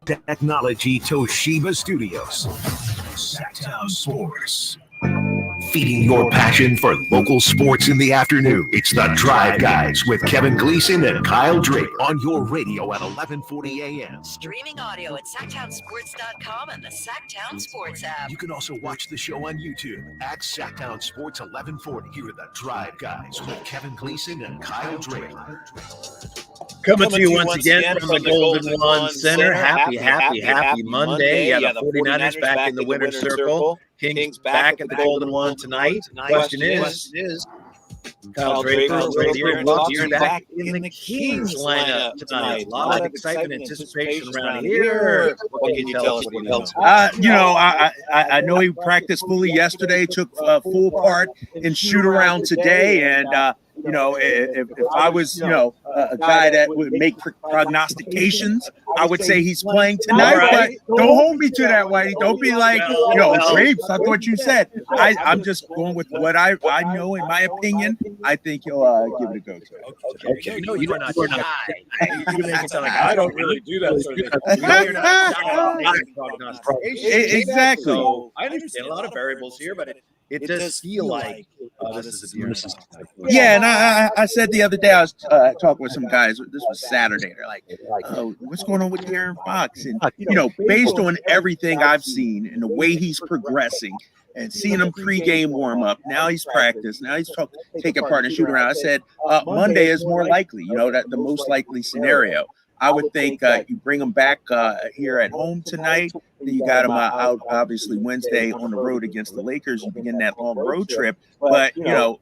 Technology Toshiba Studios. Sactown Sports. Feeding your passion for local sports in the afternoon. It's the Drive Guys with Kevin Gleason and Kyle Drake on your radio at 11:40 a.m. Streaming audio at SactownSports.com and the Sactown Sports app. You can also watch the show on YouTube at Sactown Sports 1140. Here are the Drive Guys with Kevin Gleason and Kyle Drake. Coming to you once again from the Golden One Center. Happy Monday. Yeah, the 49ers back in the winner's circle. Kings back at the Golden One tonight. Question is, Kyle Draper right here back in the Kings lineup tonight. A lot of excitement, anticipation around here. What can you tell us? I know he practiced fully yesterday, took full part in shoot around today, and if I was, a guy that would make prognostications, I would say he's playing tonight. Right. But don't hold me to that, Whitey. Don't be like, Drapes. I thought you said. I'm just going with what I know. In my opinion, I think he'll give it a go. Okay. You are not shy. You make it sound like I don't really do that sort of thing. You're not shy. Exactly. So I understand a lot of variables here, but it does feel like this is a deer. Yeah, and I said the other day, I was talking with some guys. This was Saturday. They're like, what's going on with De'Aaron Fox? And, based on everything I've seen and the way he's progressing and seeing him pregame warm up, now he's practiced, now he's taking part in shoot around. I said, Monday is more likely, that the most likely scenario. I would think you bring him back here at home tonight. Then you got him out, obviously, Wednesday on the road against the Lakers. You begin that long road trip. But,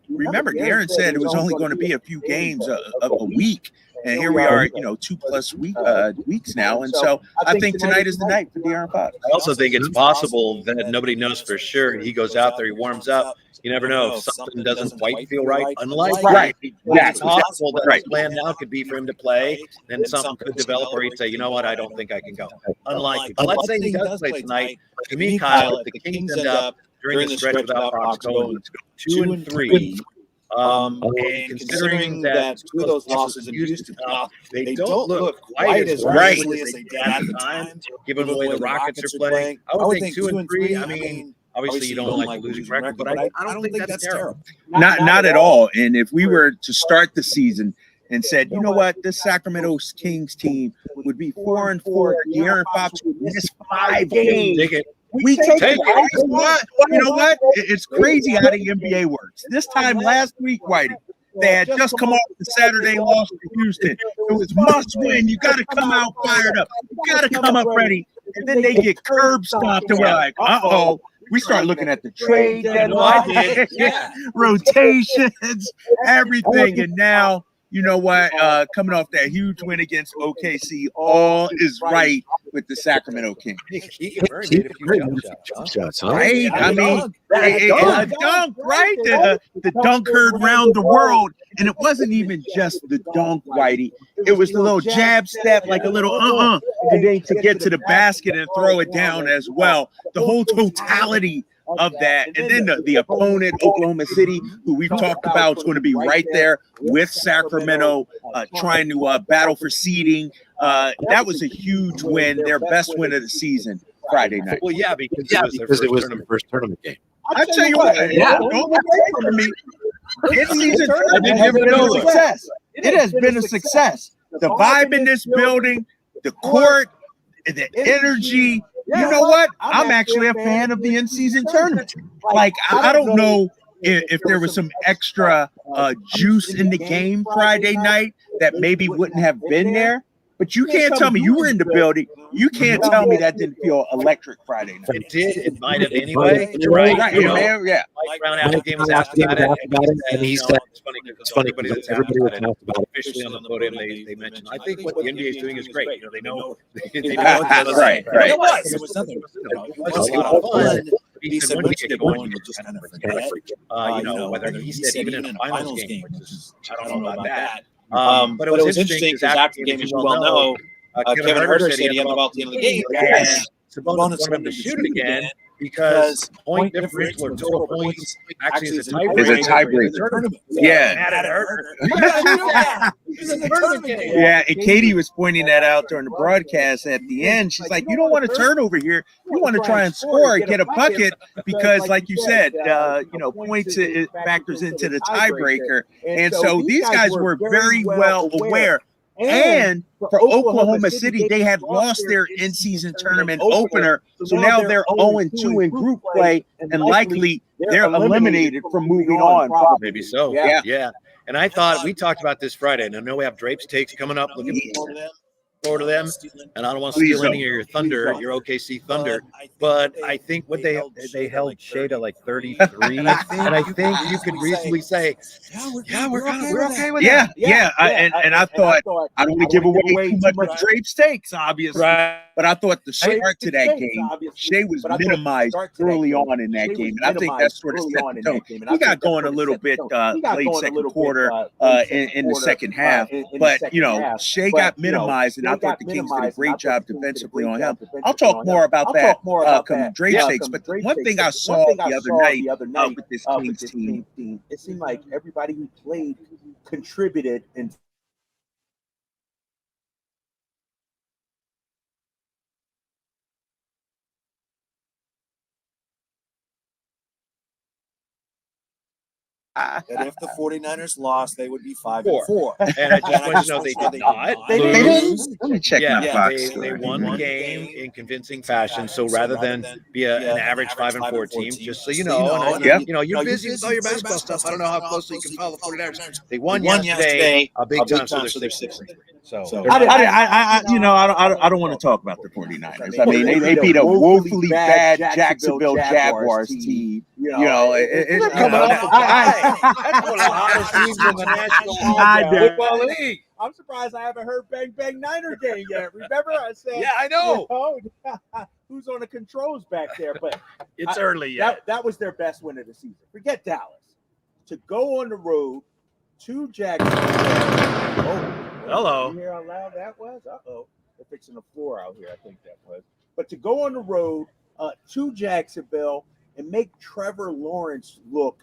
remember, De'Aaron said it was only going to be a few games a week. And here we are, 2+ weeks now. And so I think tonight is the night for De'Aaron Fox. I also think it's possible that nobody knows for sure. He goes out there, he warms up. You never know if something doesn't quite feel right. It's possible that his plan now could be for him to play, then something could develop where he'd say, you know what, I don't think I can go. Unlikely. But let's say he does play tonight. To me, Kyle, if the Kings end up during the stretch without Fox going 2-3, and considering that two of those losses in Houston, they don't look quite as right as they did at the time, given the way the Rockets are playing. I would think 2-3. I mean, obviously, you don't like the losing record, but I don't think that's terrible. Not at all. And if we were to start the season and said, you know what, this Sacramento Kings team would be 4-4, De'Aaron Fox would miss 5 games. We take it. You know what? It's crazy how the NBA works. This time last week, Whitey, they had just come off the Saturday loss to Houston. It was must win. You got to come out fired up. You got to come up ready. And then they get curb stomped, and we're like, uh-oh. We start looking at the trade deadline, rotations, everything. And now, you know what? Coming off that huge win against OKC, all is right with the Sacramento Kings. He can burn it if you shots, right? I mean, a dunk, right? The dunk heard round the world. And it wasn't even just the dunk, Whitey. It was the little jab step, like a little and then to get to the basket and throw it down as well. The whole totality of that. And then the opponent, Oklahoma City, who we've talked about, is going to be right there with Sacramento, trying to battle for seeding. That was a huge win, their best win of the season, Friday night. Well, yeah, because it was their first tournament game. I tell you what, don't look away from me. This season has been a success. It has been a success. The vibe in this building, the court, the energy. You know what? I'm actually a fan of the in-season tournament. Like, I don't know if there was some extra juice in the game Friday night that maybe wouldn't have been there. But you can't tell me, you were in the building, you can't tell me that didn't feel electric Friday night. It did. It might have anyway. Right. Yeah. Mike Brown after the game was asked about it, and he said, it's funny because everybody was asked about it. Officially on the podium, they mentioned, I think what the NBA is doing is great. They know. Right. It was nothing. It was a lot of fun. He said, once you get going, you just kind of forget whether he said even in a finals game, which is, I don't know about that. But it was interesting because after the game, as you well know, Kevin Herter said he had the ball at the end of the game. Yes. Sabonis wanted him to shoot it again. because point differential or total points actually is a tiebreaker. Is a tiebreaker. Yeah. Yeah, and Katie was pointing that out during the broadcast at the end. She's like, you don't want to turn over here. You want to try and score, get a bucket, because like you said, points it factors into the tiebreaker. And so these guys were very well aware. And for Oklahoma City, they had lost their in-season tournament opener. So now they're 0-2 in group play, and likely they're eliminated from moving on. Maybe so. Yeah. And I thought we talked about this Friday, and I know we have Drape's takes coming up. Looking forward to them. And I don't want to steal any of your thunder, your OKC Thunder. But I think what they held Shea to like 33, and I think you could reasonably say, we're okay with that. Yeah. And I thought I don't want to give away too much of Drape's takes, obviously. Right. But I thought the start to that game, Shea was minimized early on in that game, and I think that's sort of set the tone. He got going a little bit late second quarter in the second half, but Shea got minimized, and I thought the Kings did a great job defensively on him. I'll talk more about that come Drape's takes, but one thing I saw the other night with this Kings team, it seemed like everybody who played contributed and And if the 49ers lost, they would be 5-4. And I just want to know they did not. They didn't. Let me check my box. They won the game in convincing fashion. So rather than be an average 5-4 team, just so you know, you're busy with all your basketball stuff. I don't know how closely you can follow the 49ers. They won yesterday a big time, so they're 6-3. So I don't want to talk about the 49ers. I mean, they beat a woefully bad Jacksonville Jaguars team. It's coming off. That's one of the hottest teams in the National Football League. I'm surprised I haven't heard Bang Bang Niner game yet. Remember, I said, yeah, I know. Who's on the controls back there? But it's early yet. That was their best win of the season. Forget Dallas. To go on the road to Jacksonville. Hello. You hear how loud that was? They're fixing the floor out here, I think that was. But to go on the road to Jacksonville and make Trevor Lawrence look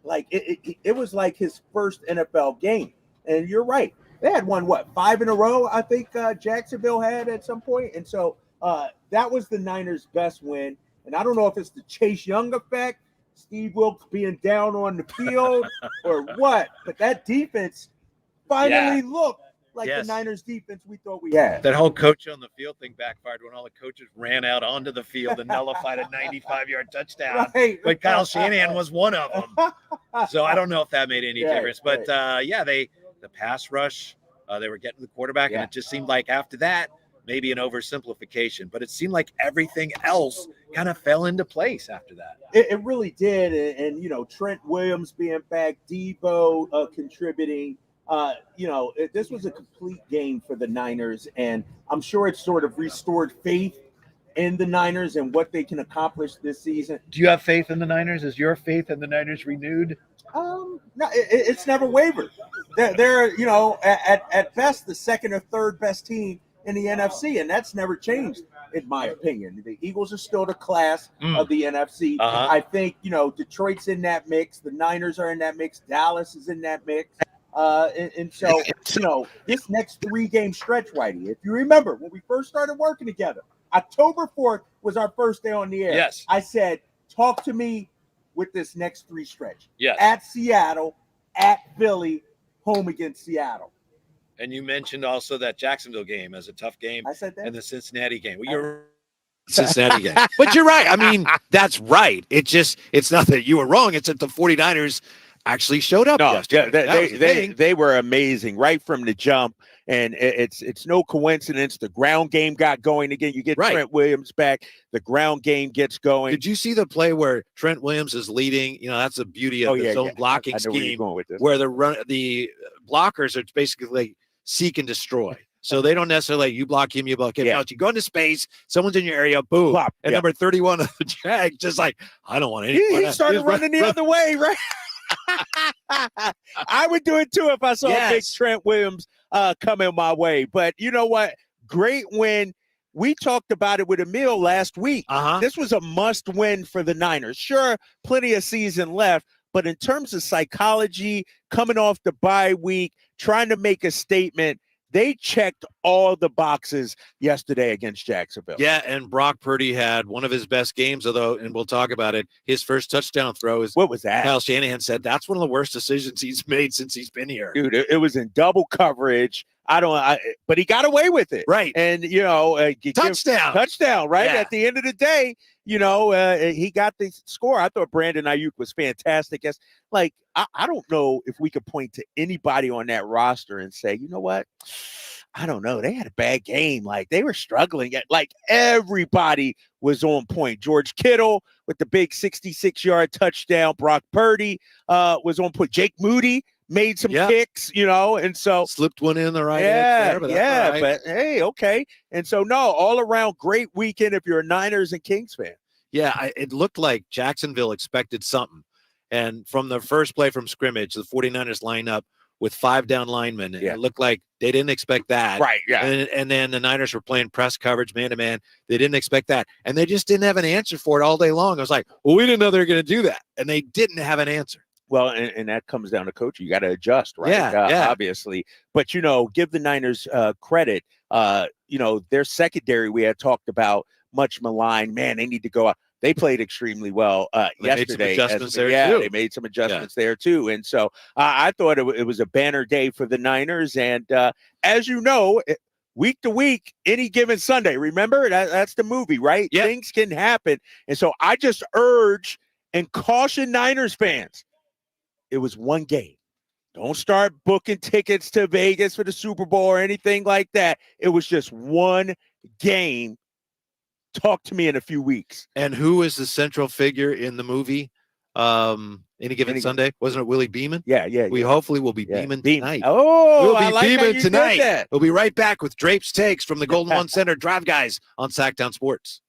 like it was like his first NFL game. And you're right. They had won, 5 in a row, I think Jacksonville had at some point. And so that was the Niners' best win. And I don't know if it's the Chase Young effect, Steve Wilkes being down on the field or what, but that defense finally looked like the Niners defense we thought we had. That whole coach on the field thing backfired when all the coaches ran out onto the field and nullified a 95-yard touchdown. Right. But Kyle Shanahan was one of them. So I don't know if that made any difference. But the pass rush, they were getting the quarterback, and it just seemed like after that, maybe an oversimplification, but it seemed like everything else kind of fell into place after that. It really did. And Trent Williams being back, Debo contributing. This was a complete game for the Niners, and I'm sure it sort of restored faith in the Niners and what they can accomplish this season. Do you have faith in the Niners? Is your faith in the Niners renewed? No, it's never wavered. They're at best the second or third best team in the NFC, and that's never changed, in my opinion. The Eagles are still the class of the NFC. I think, Detroit's in that mix. The Niners are in that mix. Dallas is in that mix. And so, this next 3-game stretch, Whitey, if you remember when we first started working together, October 4th was our first day on the air. Yes. I said, talk to me with this next 3 stretch. Yes. At Seattle, at Philly, home against Seattle. And you mentioned also that Jacksonville game as a tough game. I said that. And the Cincinnati game. Well, you're Cincinnati game. But you're right. I mean, that's right. It's not that you were wrong. It's that the 49ers actually showed up. They were amazing right from the jump, and it's no coincidence. The ground game got going again. You get Trent Williams back, the ground game gets going. Did you see the play where Trent Williams is leading? That's the beauty of his own blocking scheme, where the blockers are basically like seek and destroy. So they don't necessarily you block him, you block him. No, you go into space, someone's in your area, boom. Plop. And number 31 of the Jag, just like, I don't want any. He started running the other way, right? I would do it too if I saw a big Trent Williams coming my way. But you know what? Great win. we talked about it with Emil last week. This was a must-win for the Niners. Sure, plenty of season left, but in terms of psychology, coming off the bye week, trying to make a statement, they checked all the boxes yesterday against Jacksonville. Yeah, and Brock Purdy had one of his best games, although, and we'll talk about it, his first touchdown throw is, what was that? Kyle Shanahan said that's one of the worst decisions he's made since he's been here. Dude, it was in double coverage. But he got away with it. Right. And, touchdown, right? Yeah. At the end of the day, he got the score. I thought Brandon Ayuk was fantastic. I don't know if we could point to anybody on that roster and say, you know what? I don't know. They had a bad game. They were struggling. Everybody was on point. George Kittle with the big 66-yard touchdown. Brock Purdy was on point. Jake Moody made some kicks, and so slipped one in the right edge there, but hey, okay. And so all around great weekend if you're a Niners and Kings fan. Yeah, it looked like Jacksonville expected something. And from the first play from scrimmage, the 49ers line up with 5 down linemen. And it looked like they didn't expect that. Right, yeah. And then the Niners were playing press coverage, man-to-man. They didn't expect that. And they just didn't have an answer for it all day long. I was like, well, we didn't know they were going to do that. And they didn't have an answer. Well, and that comes down to coaching. You got to adjust, right? Yeah. Obviously. But, give the Niners credit. Their secondary we had talked about, much maligned. Man, they need to go out. They played extremely well yesterday. They made some adjustments there, too. And so I thought it was a banner day for the Niners. And as you know, week to week, any given Sunday, remember? That's the movie, right? Yep. Things can happen. And so I just urge and caution Niners fans. It was one game. Don't start booking tickets to Vegas for the Super Bowl or anything like that. It was just one game. Talk to me in a few weeks. And who is the central figure in the movie? Any given Sunday? Wasn't it Willie Beeman? Yeah. We hopefully will be beaming tonight. Oh, we'll be I like beaming tonight. That. We'll be right back with Drape's Takes from the Golden One Center Drive Guys on Sactown Sports.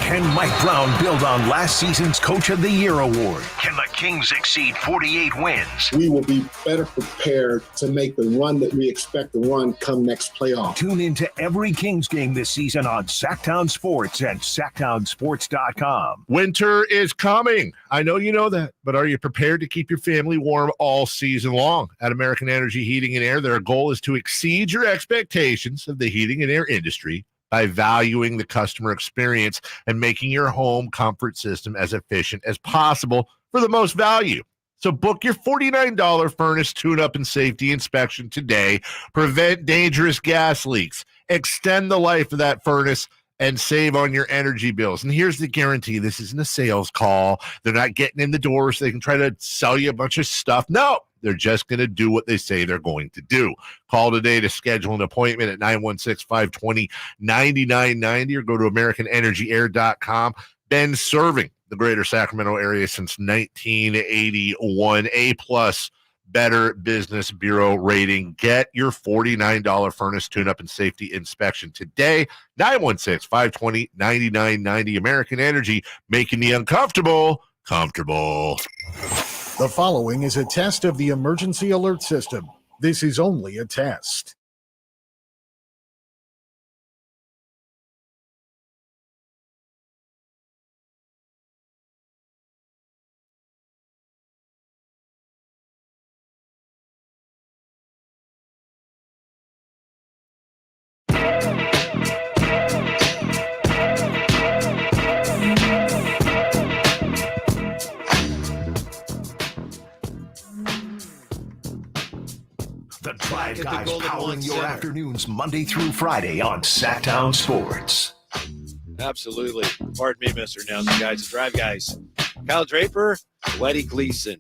Can Mike Brown build on last season's Coach of the Year award? Can the Kings exceed 48 wins? We will be better prepared to make the run that we expect to run come next playoff. Tune into every Kings game this season on Sactown Sports at SactownSports.com. Winter is coming. I know you know that, but are you prepared to keep your family warm all season long? At American Energy Heating and Air, their goal is to exceed your expectations of the heating and air industry by valuing the customer experience and making your home comfort system as efficient as possible for the most value. So book your $49 furnace tune-up and safety inspection today. Prevent dangerous gas leaks. Extend the life of that furnace and save on your energy bills. And here's the guarantee. This isn't a sales call. They're not getting in the door so they can try to sell you a bunch of stuff. No, they're just going to do what they say they're going to do. Call today to schedule an appointment at 916-520-9990 or go to AmericanEnergyAir.com. Been serving the greater Sacramento area since 1981. A-plus Better Business Bureau rating. Get your $49 furnace tune-up and safety inspection today. 916-520-9990. American Energy, making the uncomfortable comfortable. The following is a test of the emergency alert system. This is only a test. The Drive Guys powering your afternoons Monday through Friday on Sactown Sports. Absolutely. Pardon me, Mr. Announcer, guys. The Drive Guys. Kyle Draper, Letty Gleason.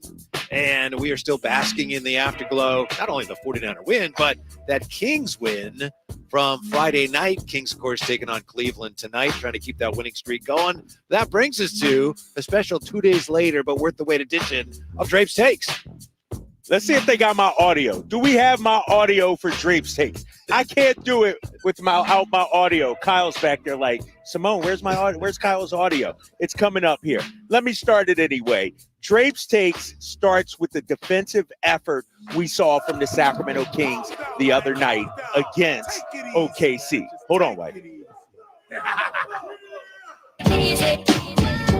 And we are still basking in the afterglow, not only the 49er win, but that Kings win from Friday night. Kings, of course, taking on Cleveland tonight, trying to keep that winning streak going. That brings us to a special 2 days later, but worth the wait edition of Drape's Takes. Let's see if they got my audio. Do we have my audio for Drape's Takes? I can't do it without my audio. Kyle's back there like, Simone, where's my audio? Where's Kyle's audio? It's coming up here. Let me start it anyway. Drape's Takes starts with the defensive effort we saw from the Sacramento Kings the other night against OKC. Hold on, Whitey.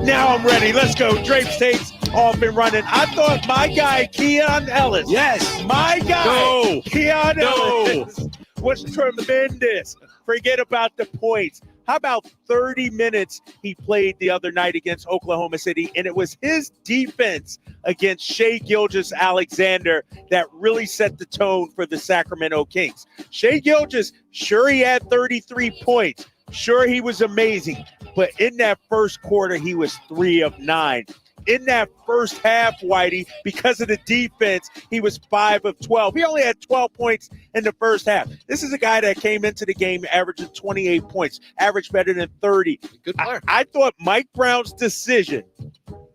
Now I'm ready. Let's go. Drapes takes off and running. I thought my guy, Keon Ellis. Yes. My guy, No. Keon No. Ellis, was tremendous. Forget about the points. How about 30 minutes he played the other night against Oklahoma City, and it was his defense against Shai Gilgeous-Alexander that really set the tone for the Sacramento Kings. Shai Gilgeous, sure he had 33 points. Sure he was amazing. But in that first quarter, he was 3 of 9. In that first half, Whitey, because of the defense, he was 5 of 12. He only had 12 points in the first half. This is a guy that came into the game averaging 28 points, averaged better than 30. Good player. I thought Mike Brown's decision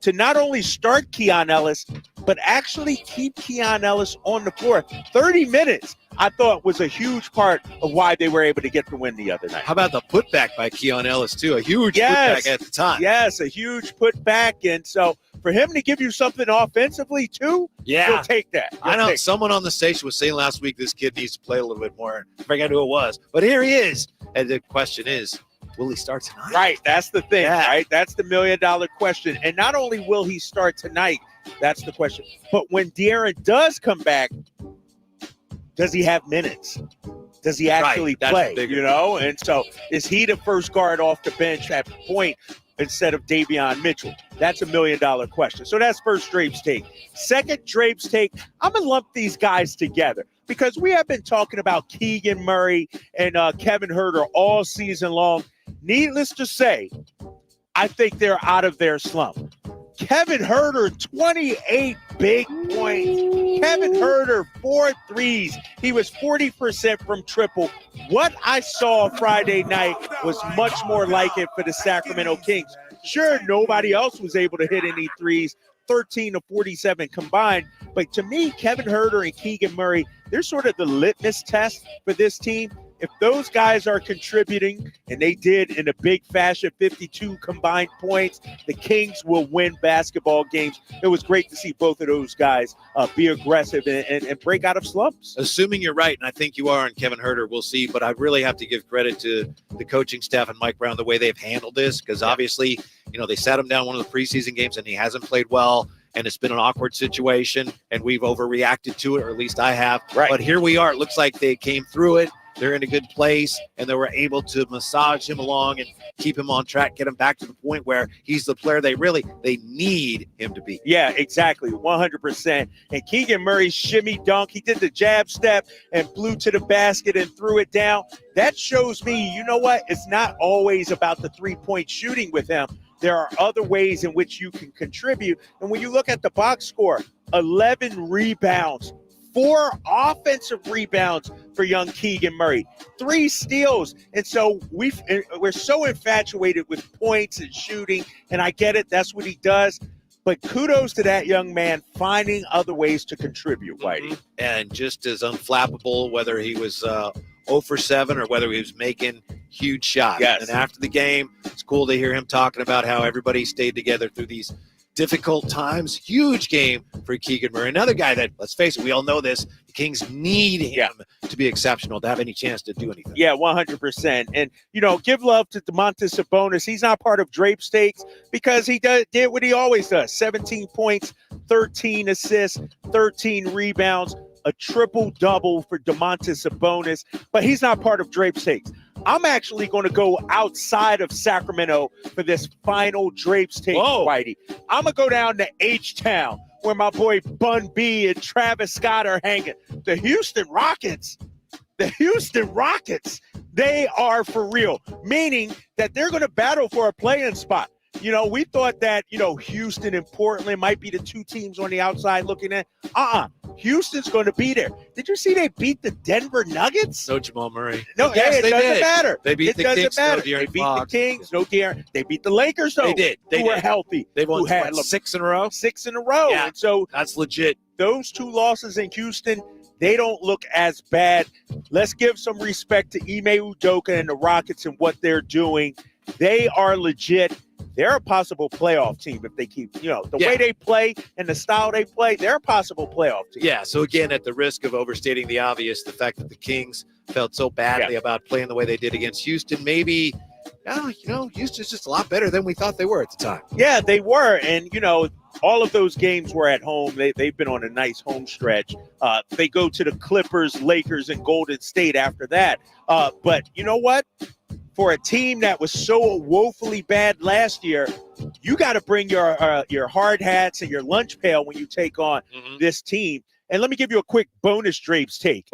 to not only start Keon Ellis, but actually keep Keon Ellis on the floor 30 minutes, I thought was a huge part of why they were able to get the win the other night. How about the putback by Keon Ellis, too? A huge putback at the time. Yes, a huge putback. And so for him to give you something offensively, too, you'll take that. I know someone on the station was saying last week this kid needs to play a little bit more. I forget who it was. But here he is. And the question is, will he start tonight? Right. That's the thing, right? That's the $1 million question. And not only will he start tonight, that's the question. But when De'Aaron does come back, does he have minutes? Does he actually play? You know? And so is he the first guard off the bench at point instead of Davion Mitchell? That's $1 million question. So that's first Drapes take. Second Drapes take, I'm going to lump these guys together because we have been talking about Keegan Murray and Kevin Huerter all season long. Needless to say, I think they're out of their slump. Kevin Huerter, 28 big points. Kevin Huerter, 4 threes. He was 40% from triple. What I saw Friday night was much more like it for the Sacramento Kings. Sure, nobody else was able to hit any threes, 13 to 47 combined. But to me, Kevin Huerter and Keegan Murray, they're sort of the litmus test for this team. If those guys are contributing, and they did in a big fashion, 52 combined points, the Kings will win basketball games. It was great to see both of those guys be aggressive and break out of slumps. Assuming you're right, and I think you are on Kevin Huerter, we'll see. But I really have to give credit to the coaching staff and Mike Brown, the way they've handled this, because obviously, you know, they sat him down one of the preseason games, and he hasn't played well. And it's been an awkward situation, and we've overreacted to it, or at least I have. Right. But here we are. It looks like they came through it. They're in a good place, and they were able to massage him along and keep him on track, get him back to the point where he's the player they need him to be. Yeah, exactly, 100%. And Keegan Murray's shimmy dunk, he did the jab step and flew to the basket and threw it down. That shows me, you know what? It's not always about the three-point shooting with him. There are other ways in which you can contribute. And when you look at the box score, 11 rebounds, 4 offensive rebounds for young Keegan Murray, 3 steals. And so we're so infatuated with points and shooting, and I get it. That's what he does. But kudos to that young man finding other ways to contribute, Whitey. And just as unflappable, whether he was 0 for 7 or whether he was making huge shots. Yes. And after the game, it's cool to hear him talking about how everybody stayed together through these difficult times. Huge game for Keegan Murray. Another guy that, let's face it, we all know this, the Kings need him to be exceptional, to have any chance to do anything. Yeah, 100%. And, you know, give love to Domantas Sabonis. He's not part of Drapes Takes because he did what he always does. 17 points, 13 assists, 13 rebounds, a triple-double for Domantas Sabonis. But he's not part of Drapes Takes. I'm actually going to go outside of Sacramento for this final Drapes Take, Whitey. I'm going to go down to H-Town, where my boy Bun B and Travis Scott are hanging. The Houston Rockets, they are for real, meaning that they're going to battle for a play-in spot. You know, we thought that, you know, Houston and Portland might be the 2 teams on the outside looking at. Houston's going to be there. Did you see they beat the Denver Nuggets? No Jamal Murray. No, yes, it doesn't matter. They beat the Kings. They beat the Kings. No De'Aaron. They beat the Lakers, though. They did. Who were healthy. They won 6 in a row? 6 in a row. Yeah, and so that's legit. Those 2 losses in Houston, they don't look as bad. Let's give some respect to Ime Udoka and the Rockets and what they're doing. They are legit. They're a possible playoff team if they keep, you know, the way they play and the style they play, they're a possible playoff team. Yeah, so again, at the risk of overstating the obvious, the fact that the Kings felt so badly about playing the way they did against Houston, maybe yeah, Houston's just a lot better than we thought they were at the time. Yeah, they were. And, all of those games were at home. They've been on a nice home stretch. They go to the Clippers, Lakers, and Golden State after that. But you know what? For a team that was so woefully bad last year, you got to bring your hard hats and your lunch pail when you take on this team. And let me give you a quick bonus Drapes take.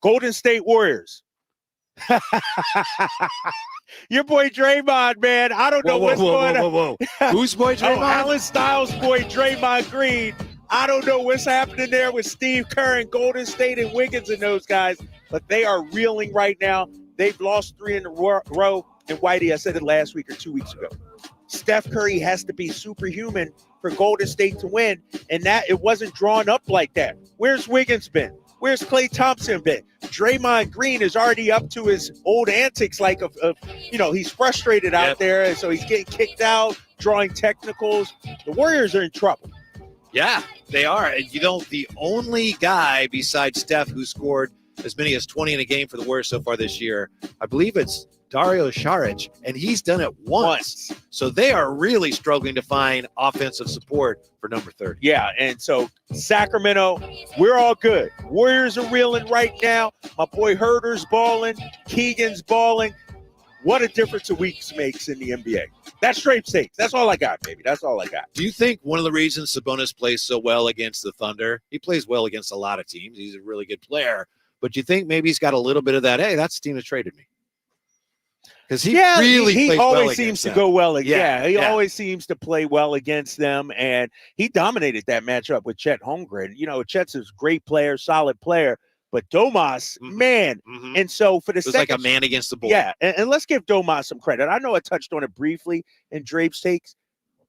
Golden State Warriors. Your boy Draymond, man. I don't know what's going on. Who's boy Draymond? Alan Styles' boy Draymond Green. I don't know what's happening there with Steve Kerr and Golden State and Wiggins and those guys, but they are reeling right now. They've lost 3 in a row. And Whitey, I said it last week or 2 weeks ago. Steph Curry has to be superhuman for Golden State to win, and that it wasn't drawn up like that. Where's Wiggins been? Where's Klay Thompson been? Draymond Green is already up to his old antics, like he's frustrated out there, and so he's getting kicked out, drawing technicals. The Warriors are in trouble. Yeah, they are. And the only guy besides Steph who scored as many as 20 in a game for the Warriors so far this year, I believe it's Dario Saric, and he's done it once. So they are really struggling to find offensive support for number 30. Yeah, and so Sacramento, we're all good. Warriors are reeling right now. My boy Herder's balling. Keegan's balling. What a difference a week makes in the NBA. That's straight stakes. That's all I got, baby. That's all I got. Do you think one of the reasons Sabonis plays so well against the Thunder, he plays well against a lot of teams. He's a really good player. But you think maybe he's got a little bit of that, hey, that's the team that traded me. Because he always seems to go well. He always seems to play well against them, and he dominated that matchup with Chet Holmgren. Chet's a great player, solid player, but Domas, man. And so for the second, like a man against the board. Yeah, and let's give Domas some credit. I know I touched on it briefly in Drape's takes,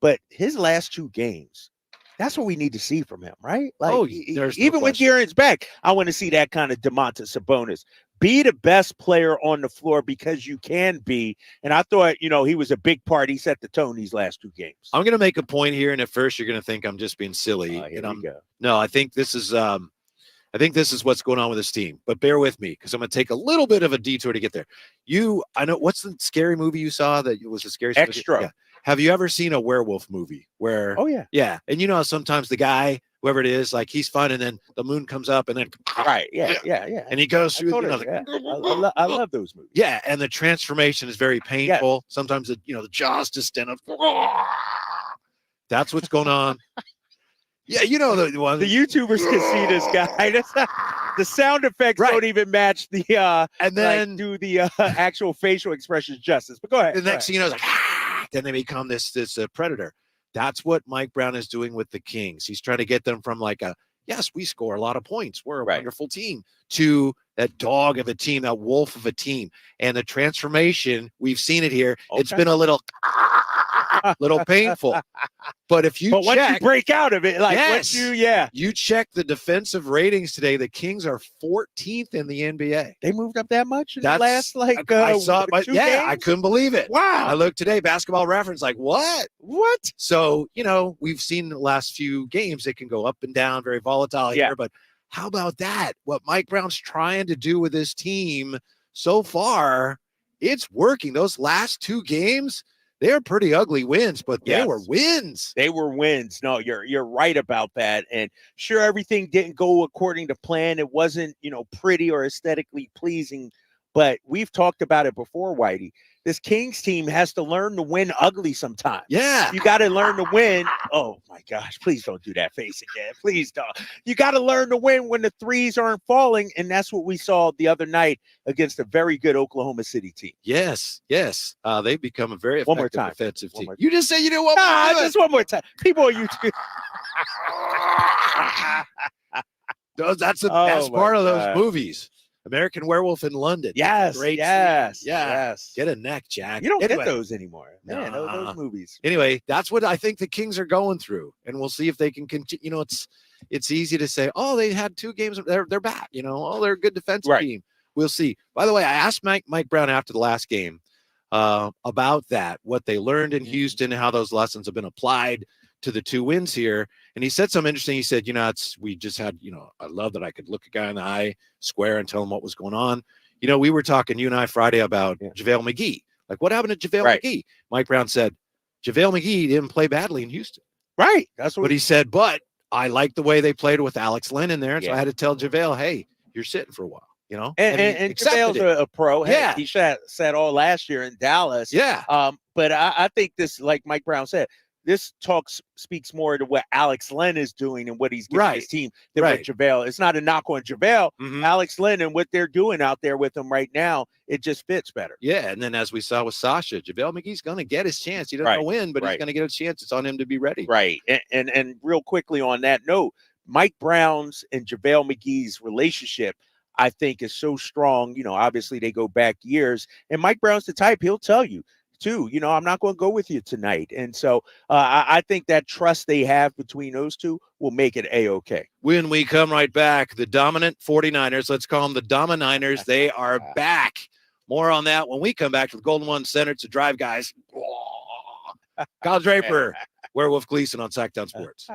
but his last 2 games, that's what we need to see from him, right? Like, even when De'Aaron's back, I want to see that kind of Domantas Sabonis. Be the best player on the floor because you can be. And I thought, he was a big part. He set the tone these last 2 games. I'm going to make a point here, and at first you're going to think I'm just being silly. Here we go. No, I think this is what's going on with this team. But bear with me because I'm going to take a little bit of a detour to get there. I know what's the scary movie you saw that was the scariest? Extra. Yeah. Have you ever seen a werewolf movie where? Oh yeah. Yeah, and how sometimes the guy, whoever it is, like he's fun, and then the moon comes up, and then right, yeah, and he goes through. I love those movies. Yeah, and the transformation is very painful. Yeah. Sometimes the jaws just stand up. That's what's going on. Yeah, the one. The YouTubers can see this guy. The sound effects don't even match the and then do the actual facial expressions justice. But go ahead. The next thing you know is like, then they become this predator. That's what Mike Brown is doing with the Kings. He's trying to get them from like yes, we score a lot of points, we're a wonderful team, to that dog of a team, that wolf of a team. And the transformation, we've seen it here. Okay. It's been a little painful. But once you break out of it, you check the defensive ratings today, the Kings are 14th in the NBA. They moved up that much in the last I saw it, 2 games? I couldn't believe it. Wow. I looked today, Basketball Reference, like what? So, we've seen the last few games, it can go up and down, very volatile here, but how about that? What Mike Brown's trying to do with his team so far, it's working. Those last 2 games, they're pretty ugly wins, but they were wins. They were wins. No, you're right about that. And sure, everything didn't go according to plan. It wasn't, pretty or aesthetically pleasing, but we've talked about it before, Whitey. This Kings team has to learn to win ugly sometimes. Yeah. You got to learn to win. Oh, my gosh. Please don't do that face again. Please don't. You got to learn to win when the threes aren't falling, and that's what we saw the other night against a very good Oklahoma City team. Yes. They've become a very effective defensive team. You just say, what? Just one more time. People on YouTube. That's the best part of those movies. American Werewolf in London. Yes. Great. Yes. Get a neck, Jack. You don't get those anymore. Man, those movies. Anyway, that's what I think the Kings are going through. And we'll see if they can continue. It's easy to say, they had 2 games. They're back. They're a good defensive team. We'll see. By the way, I asked Mike Brown after the last game about that, what they learned in Houston, how those lessons have been applied to the 2 wins here. And he said something interesting. He said, we just had, I love that I could look a guy in the eye square and tell him what was going on. We were talking, you and I, Friday about JaVale McGee. Like, what happened to JaVale Right. McGee? Mike Brown said, JaVale McGee didn't play badly in Houston. Right. That's what But he said, but I like the way they played with Alex Len in there. And so Yeah. I had to tell JaVale, hey, you're sitting for a while, you know? And he JaVale's accepted it. a pro. Hey, Yeah. he said all last year in Dallas. Yeah. But I think this, like Mike Brown said, this speaks more to what Alex Len is doing and what he's giving his team than what JaVale. It's not a knock on JaVale. Alex Len and what they're doing out there with him right now, it just fits better. Yeah, and then as we saw with Sasha, JaVale McGee's going to get his chance. He doesn't know when, but he's going to get a chance. It's on him to be ready. Right. And real quickly on that note, Mike Brown's and JaVale McGee's relationship, I think, is so strong. You know, obviously they go back years, and Mike Brown's the type, he'll tell you too, you know, I'm not going to go with you tonight. And so I think that trust they have between those two will make it A-okay. When we come right back, the dominant 49ers, let's call them the Domininers, they are back. More on that when we come back to the Golden One Center to Drive Guys. Kyle Draper, Werewolf Gleason on Sactown Sports.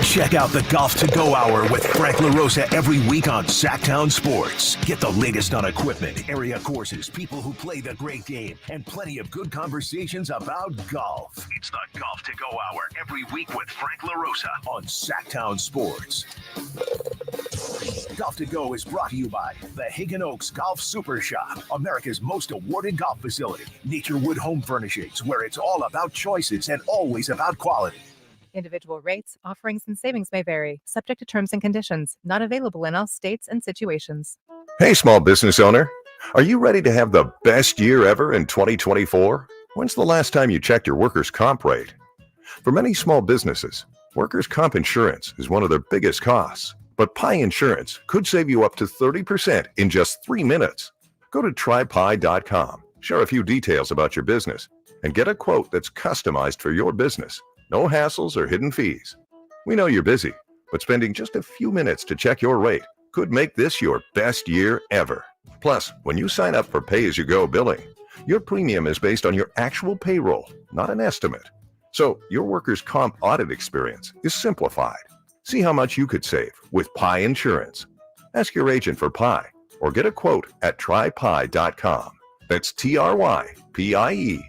Check out the Golf to Go Hour with Frank LaRosa every week on Sactown Sports. Get the latest on equipment, area courses, people who play the great game, and plenty of good conversations about golf. It's the Golf to Go Hour every week with Frank LaRosa on Sactown Sports. Golf to Go is brought to you by the Hagen Oaks Golf Super Shop, America's most awarded golf facility. Naturewood Home Furnishings, where it's all about choices and always about quality. Individual rates, offerings, and savings may vary, subject to terms and conditions, not available in all states and situations. Hey, small business owner. Are you ready to have the best year ever in 2024? When's the last time you checked your workers' comp rate? For many small businesses, workers' comp insurance is one of their biggest costs. But Pi Insurance could save you up to 30% in just 3 minutes. Go to trypi.com, share a few details about your business, and get a quote that's customized for your business. No hassles or hidden fees. We know you're busy, but spending just a few minutes to check your rate could make this your best year ever. Plus, when you sign up for pay-as-you-go billing, your premium is based on your actual payroll, not an estimate. So your workers' comp audit experience is simplified. See how much you could save with Pi Insurance. Ask your agent for Pi or get a quote at trypi.com. That's trypie.com.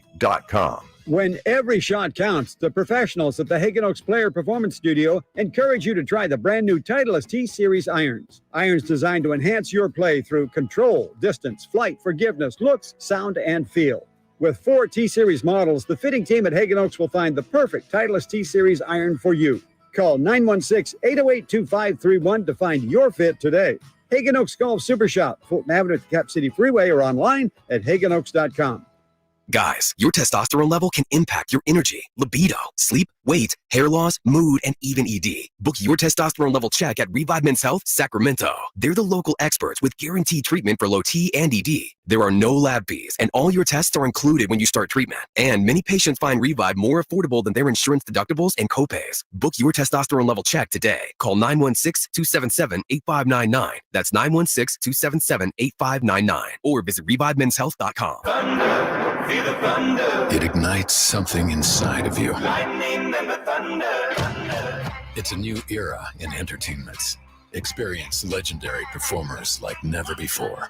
When every shot counts, the professionals at the Hagen Oaks Player Performance Studio encourage you to try the brand new Titleist T-Series irons. Irons designed to enhance your play through control, distance, flight, forgiveness, looks, sound, and feel. With 4 T-Series models, the fitting team at Hagen Oaks will find the perfect Titleist T-Series iron for you. Call 916-808-2531 to find your fit today. Hagen Oaks Golf Super Shop, Fulton Avenue at the Cap City Freeway, or online at HagenOaks.com. Guys, your testosterone level can impact your energy, libido, sleep, weight, hair loss, mood, and even ED. Book your testosterone level check at Revive Men's Health, Sacramento. They're the local experts with guaranteed treatment for low T and ED. There are no lab fees, and all your tests are included when you start treatment. And many patients find Revive more affordable than their insurance deductibles and copays. Book your testosterone level check today. Call 916-277-8599. That's 916-277-8599. Or visit ReviveMen'sHealth.com. Thunder, feel the thunder. It ignites something inside of you. Lightning and the thunder. It's a new era in entertainment. Experience legendary performers like never before.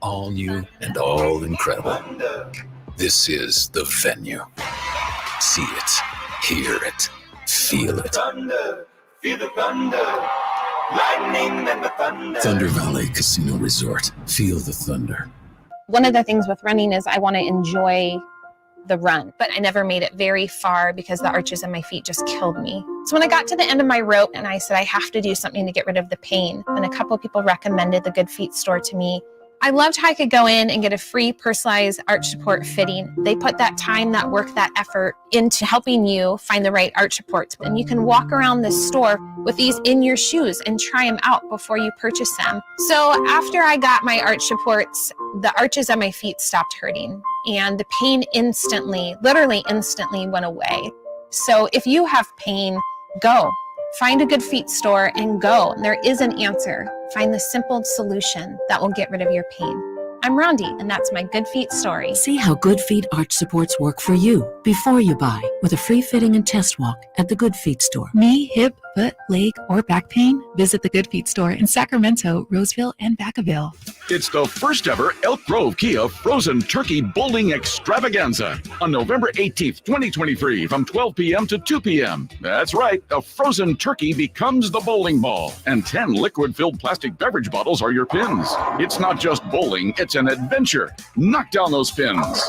All new and all incredible. This is the venue. See it, hear it, feel it. Thunder, feel the thunder. Lightning and the thunder. Thunder Valley Casino Resort. Feel the thunder. One of the things with running is I want to enjoy the run, but I never made it very far because the arches in my feet just killed me. So when I got to the end of my rope and I said, I have to do something to get rid of the pain, and a couple of people recommended the Good Feet store to me. I loved how I could go in and get a free personalized arch support fitting. They put that time, that work, that effort into helping you find the right arch supports. And you can walk around this store with these in your shoes and try them out before you purchase them. So after I got my arch supports, the arches on my feet stopped hurting and the pain instantly, literally instantly went away. So if you have pain, go. Find a Good Feet store and go. There is an answer. Find the simple solution that will get rid of your pain. I'm Rondi, and that's my Good Feet story. See how Good Feet arch supports work for you before you buy with a free fitting and test walk at the Good Feet store. Knee, hip, foot, leg, or back pain? Visit the Good Feet store in Sacramento, Roseville, and Vacaville. It's the first ever Elk Grove Kia Frozen Turkey Bowling Extravaganza on November 18th, 2023 from 12 p.m. to 2 p.m. That's right, a frozen turkey becomes the bowling ball, and 10 liquid-filled plastic beverage bottles are your pins. It's not just bowling, it's an adventure. Knock down those pins.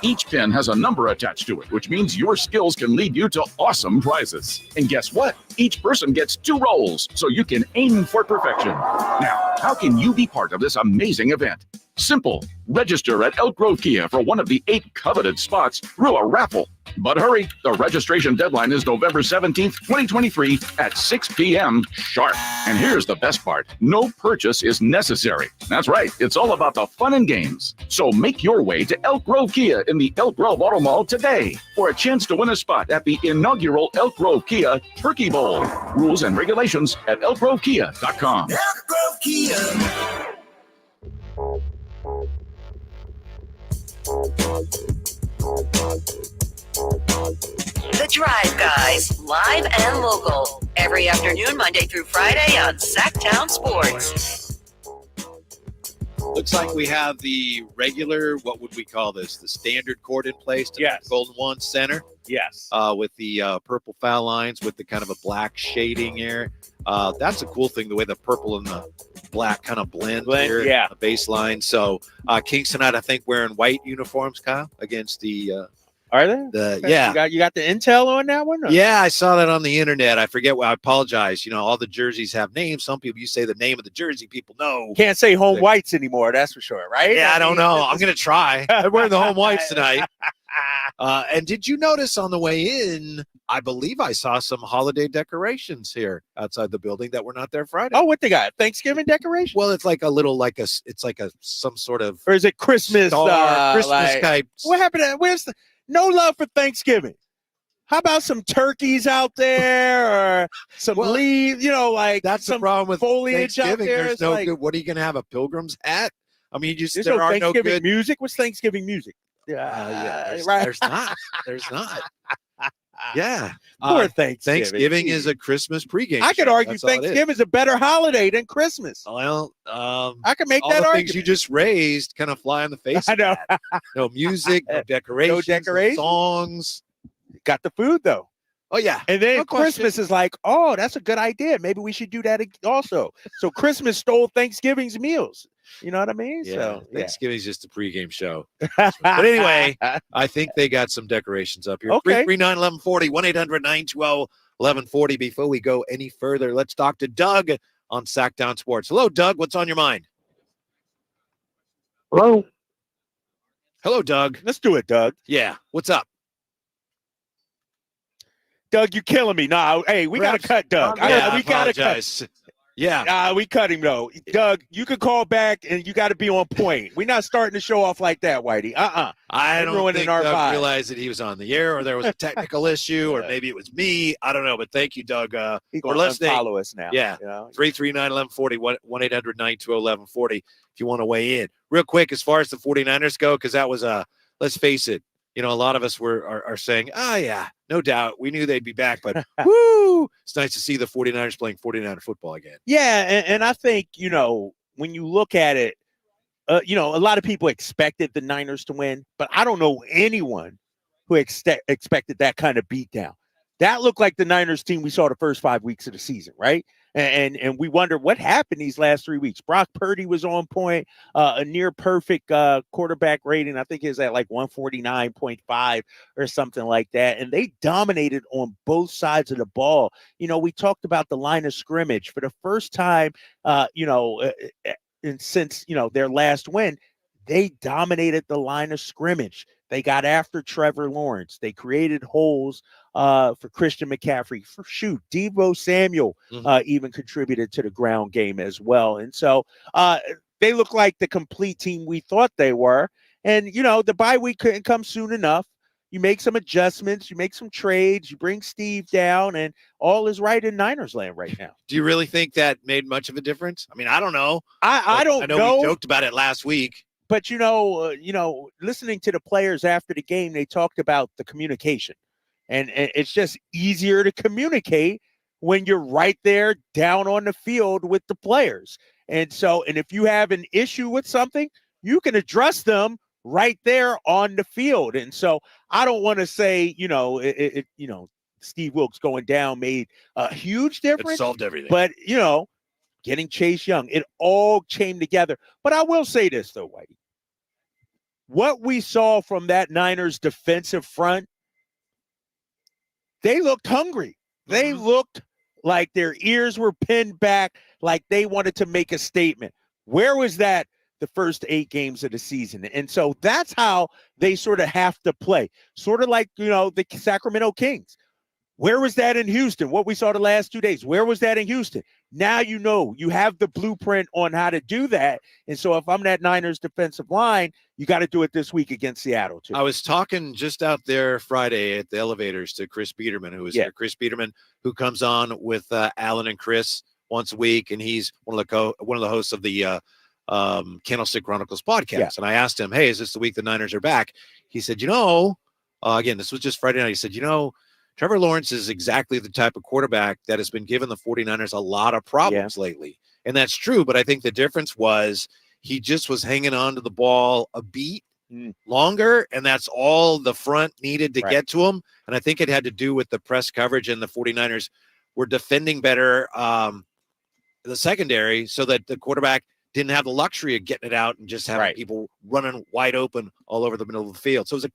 Each pin has a number attached to it, which means your skills can lead you to awesome prizes. And guess what? Each person gets 2 rolls, so you can aim for perfection. Now, how can you be part of this amazing event? Simple. Register at Elk Grove Kia for one of the 8 coveted spots through a raffle. But hurry, the registration deadline is November 17th, 2023 at 6 p.m. sharp. And here's the best part. No purchase is necessary. That's right. It's all about the fun and games. So make your way to Elk Grove Kia in the Elk Grove Auto Mall today for a chance to win a spot at the inaugural Elk Grove Kia Turkey Bowl. Rules and regulations at elkgrovekia.com. Elk Grove Kia. The Drive Guys, live and local, every afternoon, Monday through Friday on Sactown Sports. Looks like we have the regular, what would we call this? The standard court in place to the Golden One Center. Yes. With the purple foul lines with the kind of a black shading here. That's a cool thing, the way the purple and the black kind of blend here. Yeah. The baseline. So Kings tonight, I think, wearing white uniforms, Kyle, against the Are they? Yeah. You got the intel on that one? Or? Yeah, I saw that on the internet. I forget what. I apologize. You know, all the jerseys have names. Some people, you say the name of the jersey, people know. Can't say home whites anymore, that's for sure, right? Yeah, I don't know. I'm going to try. I'm wearing the home whites tonight. And did you notice on the way in, I believe I saw some holiday decorations here outside the building that were not there Friday. Oh, what they got? Thanksgiving decoration? Well, it's like a little, it's like some sort of. Or is it Christmas? Christmas type. What happened to, where's the, no love for Thanksgiving? How about some turkeys out there or some leaves? You know, like that's some the problem with foliage out Thanksgiving. there. There's It's no like, good. What are you going to have? A pilgrim's hat? I mean, there's there no are Thanksgiving no good music. What's Thanksgiving music? There's not. There's not. Yeah. Poor Thanksgiving. Thanksgiving is a Christmas pregame. I could show. argue That's all it is. Thanksgiving is a better holiday than Christmas. Well, I can make all that the argument. things you just raised kind of fly in the face. I know. Of that. No music, no decorations, decorations. songs. Got the food though. Oh yeah. And then No Christmas question. is like, oh, that's a good idea. Maybe we should do that also. So Christmas stole Thanksgiving's meals. You know what I mean? Yeah, So Thanksgiving's just a pregame show. But anyway, I think they got some decorations up here. Okay. 339-1140, 1-800-912-1140. Before we go any further, let's talk to Doug on Sactown Sports. Hello, Doug. What's on your mind? Hello. Hello, Doug. Let's do it, Doug. Yeah. What's up? Doug, you're killing me. No, hey, we got to cut Doug. Yeah, we got to cut. apologize. Yeah. We cut him, though. Doug, you can call back, and you got to be on point. We're not starting the show off like that, Whitey. I don't ruining think our Doug vibe. realized that he was on the air, or there was a technical issue, or maybe it was me. I don't know, but thank you, Doug, He for gonna listening. unfollow us now. Yeah. You know? 339-1140, 1-800-912-1140 if you want to weigh in. Real quick, as far as the 49ers go, because that was let's face it, you know, a lot of us are saying, oh, yeah, no doubt. We knew they'd be back, but woo, it's nice to see the 49ers playing 49er football again. Yeah, and I think, you know, when you look at it, you know, a lot of people expected the Niners to win, but I don't know anyone who expected that kind of beatdown. That looked like the Niners team we saw the first 5 weeks of the season, right? And we wonder what happened these last 3 weeks. Brock Purdy was on point, a near perfect quarterback rating. I think is at like 149.5 or something like that. And they dominated on both sides of the ball. You know, we talked about the line of scrimmage for the first time, you know, and since, you know, their last win, they dominated the line of scrimmage. They got after Trevor Lawrence. They created holes for Christian McCaffrey. Deebo Samuel even contributed to the ground game as well. And so they look like the complete team we thought they were. And, you know, the bye week couldn't come soon enough. You make some adjustments. You make some trades. You bring Steve down, and all is right in Niners land right now. Do you really think that made much of a difference? I mean, I don't know. I don't know. I know we joked about it last week. But, you know, listening to the players after the game, they talked about the communication. And it's just easier to communicate when you're right there down on the field with the players. And so, and if you have an issue with something, you can address them right there on the field. And so I don't want to say, Steve Wilkes going down made a huge difference. It solved everything. But, getting Chase Young, it all came together. But I will say this, though, Whitey. What we saw from that Niners defensive front, they looked hungry. They looked like their ears were pinned back, like they wanted to make a statement. Where was that the first 8 games of the season? And so that's how they sort of have to play, sort of like, the Sacramento Kings. Where was that in Houston? What we saw the last 2 days, where was that in Houston? Now you have the blueprint on how to do that. And so if I'm that Niners defensive line, you got to do it this week against Seattle too. I was talking just out there Friday at the elevators to Chris Peterman, who was here. Chris Peterman, who comes on with Alan and Chris once a week, and he's one of the hosts of the Candlestick Chronicles podcast. Yeah. And I asked him, hey, is this the week the Niners are back? He said, again, this was just Friday night. He said, Trevor Lawrence is exactly the type of quarterback that has been giving the 49ers a lot of problems lately. And that's true. But I think the difference was he just was hanging on to the ball a beat longer. And that's all the front needed to get to him. And I think it had to do with the press coverage, and the 49ers were defending better the secondary so that the quarterback didn't have the luxury of getting it out and just having people running wide open all over the middle of the field. So it was a,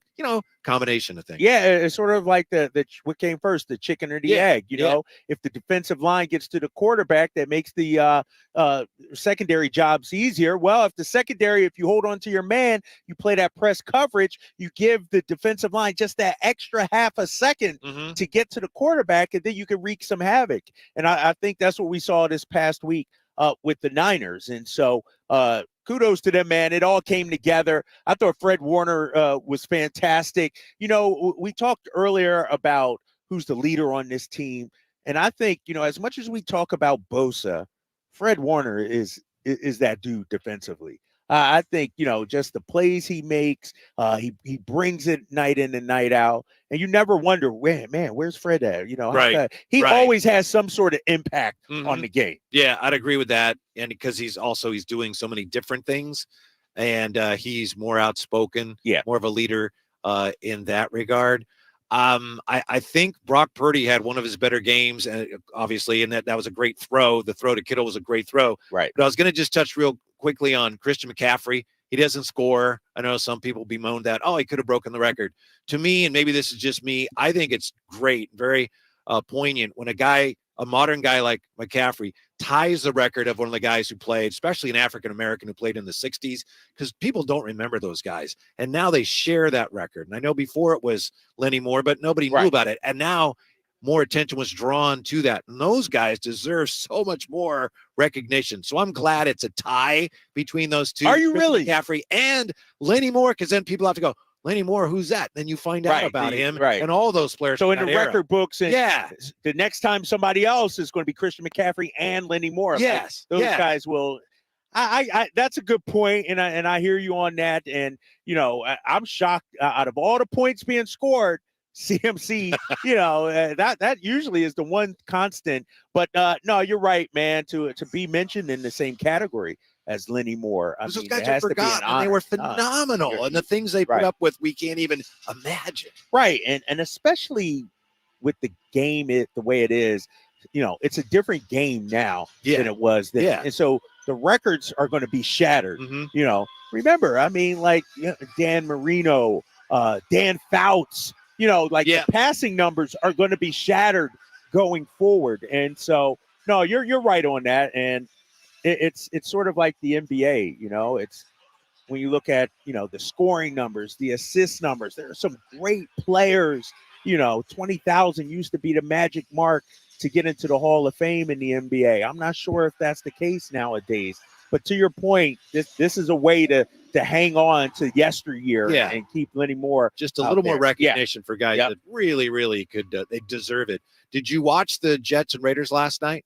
combination of things. Yeah, it's sort of like the what came first, the chicken or the egg. If the defensive line gets to the quarterback, that makes the secondary jobs easier. Well, if you hold on to your man, you play that press coverage, you give the defensive line just that extra half a second to get to the quarterback, and then you can wreak some havoc. And I think that's what we saw this past week with the Niners. And so kudos to them, man. It all came together. I thought Fred Warner was fantastic. We talked earlier about who's the leader on this team. And I think, as much as we talk about Bosa, Fred Warner is that dude defensively. I think, just the plays he makes, he brings it night in and night out. And you never wonder, where's Fred at? He always has some sort of impact on the game. Yeah, I'd agree with that. And because he's doing so many different things, and he's more outspoken, more of a leader in that regard. I think Brock Purdy had one of his better games, obviously, and that was a great throw. The throw to Kittle was a great throw. Right. But I was going to just touch real quickly on Christian McCaffrey. He doesn't score. I know some people bemoaned that, he could have broken the record. To me, and maybe this is just me, I think it's great, very poignant when a modern guy like McCaffrey ties the record of one of the guys who played, especially an African-American who played in the 60s, because people don't remember those guys. And now they share that record. And I know before it was Lenny Moore, but nobody knew about it. And now more attention was drawn to that. And those guys deserve so much more recognition. So I'm glad it's a tie between those two. Are you really? McCaffrey and Lenny Moore, because then people have to go, Lenny Moore, who's that? Then you find out about him and all those players. So in the record books, and yeah, the next time somebody else is going to be Christian McCaffrey and Lenny Moore. Yes, those guys will. I that's a good point, and I hear you on that. And I'm shocked. Out of all the points being scored, CMC, that usually is the one constant. But no, you're right, man. To be mentioned in the same category as Lenny Moore. Those guys are forgotten, and they were phenomenal. And the things they put up with, we can't even imagine. Right. And especially with the game, the way it is, it's a different game now than it was then. Yeah. And so the records are going to be shattered. Remember, Dan Marino, Dan Fouts, the passing numbers are going to be shattered going forward. And so, no, you're right on that. And it's sort of like the NBA, it's when you look at, the scoring numbers, the assist numbers, there are some great players, 20,000 used to be the magic mark to get into the Hall of Fame in the NBA. I'm not sure if that's the case nowadays, but to your point, this is a way to hang on to yesteryear and keep Lenny Moore. Just a little more recognition for guys that really, really could, they deserve it. Did you watch the Jets and Raiders last night?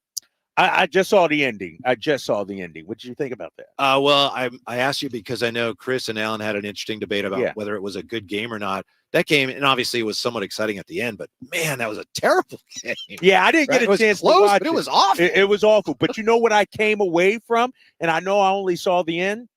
I just saw the ending. What did you think about that? Well, I asked you because I know Chris and Alan had an interesting debate about whether it was a good game or not. that game, and obviously it was somewhat exciting at the end, but man, that was a terrible game. Yeah, I didn't get a chance to watch it. It was awful. It was awful. But you know what I came away from, and I know I only saw the end?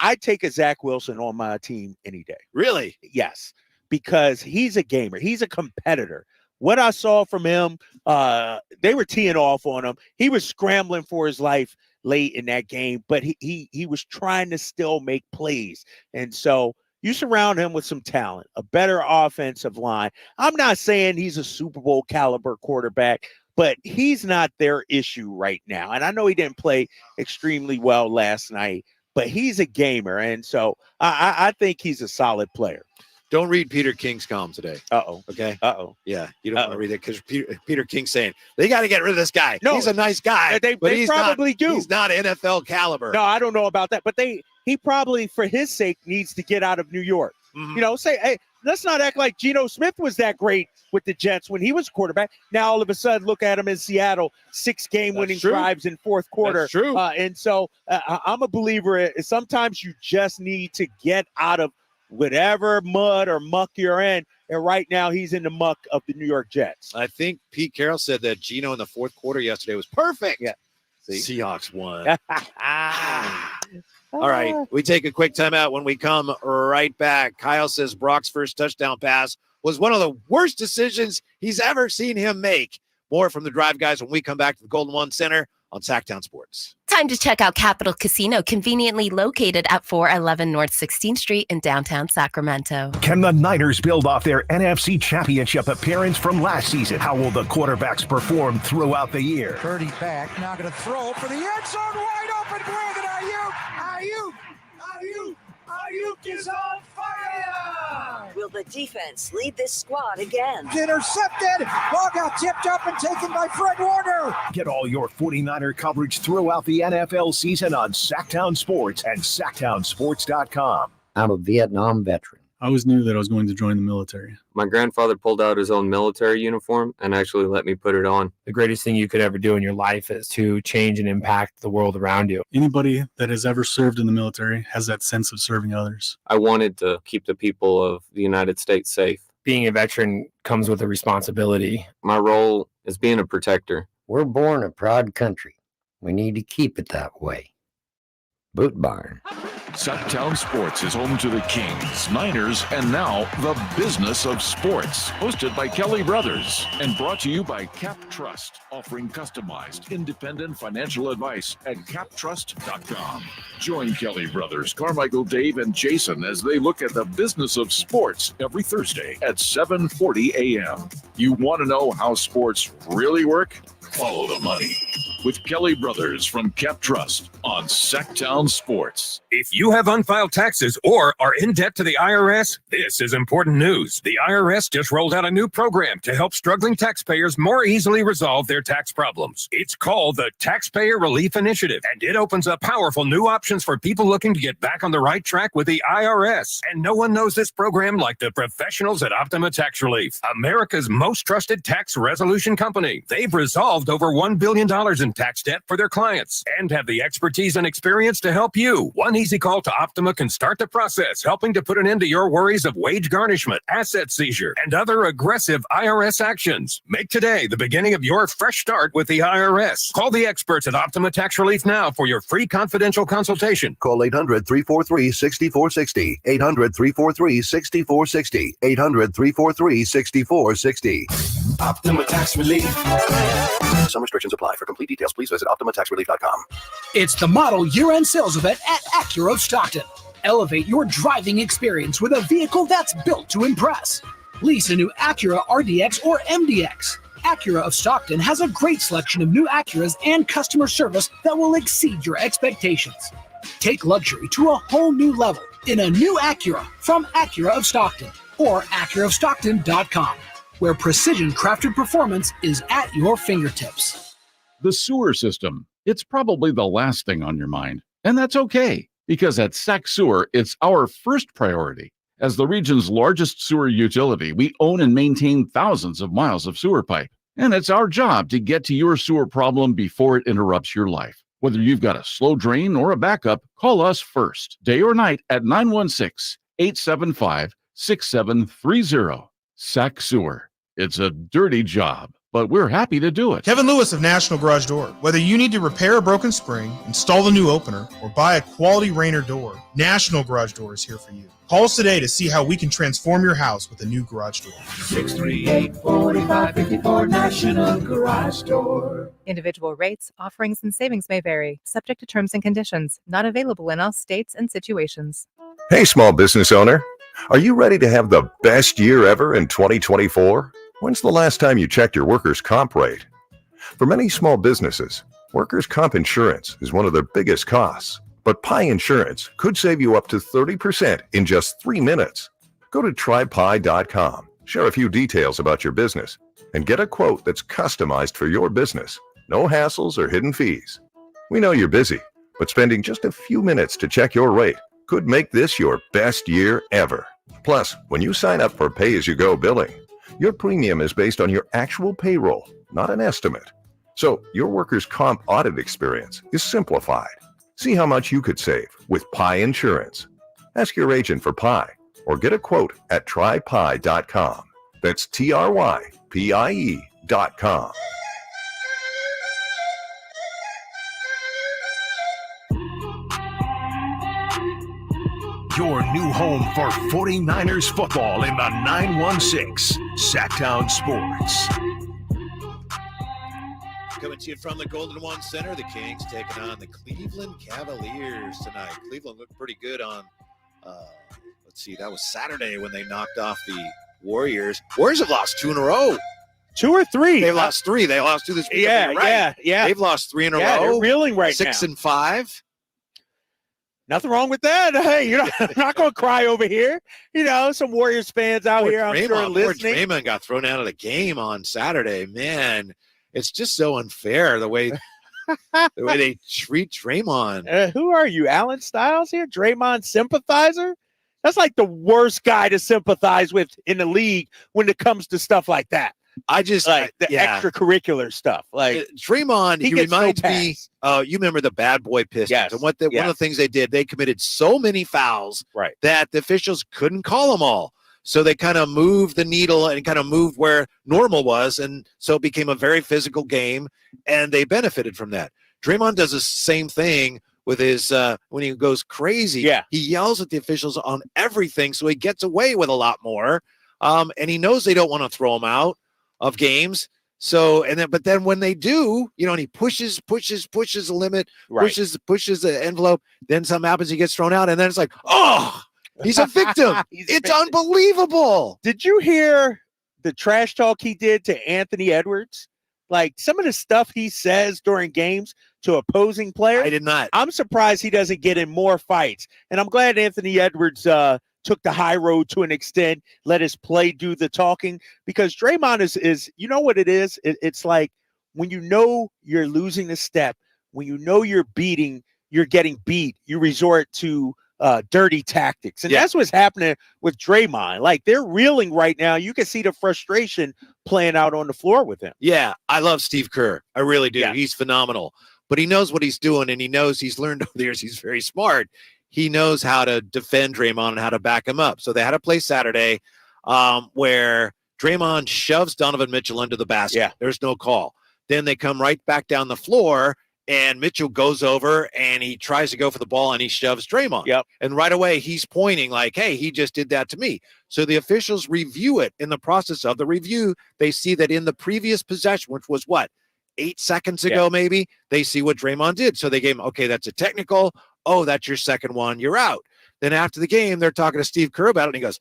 I'd take a Zach Wilson on my team any day. Really? Yes, because he's a gamer. He's a competitor. What I saw from him, they were teeing off on him. He was scrambling for his life late in that game, but he was trying to still make plays. And so you surround him with some talent, a better offensive line. I'm not saying he's a Super Bowl caliber quarterback, but he's not their issue right now. And I know he didn't play extremely well last night, but he's a gamer. And so I think he's a solid player. Don't read Peter King's column today. Uh-oh. Okay? Uh-oh. Yeah, you don't want to read it because Peter King's saying, they got to get rid of this guy. No, he's a nice guy. They probably do. He's not NFL caliber. No, I don't know about that. But he probably, for his sake, needs to get out of New York. Mm-hmm. You know, say, hey, let's not act like Geno Smith was that great with the Jets when he was quarterback. Now, all of a sudden, look at him in Seattle, 6 game-winning drives in fourth quarter. That's true. And so I'm a believer. Sometimes you just need to get out of whatever mud or muck you're in. And right now, he's in the muck of the New York Jets. I think Pete Carroll said that Geno in the fourth quarter yesterday was perfect. Yeah. Seahawks won. All right, we take a quick timeout. When we come right back, Kyle says Brock's first touchdown pass was one of the worst decisions he's ever seen him make. More from the Drive Guys when we come back to the Golden One Center on Sactown Sports. Time to check out Capital Casino, conveniently located at 411 North 16th Street in downtown Sacramento. Can the Niners build off their NFC Championship appearance from last season? How will the quarterbacks perform throughout the year? Purdy back, now going to throw for the end zone, wide open, Brandon Ayuk is on fire! Will the defense lead this squad again? Intercepted! Ball got tipped up and taken by Fred Warner! Get all your 49er coverage throughout the NFL season on Sactown Sports and SactownSports.com. I'm a Vietnam veteran. I always knew that I was going to join the military. My grandfather pulled out his own military uniform and actually let me put it on. The greatest thing you could ever do in your life is to change and impact the world around you. Anybody that has ever served in the military has that sense of serving others. I wanted to keep the people of the United States safe. Being a veteran comes with a responsibility. My role is being a protector. We're born a proud country. We need to keep it that way. Boot Barn. Sactown Sports is home to the Kings, Niners, and now the business of sports. Hosted by Kelly Brothers and brought to you by Cap Trust, offering customized, independent financial advice at captrust.com. Join Kelly Brothers, Carmichael, Dave, and Jason as they look at the business of sports every Thursday at 7:40 a.m. You want to know how sports really work? Follow the money with Kelly Brothers from Cap Trust on Sactown Sports. If you have unfiled taxes or are in debt to the IRS, this is important news. The IRS just rolled out a new program to help struggling taxpayers more easily resolve their tax problems. It's called the Taxpayer Relief Initiative, and it opens up powerful new options for people looking to get back on the right track with the IRS. And no one knows this program like the professionals at Optima Tax Relief, America's most trusted tax resolution company. They've resolved over $1 billion in tax debt for their clients and have the expertise and experience to help you. One easy call to Optima can start the process, helping to put an end to your worries of wage garnishment, asset seizure, and other aggressive IRS actions. Make today the beginning of your fresh start with the IRS. Call the experts at Optima Tax Relief now for your free confidential consultation. Call 800-343-6460. 800-343-6460. 800-343-6460. Optima Tax Relief. Some restrictions apply. For complete details, please visit OptimaTaxRelief.com. It's the model year-end sales event at Acura of Stockton. Elevate your driving experience with a vehicle that's built to impress. Lease a new Acura RDX or MDX. Acura of Stockton has a great selection of new Acuras and customer service that will exceed your expectations. Take luxury to a whole new level in a new Acura from Acura of Stockton or AcuraofStockton.com, where precision-crafted performance is at your fingertips. The sewer system. It's probably the last thing on your mind, and that's okay, because at Sac Sewer, it's our first priority. As the region's largest sewer utility, we own and maintain thousands of miles of sewer pipe, and it's our job to get to your sewer problem before it interrupts your life. Whether you've got a slow drain or a backup, call us first, day or night, at 916-875 6730. Sac Sewer. It's a dirty job, but we're happy to do it. Kevin Lewis of National Garage Door. Whether you need to repair a broken spring, install the new opener, or buy a quality Rainer door, National Garage Door is here for you. Call us today to see how we can transform your house with a new garage door. 638-4554 National Garage Door. Individual rates, offerings, and savings may vary, subject to terms and conditions. Not available in all states and situations. Hey, small business owner. Are you ready to have the best year ever in 2024? When's the last time you checked your workers' comp rate? For many small businesses, workers' comp insurance is one of their biggest costs. But Pi Insurance could save you up to 30% in just 3 minutes. Go to trypi.com, share a few details about your business, and get a quote that's customized for your business. No hassles or hidden fees. We know you're busy, but spending just a few minutes to check your rate could make this your best year ever. Plus, when you sign up for pay-as-you-go billing, your premium is based on your actual payroll, not an estimate. So your workers' comp audit experience is simplified. See how much you could save with Pi Insurance. Ask your agent for Pi or get a quote at trypi.com. That's TRYPIE.com. Your new home for 49ers football in the 916 Sactown Sports. Coming to you from the Golden One Center, the Kings taking on the Cleveland Cavaliers tonight. Cleveland looked pretty good on, that was Saturday when they knocked off the Warriors. Warriors have lost 2 in a row. 2 or 3? They've lost 3. They lost 2 this week. Yeah. They've lost 3 in a row. They're reeling right 6 now. 6 and 5. Nothing wrong with that. Hey, I'm not going to cry over here. Some Warriors fans out here, I'm sure, listening. Poor Draymond got thrown out of the game on Saturday. Man, it's just so unfair the way they treat Draymond. Who are you, Alan Stiles here? Draymond sympathizer? That's like the worst guy to sympathize with in the league when it comes to stuff like that. I just extracurricular stuff. Like Draymond, he reminds me. You remember the Bad Boy Pistons? Yes. And one of the things they did, they committed so many fouls that the officials couldn't call them all. So they kind of moved the needle and kind of moved where normal was, and so it became a very physical game, and they benefited from that. Draymond does the same thing with his when he goes crazy. Yeah. He yells at the officials on everything, so he gets away with a lot more. And he knows they don't want to throw him out of games. So, but then when they do, and he pushes the limit, pushes the envelope, then something happens, he gets thrown out, and then it's like, oh, he's a victim. It's unbelievable. Did you hear the trash talk he did to Anthony Edwards? Like some of the stuff he says during games to opposing players. I did not. I'm surprised he doesn't get in more fights. And I'm glad Anthony Edwards took the high road to an extent, let his play do the talking, because Draymond is you know what it is? It's like when you know you're losing a step, when you know you're getting beat, you resort to dirty tactics. And that's what's happening with Draymond. Like they're reeling right now. You can see the frustration playing out on the floor with him. Yeah, I love Steve Kerr. I really do. Yeah. He's phenomenal. But he knows what he's doing, and he knows he's learned over the years. He's very smart. He knows how to defend Draymond and how to back him up. So they had a play Saturday where Draymond shoves Donovan Mitchell into the basket. Yeah. There's no call. Then they come right back down the floor, and Mitchell goes over, and he tries to go for the ball, and he shoves Draymond. Yep. And right away, he's pointing like, hey, he just did that to me. So the officials review it. In the process of the review, they see that in the previous possession, which was 8 seconds ago, maybe, they see what Draymond did. So they gave him, okay, that's a technical. Oh, that's your second one. You're out. Then after the game, they're talking to Steve Kerr about it, and he goes,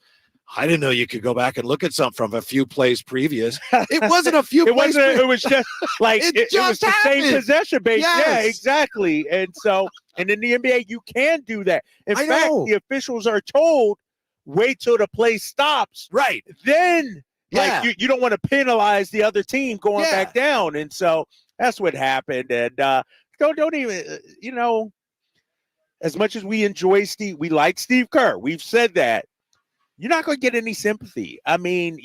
I didn't know you could go back and look at something from a few plays previous. It wasn't a few plays. It was just like it was the same possession base. Yes. Yeah, exactly. And in the NBA, you can do that. In fact, the officials are told, wait till the play stops. Right. Then you don't want to penalize the other team going back down. And so that's what happened. And don't even, as much as we enjoy Steve, we like Steve Kerr. We've said that. You're not going to get any sympathy. I mean,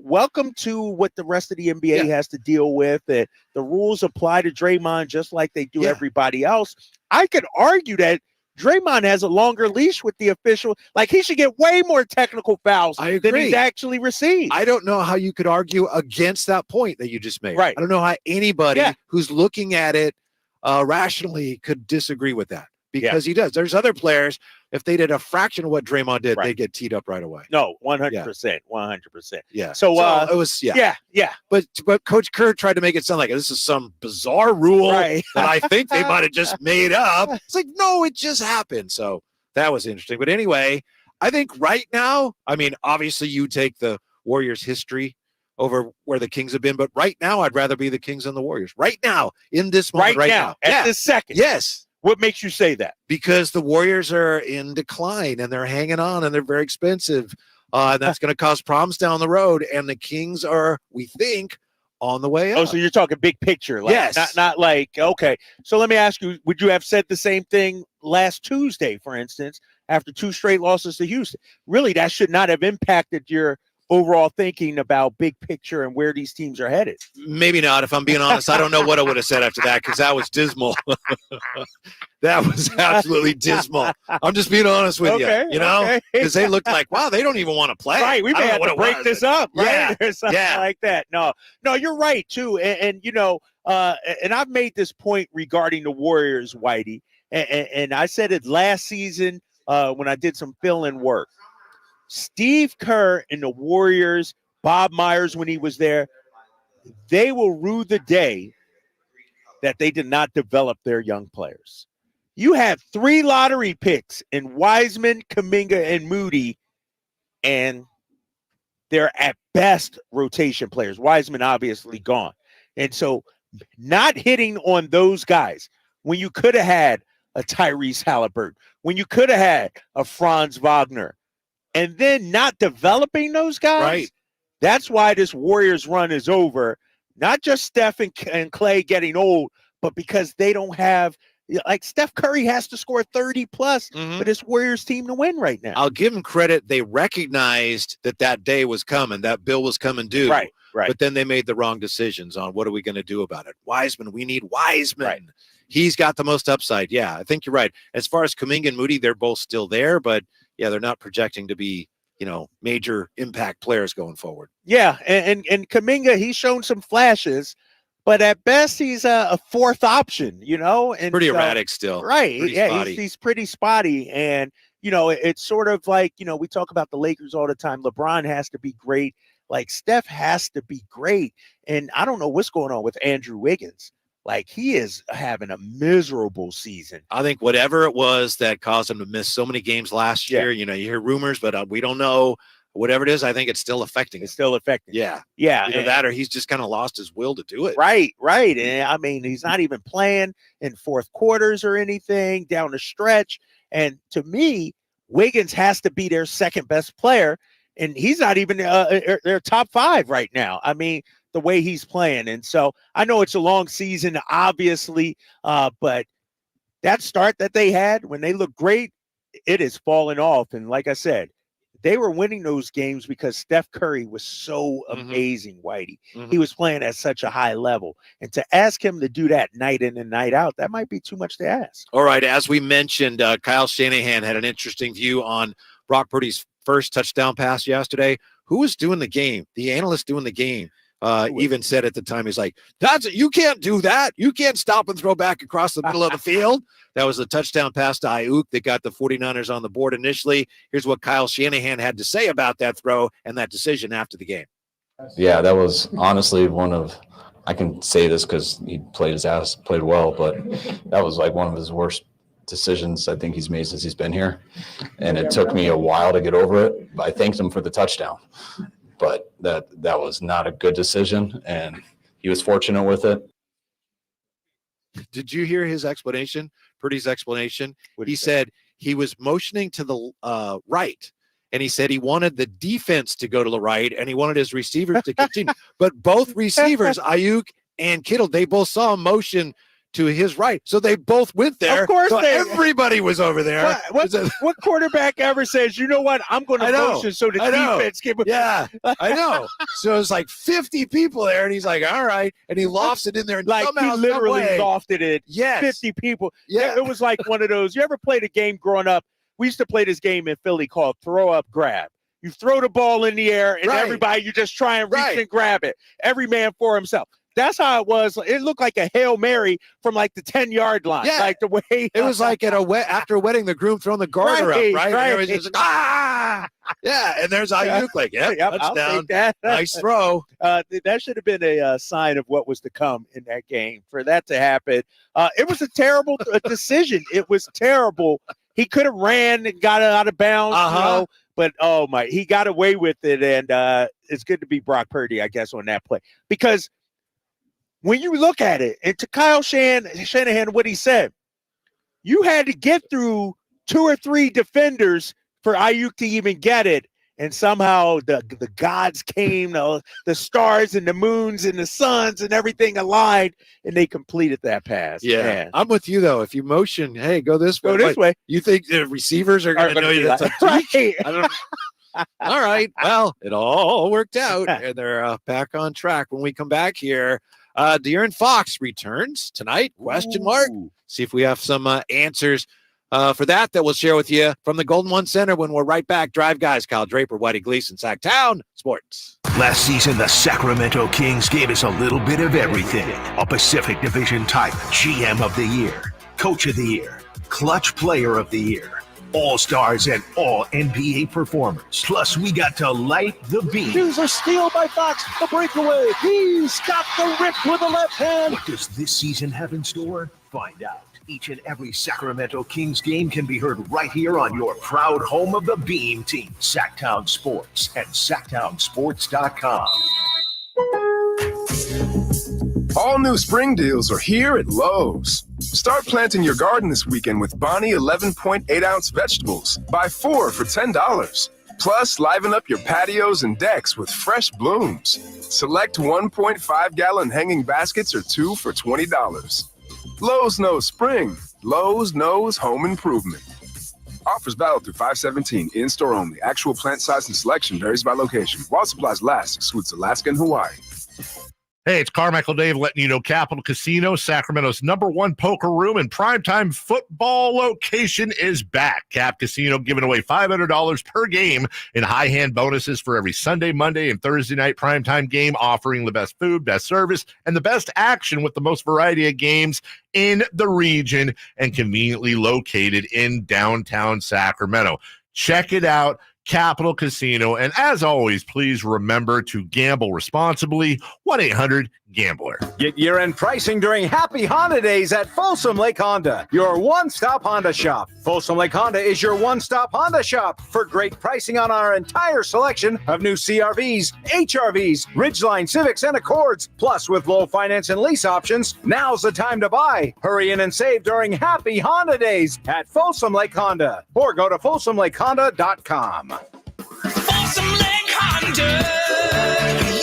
welcome to what the rest of the NBA has to deal with. The rules apply to Draymond just like they do everybody else. I could argue that Draymond has a longer leash with the official. Like, he should get way more technical fouls I than agree. he's actually received. I don't know how you could argue against that point that you just made. Right. I don't know how anybody Yeah. who's looking at it rationally could disagree with that, because he does. There's other players, if they did a fraction of what Draymond did, they get teed up right away. No, 100%, 100%. Yeah. So it was, yeah. But Coach Kerr tried to make it sound like this is some bizarre rule Right. that I think they might have just made up. It's like, no, it just happened. So that was interesting. But anyway, I think right now, I mean, obviously you take the Warriors' history over where the Kings have been, but right now I'd rather be the Kings than the Warriors. Right now, in this moment, right now. at this second. Yes. What makes you say that? Because the Warriors are in decline and they're hanging on and they're very expensive. And that's going to cause problems down the road. And the Kings are, we think, on the way up. Oh, so you're talking big picture. Like, yes. Not like, okay. So let me ask you, would you have said the same thing last Tuesday, for instance, after 2 straight losses to Houston? Really, that should not have impacted your overall thinking about big picture and where these teams are headed. Maybe not. If I'm being honest, I don't know what I would have said after that, because that was dismal. That was absolutely dismal. I'm just being honest with you, you know, because they looked like, wow, they don't even want to play. Right. We may have to break this up, right? Yeah. Or something like that. No, you're right, too. And you know, and I've made this point regarding the Warriors, Whitey, and I said it last season when I did some fill-in work. Steve Kerr and the Warriors, Bob Myers when he was there, they will rue the day that they did not develop their young players. You have 3 lottery picks in Wiseman, Kuminga, and Moody, and they're at best rotation players. Wiseman obviously gone. And so not hitting on those guys when you could have had a Tyrese Halliburton, when you could have had a Franz Wagner, and then not developing those guys, right? That's why this Warriors run is over. Not just Steph and Clay getting old, but because they don't have, like, Steph Curry has to score 30 plus for this Warriors team to win right now. I'll give them credit. They recognized that day was coming, that bill was coming due. Right. But then they made the wrong decisions on what are we going to do about it. Wiseman, we need Wiseman. Right. He's got the most upside. Yeah, I think you're right. As far as Kuminga and Moody, they're both still there, but yeah, they're not projecting to be, you know, major impact players going forward. Yeah, and Kuminga, he's shown some flashes, but at best he's a 4th option, you know. And pretty erratic still. Right. Pretty yeah, spotty. He's pretty spotty. And, you know, it's sort of like, you know, we talk about the Lakers all the time. LeBron has to be great. Like, Steph has to be great. And I don't know what's going on with Andrew Wiggins. Like, he is having a miserable season. I think whatever it was that caused him to miss so many games last year, you know, you hear rumors, but we don't know. Whatever it is, I think it's still affecting. It's still affecting. Yeah. Yeah. Either that or he's just kind of lost his will to do it. Right. And I mean, he's not even playing in fourth quarters or anything down the stretch. And to me, Wiggins has to be their second best player. And he's not even their top 5 right now. I mean, the way he's playing. And so I know it's a long season, obviously, but that start that they had when they looked great, it has fallen off. And like I said, they were winning those games because Steph Curry was so amazing, Whitey. He was playing at such a high level. And to ask him to do that night in and night out, that might be too much to ask. All right. As we mentioned, Kyle Shanahan had an interesting view on Brock Purdy's first touchdown pass yesterday. Who was doing the game? The analyst doing the game. Even said at the time, he's like, you can't do that. You can't stop and throw back across the middle of the field. That was a touchdown pass to Ayuk that got the 49ers on the board initially. Here's what Kyle Shanahan had to say about that throw and that decision after the game. Yeah, that was honestly I can say this because he played his ass, played well, but that was like one of his worst decisions I think he's made since he's been here. And it took me a while to get over it. I thanked him for the touchdown. But that was not a good decision, and he was fortunate with it. Did you hear his explanation, Purdy's explanation? He said he was motioning to the right, and he said he wanted the defense to go to the right, and he wanted his receivers to continue. But both receivers, Ayuk and Kittle, they both saw a motion to his right. So they both went there. Of course so they- everybody was over there. What quarterback ever says, you know what, I'm going to motion so the defense can. Yeah, I know. So it's like 50 people there, and he's like, all right. And he lofts it in there. And Like somehow, he literally some way, lofted it. Yes. 50 people. Yeah. It was like one of those. You ever played a game growing up? We used to play this game in Philly called throw up grab. You throw the ball in the air, and Right. everybody, you just try and reach Right. and grab it. Every man for himself. That's how it was. It looked like a Hail Mary from like the 10-yard line. Yeah. Like the way It was like at after a wedding, the groom throwing the garter Right, up, right? right. And everybody's just like, ah! Yeah, and there's Ayuk like, Yep, I'll touchdown. take that. Nice throw. That should have been a sign of what was to come in that game. For that to happen, it was a terrible decision. It was terrible. He could have ran and got it out of bounds, you know, but he got away with it, and it's good to be Brock Purdy, I guess, on that play. Because when you look at it, and to Kyle Shanahan, what he said, you had to get through 2 or 3 defenders for Ayuk to even get it. And somehow the gods came, the stars and the moons and the suns and everything aligned, and they completed that pass. Yeah, Man. I'm with you though. If you motion, hey, go this way. Go this but way. You think the receivers are going to know you? That's a teach? I don't. All right. Well, it all worked out, and they're back on track. When we come back here, De'Aaron Fox returns tonight? Question mark. See if we have some answers for that we'll share with you from the Golden One Center when we're right back. Drive Guys, Kyle Draper, Whitey Gleason, Sactown Sports. Last season, the Sacramento Kings gave us a little bit of everything. A Pacific Division title, GM of the Year, Coach of the Year, Clutch Player of the Year, All-Stars and All-NBA performers. Plus, we got to light the beam. Here's a steal by Fox. The breakaway. He's got the rip with the left hand. What does this season have in store? Find out. Each and every Sacramento Kings game can be heard right here on your proud home of the Beam team, Sactown Sports and SactownSports.com. All new spring deals are here at Lowe's. Start planting your garden this weekend with Bonnie 11.8-ounce vegetables. Buy 4 for $10. Plus, liven up your patios and decks with fresh blooms. Select 1.5-gallon hanging baskets or 2 for $20. Lowe's knows spring. Lowe's knows home improvement. Offers valid through 5/17. In-store only. Actual plant size and selection varies by location. While supplies last, excludes Alaska and Hawaii. Hey, it's Carmichael Dave letting you know Capital Casino, Sacramento's #1 poker room and primetime football location is back. Cap Casino giving away $500 per game in high hand bonuses for every Sunday, Monday, and Thursday night primetime game, offering the best food, best service, and the best action with the most variety of games in the region and conveniently located in downtown Sacramento. Check it out. Capital Casino. And as always, please remember to gamble responsibly. 1-800-GAMBLER. Get year-end pricing during Happy Honda Days at Folsom Lake Honda, your one-stop Honda shop. Folsom Lake Honda is your one-stop Honda shop for great pricing on our entire selection of new CRVs, HRVs, Ridgeline Civics, and Accords. Plus, with low finance and lease options, now's the time to buy. Hurry in and save during Happy Honda Days at Folsom Lake Honda, or go to folsomlakehonda.com. Folsom Lake Honda,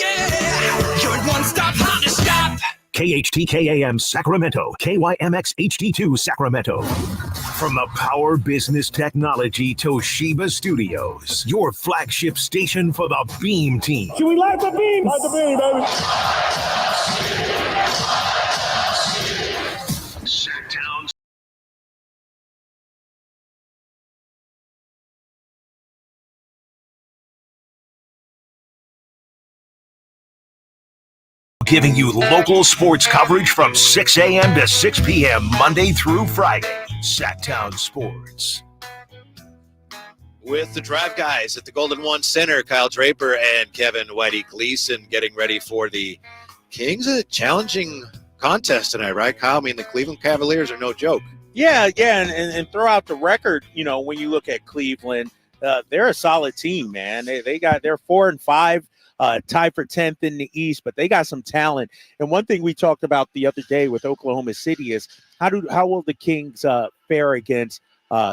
yeah, your one-stop Honda shop. KHTKAM Sacramento, KYMX HD2 Sacramento. From the Power Business Technology Toshiba Studios, your flagship station for the Beam team. Should we light the beam? Light the beam, baby. Sactown. Giving you local sports coverage from 6 a.m. to 6 p.m. Monday through Friday. Sactown Sports. With the Drive Guys at the Golden One Center, Kyle Draper and Kevin Whitey Gleason getting ready for the Kings. A challenging contest tonight, right, Kyle? I mean, the Cleveland Cavaliers are no joke. Yeah, and throughout the record, you know, when you look at Cleveland, they're a solid team, man. They're 4-5. Tied for 10th in the East, but they got some talent. And one thing we talked about the other day with Oklahoma City is how will the Kings fare against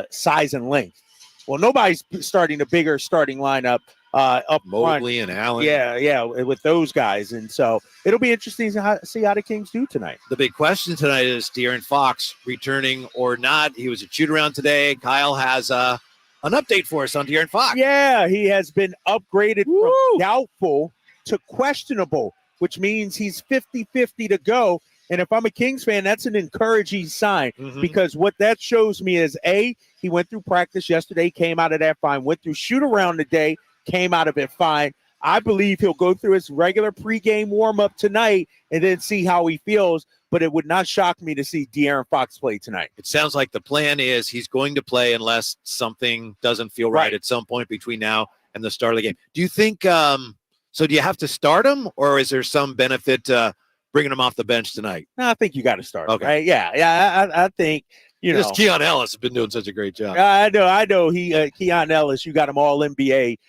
size and length? Well, nobody's starting a bigger starting lineup up Mobley front. and Allen. Yeah, with those guys. And so it'll be interesting to see how the Kings do tonight. The big question tonight is De'Aaron Fox returning or not. He was at shoot-around today. Kyle has an update for us on De'Aaron Fox. Yeah, he has been upgraded from doubtful to questionable, which means he's 50-50 to go. And if I'm a Kings fan, that's an encouraging sign because what that shows me is, A, he went through practice yesterday, came out of that fine, went through shoot-around today, came out of it fine. I believe he'll go through his regular pregame warm-up tonight and then see how he feels, but it would not shock me to see De'Aaron Fox play tonight. It sounds like the plan is he's going to play unless something doesn't feel right at some point between now and the start of the game. Do you think so do you have to start him, or is there some benefit to bringing him off the bench tonight? No, I think you got to start him, right? Yeah, I think – Because Keon Ellis has been doing such a great job. I know. Keon Ellis, you got him all NBA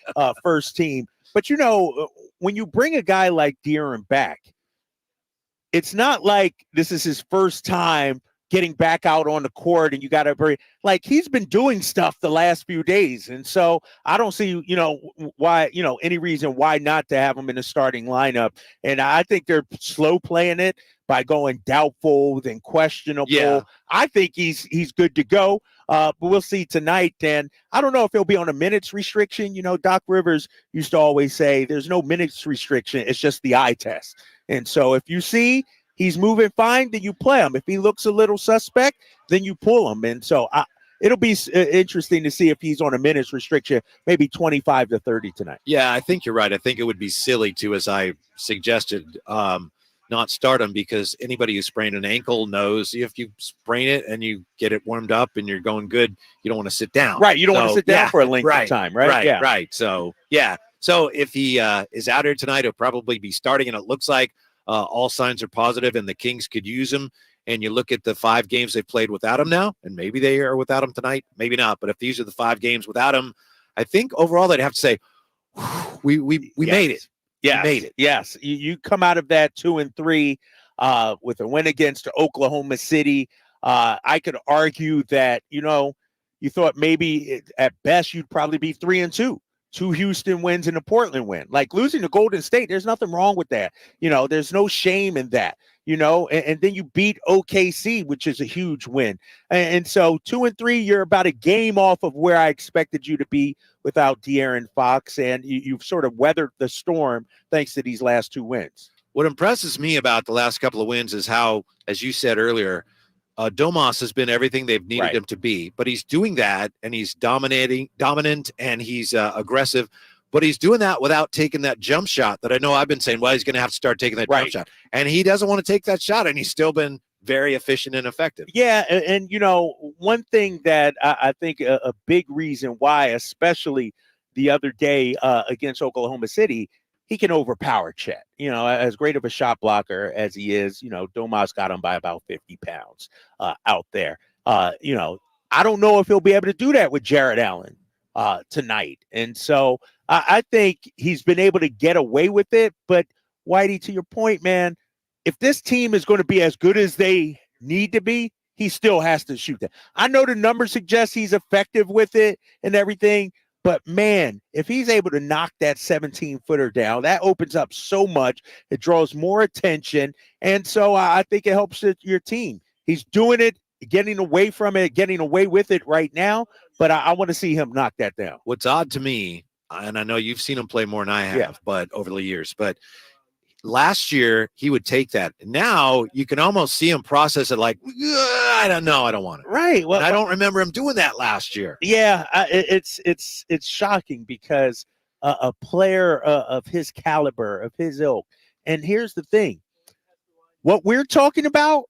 first team. But, when you bring a guy like De'Aaron back, it's not like this is his first time getting back out on the court and you got to bring – like he's been doing stuff the last few days. And so I don't see, why, any reason why not to have him in the starting lineup. And I think they're slow playing it by going doubtful, then questionable. Yeah. I think he's good to go, but we'll see tonight. And I don't know if he'll be on a minutes restriction. Doc Rivers used to always say there's no minutes restriction. It's just the eye test. And so if you see he's moving fine, then you play him. If he looks a little suspect, then you pull him. And so it'll be interesting to see if he's on a minutes restriction, maybe 25 to 30 tonight. Yeah, I think you're right. I think it would be silly to, as I suggested, not start him, because anybody who sprained an ankle knows if you sprain it and you get it warmed up and you're going good, you don't want to sit down. Right. You don't want to sit down for a length of time, right? Right. So, So if he is out here tonight, he'll probably be starting, and it looks like all signs are positive and the Kings could use him. And you look at the 5 games they've played without him now, and maybe they are without him tonight, maybe not. But if these are the 5 games without him, I think overall they'd have to say, we made it. Yes, made it. Yes, you come out of that 2-3 with a win against Oklahoma City. I could argue that you thought maybe at best you'd probably be 3-2. 2 Houston wins and a Portland win. Like losing to Golden State, there's nothing wrong with that. There's no shame in that. And then you beat OKC, which is a huge win. And so 2-3, you're about a game off of where I expected you to be without De'Aaron Fox, and you've sort of weathered the storm thanks to these last 2 wins. What impresses me about the last couple of wins is how, as you said earlier, Domas has been everything they've needed him to be, but he's doing that, and he's dominant, and he's aggressive. But he's doing that without taking that jump shot that I know I've been saying, well, he's going to have to start taking that jump shot. And he doesn't want to take that shot, and he's still been very efficient and effective. Yeah, and one thing that I think a big reason why, especially the other day against Oklahoma City, he can overpower Chet. As great of a shot blocker as he is, Domas got him by about 50 pounds out there. I don't know if he'll be able to do that with Jared Allen tonight. And so I think he's been able to get away with it. But Whitey, to your point, man, if this team is going to be as good as they need to be, he still has to shoot that. I know the numbers suggest he's effective with it and everything, but man, if he's able to knock that 17-footer down, that opens up so much. It draws more attention. And so I think it helps your team. He's doing it, getting away from it, getting away with it right now, but I want to see him knock that down. What's odd to me, and I know you've seen him play more than I have, but over the years, but last year he would take that. Now you can almost see him process it like, I don't know, I don't want it. Right. Well, and I don't remember him doing that last year. Yeah, it's shocking because a player of his caliber, of his ilk, and here's the thing: what we're talking about,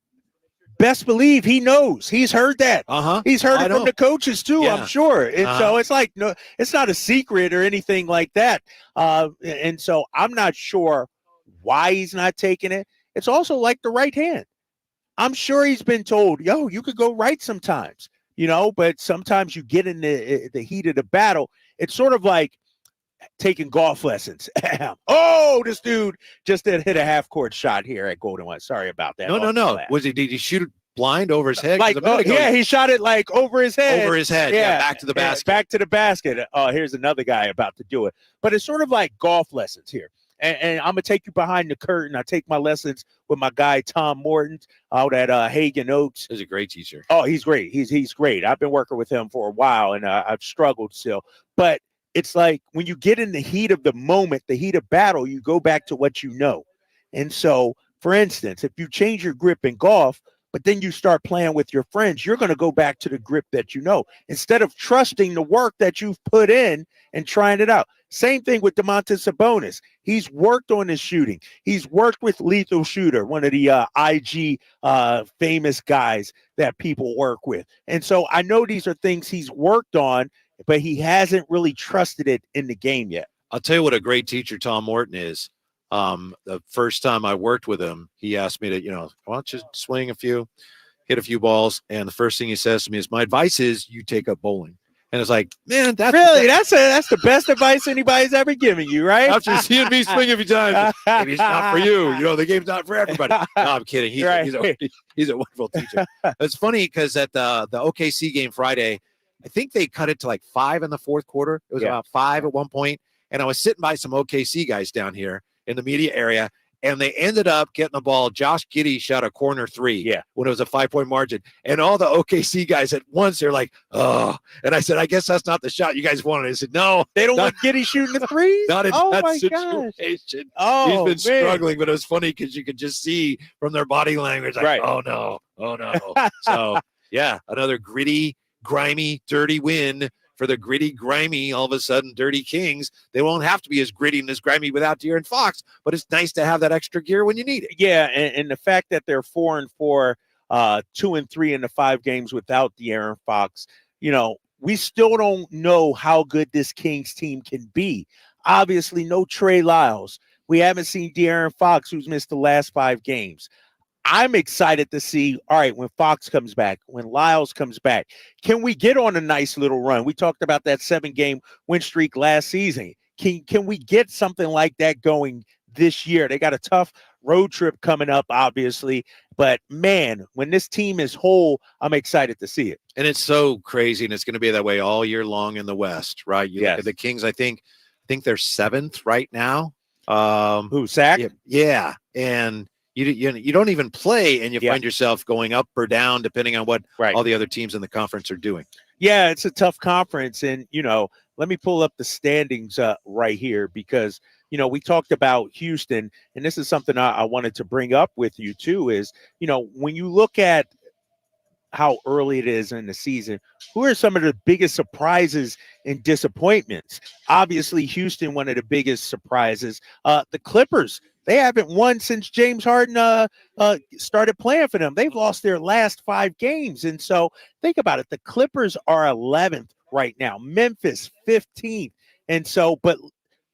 best believe he knows. He's heard that. He's heard it from the coaches too, I'm sure. And so it's like, no, it's not a secret or anything like that. And so I'm not sure why he's not taking it. It's also like the right hand. I'm sure he's been told, you could go right sometimes, but sometimes you get in the heat of the battle. It's sort of like taking golf lessons. Oh, this dude just hit a half-court shot here at Golden One. Sorry about that. No. Did he shoot blind over his head. 'Cause Like, a minute ago, yeah, he shot it like over his head. over his head. Yeah, back to the basket. Back to the basket. Oh, here's another guy about to do it. But it's sort of like golf lessons here. And I'm gonna take you behind the curtain. I take my lessons with my guy Tom Morton out at Hagen Oaks. He's a great teacher. Oh, he's great. He's great. I've been working with him for a while, and I've struggled still. But it's like when you get in the heat of the moment, the heat of battle, you go back to what you know. And so, for instance, if you change your grip in golf, but then you start playing with your friends, you're going to go back to the grip that you know instead of trusting the work that you've put in and trying it out. Same thing with Domantas Sabonis. He's worked on his shooting. He's worked with Lethal Shooter, one of the IG famous guys that people work with. And so I know these are things he's worked on, but he hasn't really trusted it in the game yet. I'll tell you what a great teacher Tom Morton is. The first time I worked with him, he asked me to, why don't you swing hit a few balls. And the first thing he says to me is, my advice is you take up bowling. And it's like, man, that's the best advice anybody's ever given you, right? After seeing me swing a few times, maybe it's not for you. The game's not for everybody. No, I'm kidding. He's a wonderful teacher. It's funny because at the OKC game Friday, I think they cut it to like 5 in the fourth quarter. It was about 5 at one point. And I was sitting by some OKC guys down here in the media area, and they ended up getting the ball. Josh Giddey shot a corner 3 when it was a 5-point margin. And all the OKC guys at once, they're like, oh. And I said, I guess that's not the shot you guys wanted. I said, no. They don't want Giddey shooting the threes? Not in that situation. Gosh. Oh, he's been struggling, but it was funny because you could just see from their body language, like, oh, no. So, yeah, another gritty, grimy, dirty win for the gritty, grimy, all of a sudden dirty Kings. They won't have to be as gritty and as grimy without De'Aaron Fox, but it's nice to have that extra gear when you need it. Yeah, and the fact that they're 4-4, 2-3 in the 5 games without De'Aaron Fox, we still don't know how good this Kings team can be. Obviously, no Trey Lyles. We haven't seen De'Aaron Fox, who's missed the last 5 games. I'm excited to see, all right, when Fox comes back, when Lyles comes back, can we get on a nice little run? We talked about that 7-game win streak last season. Can we get something like that going this year? They got a tough road trip coming up, obviously. But, man, when this team is whole, I'm excited to see it. And it's so crazy, and it's going to be that way all year long in the West, right? You look at the Kings, I think they're 7th right now. Who, Sac? Yeah, and you don't even play, and you find yourself going up or down depending on what all the other teams in the conference are doing. Yeah, it's a tough conference. And, let me pull up the standings right here because, we talked about Houston, and this is something I wanted to bring up with you too is, when you look at how early it is in the season, who are some of the biggest surprises and disappointments? Obviously, Houston, one of the biggest surprises. The Clippers, they haven't won since James Harden started playing for them. They've lost their last 5 games. And so think about it. The Clippers are 11th right now. Memphis, 15th. And so, but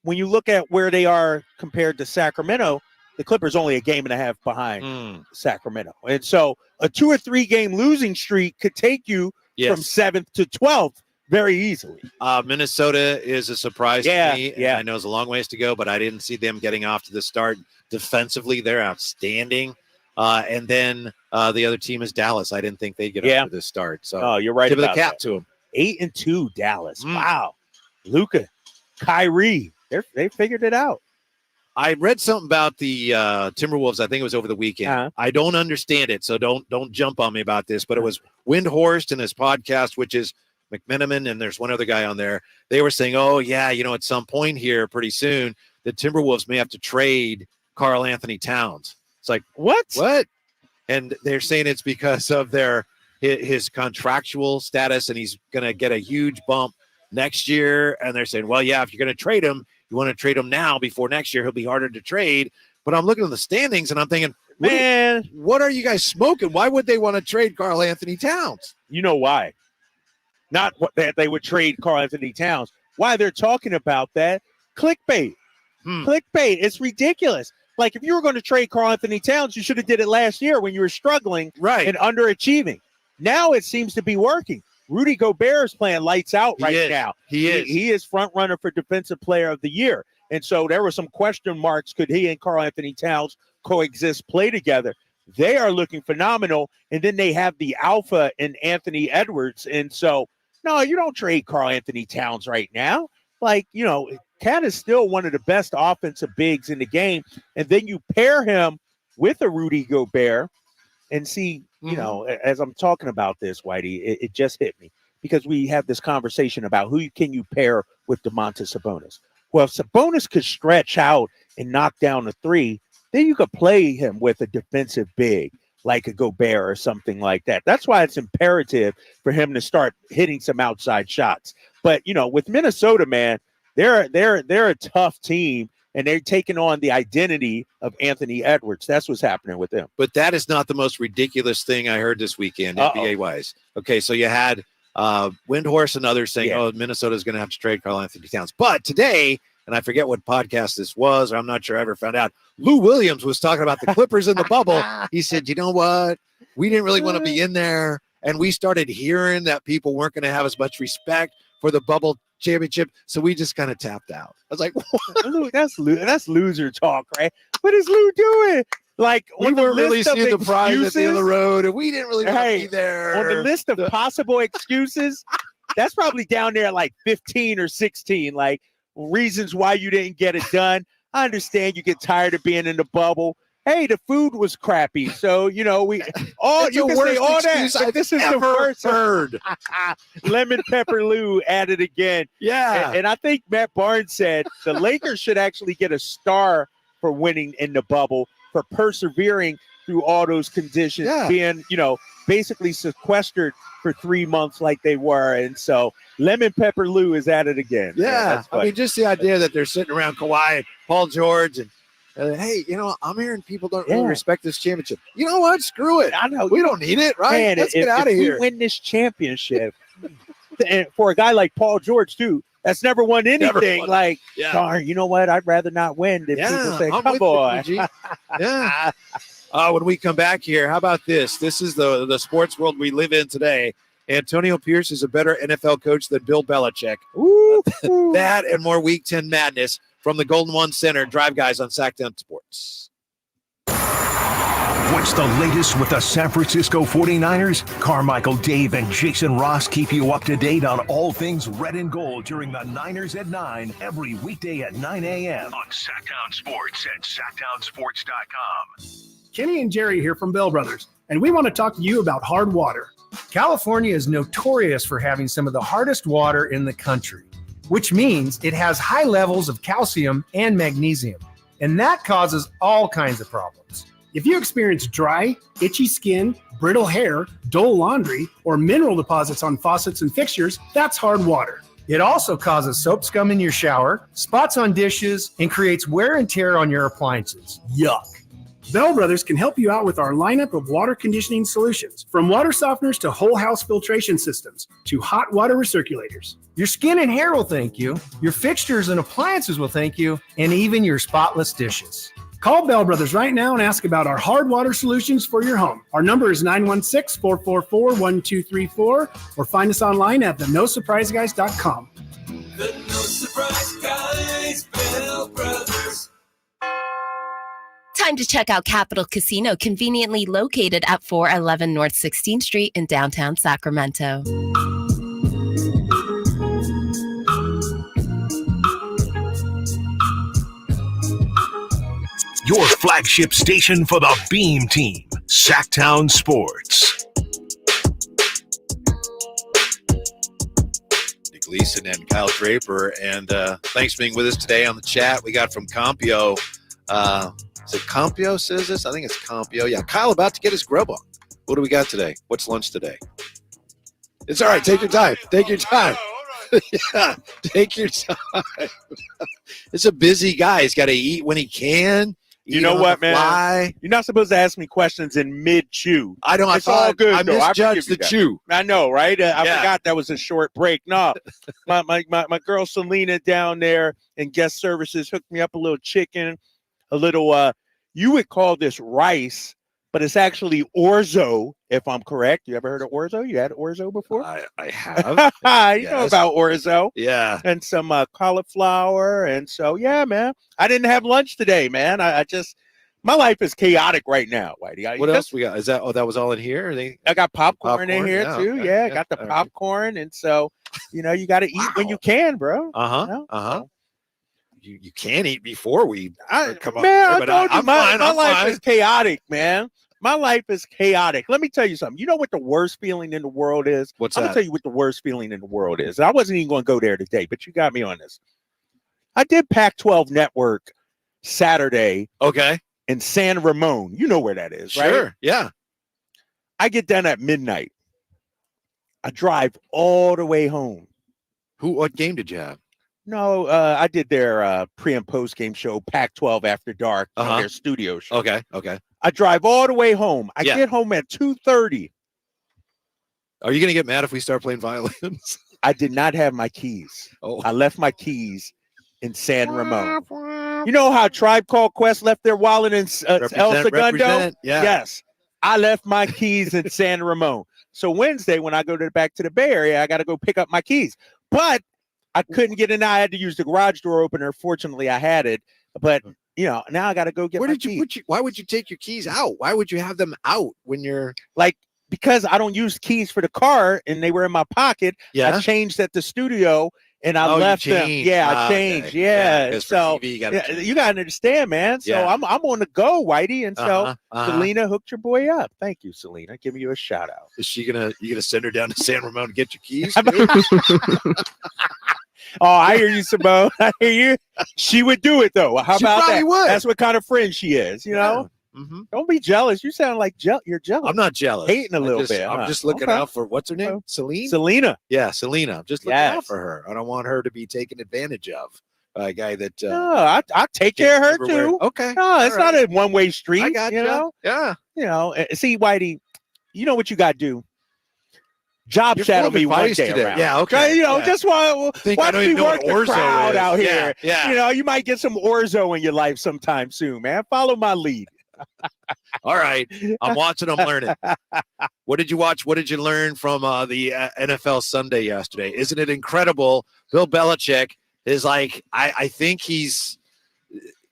when you look at where they are compared to Sacramento, the Clippers only a game and a half behind Sacramento. And so a 2 or 3 game losing streak could take you from 7th to 12th very easily. Minnesota is a surprise to me. Yeah. I know it's a long ways to go, but I didn't see them getting off to the start. Defensively, they're outstanding. And then the other team is Dallas. I didn't think they'd get off to the start. So you're right. Tip of the about cap that. to them. 8-2 Dallas. Wow. Luka, Kyrie, they figured it out. I read something about the Timberwolves. I think it was over the weekend. I don't understand it, so don't jump on me about this. But it was Windhorst in his podcast, which is McMenamin, and there's one other guy on there. They were saying, oh, yeah, at some point here pretty soon, the Timberwolves may have to trade Karl Anthony Towns. It's like, what? And they're saying it's because of his contractual status, and he's going to get a huge bump next year. And they're saying, well, yeah, if you're going to trade him, you want to trade him now before next year. He'll be harder to trade. But I'm looking at the standings, and I'm thinking, man, what are you guys smoking? Why would they want to trade Karl Anthony Towns? You know why? Not that they would trade Karl Anthony Towns. Why they're talking about that? Clickbait. Clickbait. It's ridiculous. Like, if you were going to trade Karl Anthony Towns, you should have did it last year when you were struggling and underachieving. Now it seems to be working. Rudy Gobert is playing lights out now. He is front runner for Defensive Player of the Year. And so there were some question marks. Could he and Karl Anthony Towns coexist, play together? They are looking phenomenal. And then they have the alpha in Anthony Edwards. And so, no, you don't trade Karl Anthony Towns right now. Like, Cat is still one of the best offensive bigs in the game. And then you pair him with a Rudy Gobert and see, as I'm talking about this, Whitey, it just hit me because we have this conversation about who can you pair with DeMontis Sabonis. Well, if Sabonis could stretch out and knock down a three, then you could play him with a defensive big like a Gobert or something like that. That's why it's imperative for him to start hitting some outside shots. But, with Minnesota, man, they're a tough team, and they're taking on the identity of Anthony Edwards. That's what's happening with them. But that is not the most ridiculous thing I heard this weekend, NBA-wise. Okay, so you had Windhorst and others saying, Minnesota's going to have to trade Karl Anthony Towns. But today, and I forget what podcast this was, or I'm not sure I ever found out, Lou Williams was talking about the Clippers in the bubble. He said, you know what? We didn't really want to be in there, and we started hearing that people weren't going to have as much respect for the bubble championship, so we just kind of tapped out. I was like, what? That's loser talk, right? What is Lou doing? Like, we weren't really seeing the prize at the end of the road, and we didn't really want to be there. On the list of possible excuses, that's probably down there like 15 or 16, like reasons why you didn't get it done. I understand you get tired of being in the bubble. Hey, the food was crappy, so you can say all that. But this is the worst heard. Lemon Pepper Lou at it again. Yeah, and I think Matt Barnes said the Lakers should actually get a star for winning in the bubble, for persevering through all those conditions, being basically sequestered for 3 months like they were. And so Lemon Pepper Lou is at it again. Yeah, I mean, just the idea that they're sitting around Kawhi and Paul George and hey, I'm hearing people don't really respect this championship. You know what? Screw it. I know. We don't need it, right? Man, let's get out of here. We win this championship. And for a guy like Paul George, too, that's never won anything. Darn, you know what? I'd rather not win than people say, come on. Yeah. When we come back here, how about this? This is the sports world we live in today. Antonio Pierce is a better NFL coach than Bill Belichick. Ooh. That and more Week 10 madness from the Golden One Center. Drive Guys on Sactown Sports. What's the latest with the San Francisco 49ers? Carmichael, Dave, and Jason Ross keep you up to date on all things red and gold during the Niners at 9 every weekday at 9 a.m. on Sactown Sports at SactownSports.com. Kenny and Jerry here from Bell Brothers, and we want to talk to you about hard water. California is notorious for having some of the hardest water in the country, which means it has high levels of calcium and magnesium, and that causes all kinds of problems. If you experience dry, itchy skin, brittle hair, dull laundry, or mineral deposits on faucets and fixtures, that's hard water. It also causes soap scum in your shower, spots on dishes, and creates wear and tear on your appliances. Yuck. Bell Brothers can help you out with our lineup of water conditioning solutions, from water softeners to whole house filtration systems to hot water recirculators. Your skin and hair will thank you, your fixtures and appliances will thank you, and even your spotless dishes. Call Bell Brothers right now and ask about our hard water solutions for your home. Our number is 916-444-1234, or find us online at theNoSurpriseGuys.com. The No Surprise Guys, Bell Brothers. Time to check out Capital Casino, conveniently located at 411 North 16th Street in downtown Sacramento. Your flagship station for the Beam Team, Sactown Sports. Nick Gleason and Kyle Draper, and thanks for being with us today on the chat. We got from Compio. Is it Compio says this? I think it's Compio. Yeah, Kyle about to get his grub on. What do we got today? What's lunch today? It's all right. Take your time. Take your time. Yeah, take your time. It's a busy guy. He's got to eat when he can. You know what, man? You're not supposed to ask me questions in mid-chew. I know. It's all good. I misjudged the chew. I know, right? I forgot that was a short break. No, my girl Selena down there in guest services hooked me up a little chicken, a little. You would call this rice, but it's actually orzo, if I'm correct. You ever heard of orzo? You had orzo before? I have. You know about orzo. Yeah. And some cauliflower. And so, yeah, man. I didn't have lunch today, man. I just, My life is chaotic right now, Whitey. What else we got? Is that that was all in here? I got popcorn in here too. okay, Yeah, I got the all right. popcorn, and so you got to eat when you can, bro. You can eat before we come up. Man, But I told you, I'm my fine. life is chaotic, man. My life is chaotic. Let me tell you something. You know what the worst feeling in the world is? What's I'm that? gonna tell you what the worst feeling in the world is. I wasn't even going to go there today, but you got me on this. I did Pac-12 Network Saturday. Okay. In San Ramon. You know where that is, right? Sure. Yeah. I get done at midnight. I drive all the way home. What game did you have? No, I did their pre and post game show, Pac-12 After Dark, their studio show. Okay. I drive all the way home. I get home at 2:30. Are you going to get mad if we start playing violins? I did not have my keys. Oh. I left my keys in San Ramon. You know how Tribe Called Quest left their wallet in El Segundo? Yeah. Yes. I left my keys in San Ramon. So Wednesday, when I go back to the Bay Area, I got to go pick up my keys. But I couldn't get in. I had to use the garage door opener. Fortunately, I had it. But, now I got to go get my keys. Why would you take your keys out? Why would you have them out when you're because I don't use keys for the car and they were in my pocket. Yeah. I changed at the studio and I left them. Yeah, I changed. Okay. Yeah. So TV, you gotta understand, man. So I'm on the go, Whitey. And so Selena hooked your boy up. Thank you, Selena. Giving you a shout out. Is you gonna send her down to San Ramon to get your keys? Oh, I hear you, Simone. I hear you. She would do it though. How She about probably that? would. That's what kind of friend she is, Mm-hmm. Don't be jealous. You sound like you're jealous. I'm not jealous. Hating a little bit. I'm just looking out for what's her name? Selena. Yeah, Selena. I'm just looking out for her. I don't want her to be taken advantage of by a guy that. No, I take care of her too. Okay. No, it's not a one-way street. I got you. Yeah. See, Whitey, you know what you got to do. Job shadow me one day around. Yeah, okay. Just watch me work the crowd out here. Yeah. You might get some orzo in your life sometime soon, man. Follow my lead. All right. I'm watching. I'm learning. What did you watch? What did you learn from the NFL Sunday yesterday? Isn't it incredible? Bill Belichick is like, I think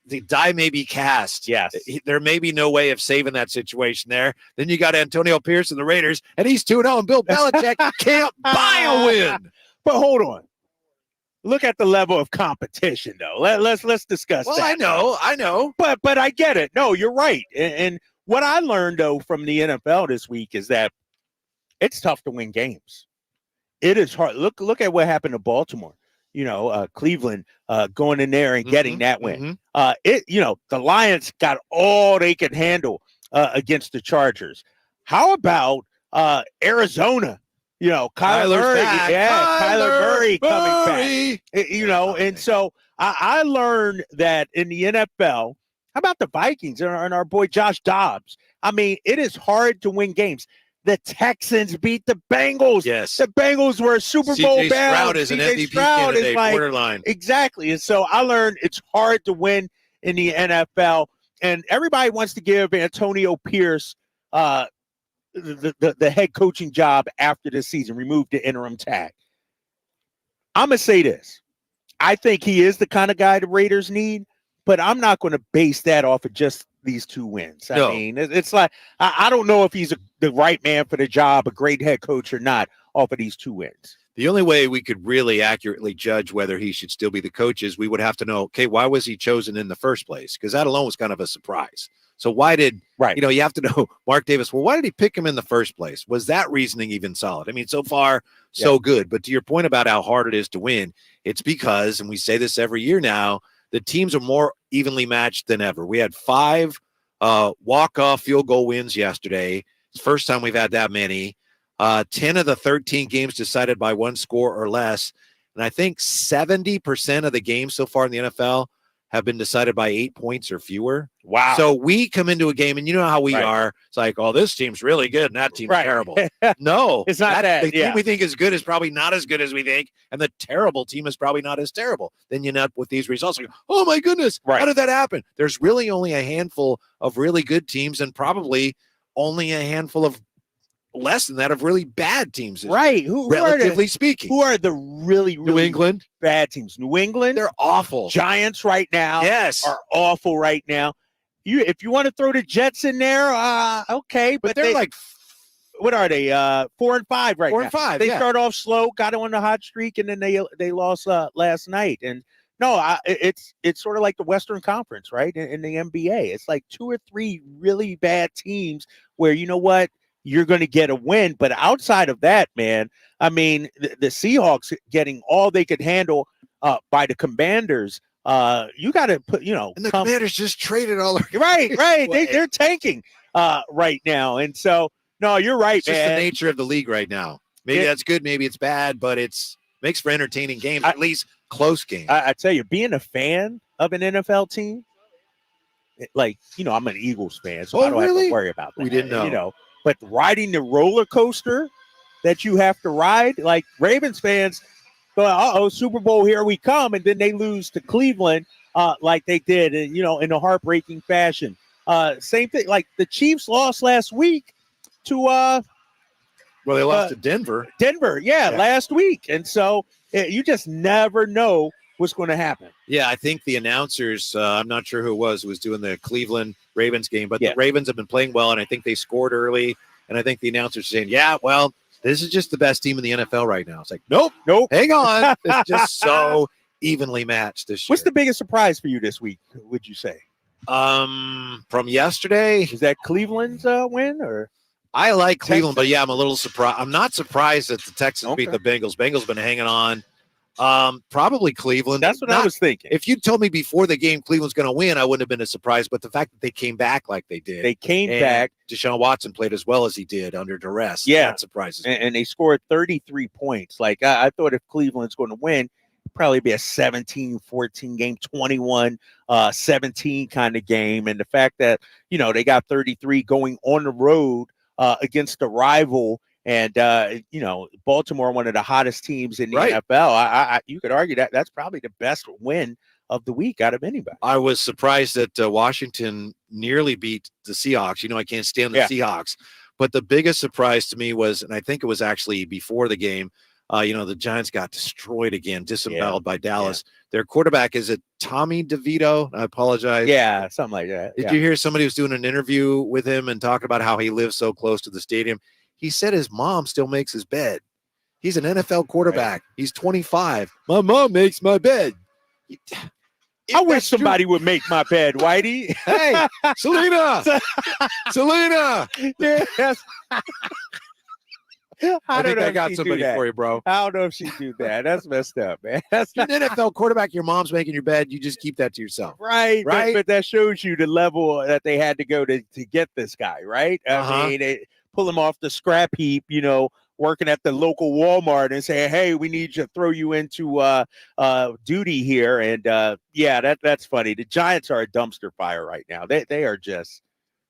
the die may be cast. Yes. There may be no way of saving that situation there. Then you got Antonio Pierce and the Raiders, and he's 2-0, and Bill Belichick can't buy a win. But hold on. Look at the level of competition, though. Let's discuss Well, that. I know. But I get it. No, you're right. And what I learned, though, from the NFL this week is that it's tough to win games. It is hard. Look at what happened to Baltimore. Cleveland going in there and getting that win. The Lions got all they could handle against the Chargers. How about Arizona? Kyler Murray. back. Yeah, Kyler Murray coming back. Coming and so I learned that in the NFL, how about the Vikings and our boy Josh Dobbs? I mean, it is hard to win games. The Texans beat the Bengals. Yes. The Bengals were Super Bowl bound. C.J. Stroud is an MVP candidate, borderline. Exactly. And so I learned it's hard to win in the NFL. And everybody wants to give Antonio Pierce the head coaching job after this season, remove the interim tag. I'm going to say this. I think he is the kind of guy the Raiders need, but I'm not going to base that off of just these 2 wins. I mean, it's like, I don't know if he's the right man for the job, a great head coach or not, off of these 2 wins. The only way we could really accurately judge whether he should still be the coach is we would have to know, okay, why was he chosen in the first place? Because that alone was kind of a surprise. So why did, you have to know Mark Davis, well, why did he pick him in the first place? Was that reasoning even solid? I mean, so far, so good. But to your point about how hard it is to win, it's because, and we say this every year now, the teams are more evenly matched than ever. We had 5 walk-off field goal wins yesterday. It's the first time we've had that many. 10 of the 13 games decided by 1 score or less. And I think 70% of the games so far in the NFL have been decided by 8 points or fewer. Wow. So we come into a game, and you know how we are. It's like, oh, this team's really good, and that team's terrible. No. It's not that. The team we think is good is probably not as good as we think, and the terrible team is probably not as terrible. Then you end up with these results. Like, oh, my goodness, how did that happen? There's really only a handful of really good teams and probably only a handful of less than that of really bad teams. Relatively speaking. Who are the really New England bad teams? New England. They're awful. Giants right now. Yes. Are awful right now. if you want to throw the Jets in there, okay. But they're like, what are they? 4-5 right now. 4-5. They yeah. start off slow, got on the hot streak, and then they lost last night. And no, it's sort of like the Western Conference, right? In the NBA, it's like 2 or 3 really bad teams where you know what, you're going to get a win. But outside of that, man, I mean, the Seahawks getting all they could handle by the Commanders. You got to put, and the Commanders just traded all their right. They're tanking right now, and so no, you're right, it's man. just the nature of the league right now. Maybe that's good, maybe it's bad, but it's makes for entertaining games, at least close games. I tell you, being a fan of an NFL team, like I'm an Eagles fan, so I don't have to worry about that. We didn't know. But riding the roller coaster that you have to ride, like Ravens fans. So, Super Bowl, here we come, and then they lose to Cleveland like they did, in a heartbreaking fashion. Same thing, like the Chiefs lost last week to they lost to Denver. Last week, and so you just never know what's going to happen. Yeah, I think the announcers, I'm not sure who it was doing the Cleveland Ravens game, but the Ravens have been playing well, and I think they scored early, and I think the announcers are saying, this is just the best team in the NFL right now. It's like, nope. Hang on. It's just so evenly matched this year. What's the biggest surprise for you this week, would you say? From yesterday? Is that Cleveland's win? Or I like Cleveland, but I'm a little surprised. I'm not surprised that the Texans beat the Bengals. Bengals been hanging on. Probably Cleveland. That's what I was thinking. If you told me before the game Cleveland's going to win, I wouldn't have been as surprised. But the fact that they came back like they did. They came back. Deshaun Watson played as well as he did under duress. Yeah. That surprises me. And they scored 33 points. Like, I thought if Cleveland's going to win, it'd probably be a 17-14 game, 21-17 kind of game. And the fact that, they got 33 going on the road against a rival. And, Baltimore, one of the hottest teams in the NFL. You could argue that that's probably the best win of the week out of anybody. I was surprised that Washington nearly beat the Seahawks. I can't stand the Seahawks. But the biggest surprise to me was, and I think it was actually before the game, the Giants got destroyed again, disemboweled by Dallas. Yeah. Their quarterback, is it Tommy DeVito? I apologize. Yeah, something like that. Did you hear somebody was doing an interview with him and talking about how he lives so close to the stadium? He said his mom still makes his bed. He's an NFL quarterback. Right. He's 25. My mom makes my bed. I wish somebody would make my bed, Whitey. Hey, Selena. Selena. Yes. I think I got somebody for you, bro. I don't know if she'd do that. That's messed up, man. You're an NFL quarterback. Your mom's making your bed. You just keep that to yourself. Right. But that shows you the level that they had to go to get this guy, right? I mean, they pull him off the scrap heap, working at the local Walmart and say, hey, we need to throw you into duty here. And that's funny. The Giants are a dumpster fire right now. They are just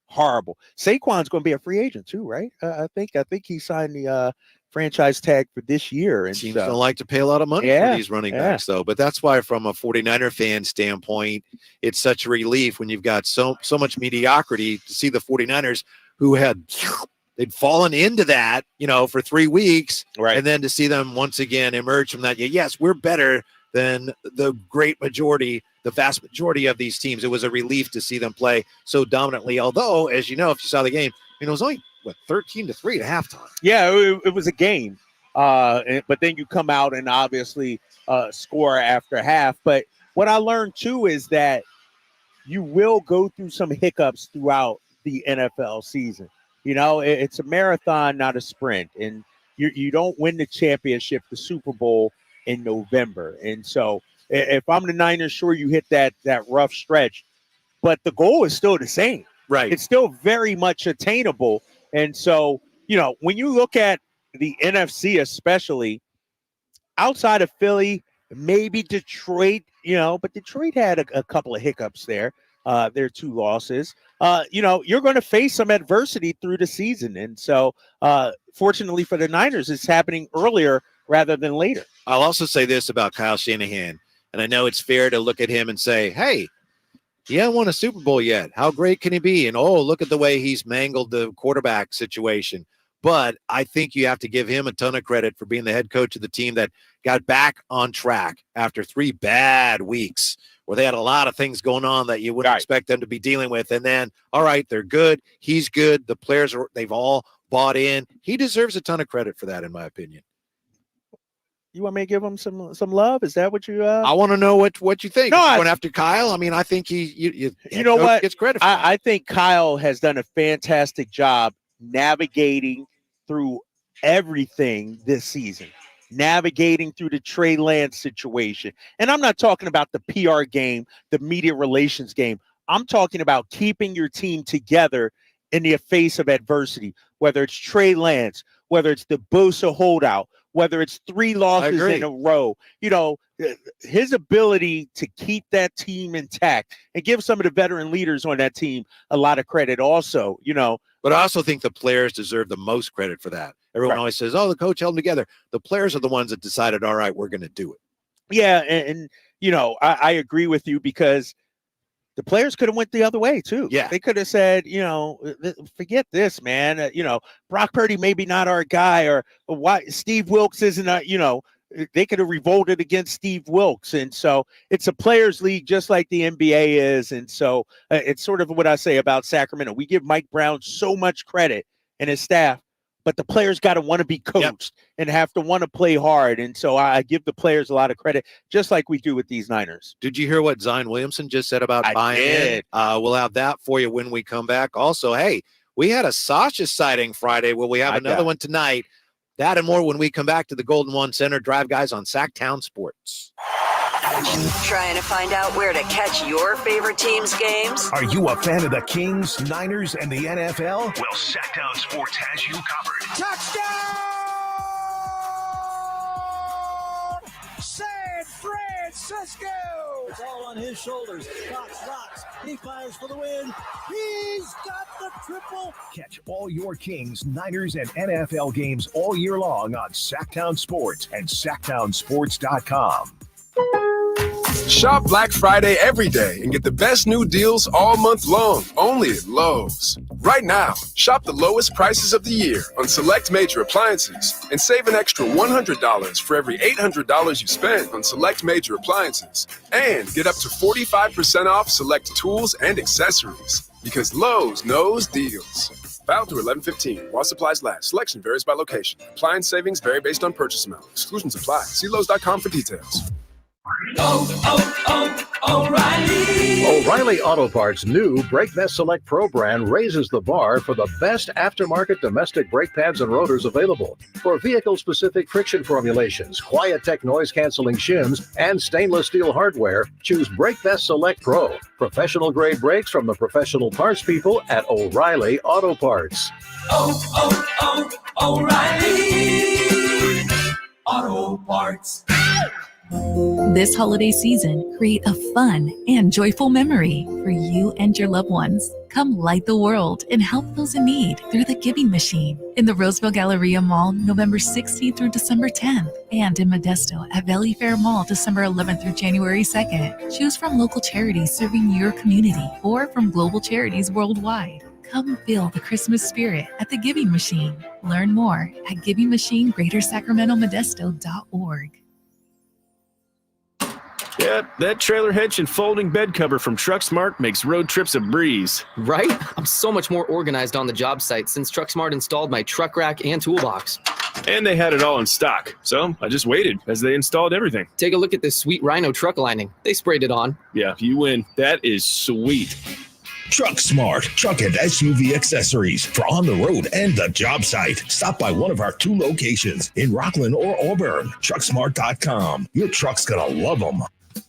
horrible. Saquon's going to be a free agent too, right? I think he signed the franchise tag for this year. And teams don't like to pay a lot of money for these running backs, though. But that's why, from a 49er fan standpoint, it's such a relief when you've got so much mediocrity to see the 49ers who they'd fallen into that, for 3 weeks. Right. And then to see them once again emerge from that. Yes, we're better than the vast majority of these teams. It was a relief to see them play so dominantly. Although, as you know, if you saw the game, it was only 13-3 at halftime. Yeah, it was a game. But then you come out and obviously score after half. But what I learned too is that you will go through some hiccups throughout the NFL season. It's a marathon, not a sprint. And you don't win the championship, the Super Bowl, in November. And so if I'm the Niners, sure, you hit that rough stretch. But the goal is still the same. Right. It's still very much attainable. And so, when you look at the NFC especially, outside of Philly, maybe Detroit, but Detroit had a couple of hiccups there. Their 2 losses. You're going to face some adversity through the season. And so, fortunately for the Niners, it's happening earlier rather than later. I'll also say this about Kyle Shanahan, and I know it's fair to look at him and say, hey, he hasn't won a Super Bowl yet. How great can he be? And, look at the way he's mangled the quarterback situation. But I think you have to give him a ton of credit for being the head coach of the team that got back on track after 3 bad weeks where they had a lot of things going on that you wouldn't expect them to be dealing with. And then, all right, they're good. He's good. The players, they've all bought in. He deserves a ton of credit for that, in my opinion. You want me to give him some love? Is that what you? I want to know what you think. No, Going after Kyle. I mean, I think you know what? Gets credit for I think Kyle has done a fantastic job navigating through everything this season, navigating through the Trey Lance situation. And I'm not talking about the PR game, the media relations game. I'm talking about keeping your team together in the face of adversity, whether it's Trey Lance, whether it's the Bosa holdout, whether it's 3 losses in a row. You know, his ability to keep that team intact and give some of the veteran leaders on that team a lot of credit also, you know. But I also think the players deserve the most credit for that. Everyone always says, oh, the coach held them together. The players are the ones that decided, all right, we're going to do it. Yeah, and you know, I agree with you because the players could have went the other way too. Yeah. They could have said, you know, forget this, man. You know, Brock Purdy maybe not our guy, or why Steve Wilkes isn't, you know, they could have revolted against Steve Wilkes. And so it's a players league just like the NBA is. And so it's sort of what I say about Sacramento. We give Mike Brown so much credit and his staff, but the players got to want to be coached and have to want to play hard. And so I give the players a lot of credit, just like we do with these Niners. Did you hear what Zion Williamson just said about buying in? We'll have that for you when we come back. Also, hey, we had a Sasha sighting Friday. Will we have another one tonight? That and more when we come back to the Golden One Center Drive Guys on Sactown Sports. Trying to find out where to catch your favorite team's games? Are you a fan of the Kings, Niners, and the NFL? Well, Sactown Sports has you covered. Touchdown! San Francisco! It's all on his shoulders. Fox rocks. He fires for the win. He's got the triple. Catch all your Kings, Niners, and NFL games all year long on Sactown Sports and SactownSports.com. Shop Black Friday every day and get the best new deals all month long, only at Lowe's. Right now, shop the lowest prices of the year on select major appliances and save an extra $100 for every $800 you spend on select major appliances. And get up to 45% off select tools and accessories, because Lowe's knows deals. Valid through 11/15 while supplies last. Selection varies by location. Appliance savings vary based on purchase amount. Exclusions apply. See Lowe's.com for details. O'Reilly Auto Parts' new Brake Vest Select Pro brand raises the bar for the best aftermarket domestic brake pads and rotors available. For vehicle-specific friction formulations, Quiet-Tech noise-canceling shims, and stainless steel hardware, choose Brake Vest Select Pro. Professional-grade brakes from the professional parts people at O'Reilly Auto Parts. O'Reilly Auto Parts. This holiday season, create a fun and joyful memory for you and your loved ones. Come light the world and help those in need through the Giving Machine in the Roseville Galleria Mall, November 16th through December 10th, and in Modesto at Valley Fair Mall, December 11th through January 2nd. Choose from local charities serving your community or from global charities worldwide. Come feel the Christmas spirit at the Giving Machine. Learn more at givingmachine.greatersacramentomodesto.org. Yep, that trailer hitch and folding bed cover from TruckSmart makes road trips a breeze. Right? I'm so much more organized on the job site since TruckSmart installed my truck rack and toolbox. And they had it all in stock, so I just waited as they installed everything. Take a look at this sweet Rhino truck lining. They sprayed it on. Yeah, you win. That is sweet. Truck Smart, truck and SUV accessories for on the road and the job site. Stop by one of our 2 locations in Rockland or Auburn. TruckSmart.com. Your truck's gonna love them.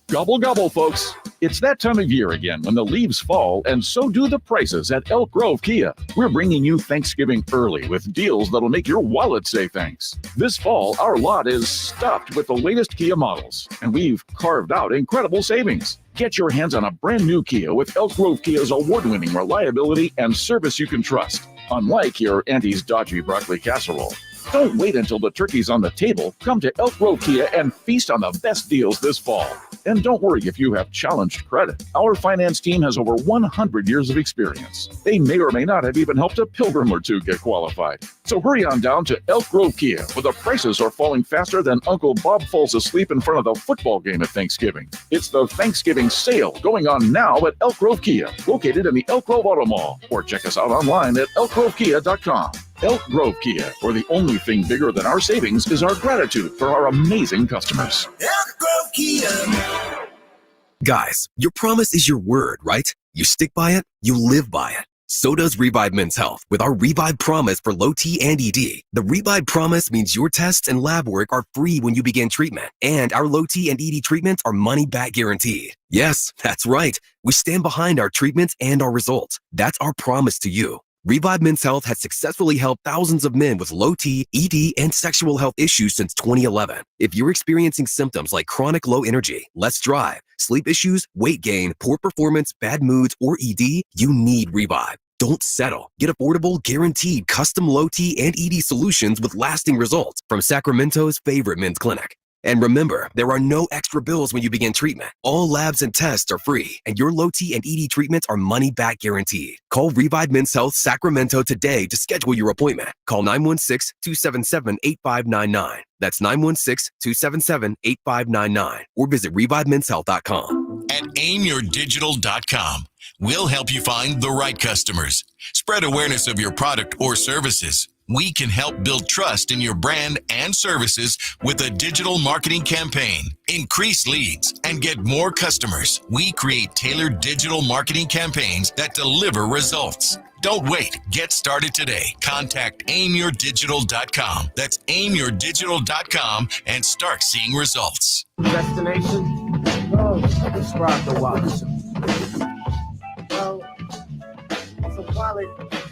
Gobble, gobble, folks. It's that time of year again when the leaves fall, and so do the prices at Elk Grove Kia. We're bringing you Thanksgiving early with deals that'll make your wallet say thanks. This fall, our lot is stuffed with the latest Kia models, and we've carved out incredible savings. Get your hands on a brand new Kia with Elk Grove Kia's award-winning reliability and service you can trust, unlike your Auntie's dodgy broccoli casserole. Don't wait until the turkey's on the table. Come to Elk Grove Kia and feast on the best deals this fall. And don't worry if you have challenged credit. Our finance team has over 100 years of experience. They may or may not have even helped a pilgrim or two get qualified. So hurry on down to Elk Grove Kia, where the prices are falling faster than Uncle Bob falls asleep in front of the football game at Thanksgiving. It's the Thanksgiving sale going on now at Elk Grove Kia, located in the Elk Grove Auto Mall, or check us out online at elkgrovekia.com. Elk Grove Kia, where the only thing bigger than our savings is our gratitude for our amazing customers. Elk Grove Kia. Guys, your promise is your word, right? You stick by it, you live by it. So does Revive Men's Health with our Revive Promise for low T and ED. The Revive Promise means your tests and lab work are free when you begin treatment, and our low T and ED treatments are money back guaranteed. Yes, that's right. We stand behind our treatments and our results. That's our promise to you. Revive Men's Health has successfully helped thousands of men with low T, ED, and sexual health issues since 2011. If you're experiencing symptoms like chronic low energy, less drive, sleep issues, weight gain, poor performance, bad moods, or ED, you need Revive. Don't settle. Get affordable, guaranteed custom low T and ED solutions with lasting results from Sacramento's favorite men's clinic. And remember, there are no extra bills when you begin treatment. All labs and tests are free, and your low T and ED treatments are money back guaranteed. Call Revive Men's Health Sacramento today to schedule your appointment. Call 916-277-8599. That's 916-277-8599. Or visit ReviveMen'sHealth.com. At aimyourdigital.com, we'll help you find the right customers. Spread awareness of your product or services. We can help build trust in your brand and services with a digital marketing campaign. Increase leads and get more customers. We create tailored digital marketing campaigns that deliver results. Don't wait. Get started today. Contact aimyourdigital.com. That's aimyourdigital.com and start seeing results. Destination? Oh, describe the wallet. Well, it's a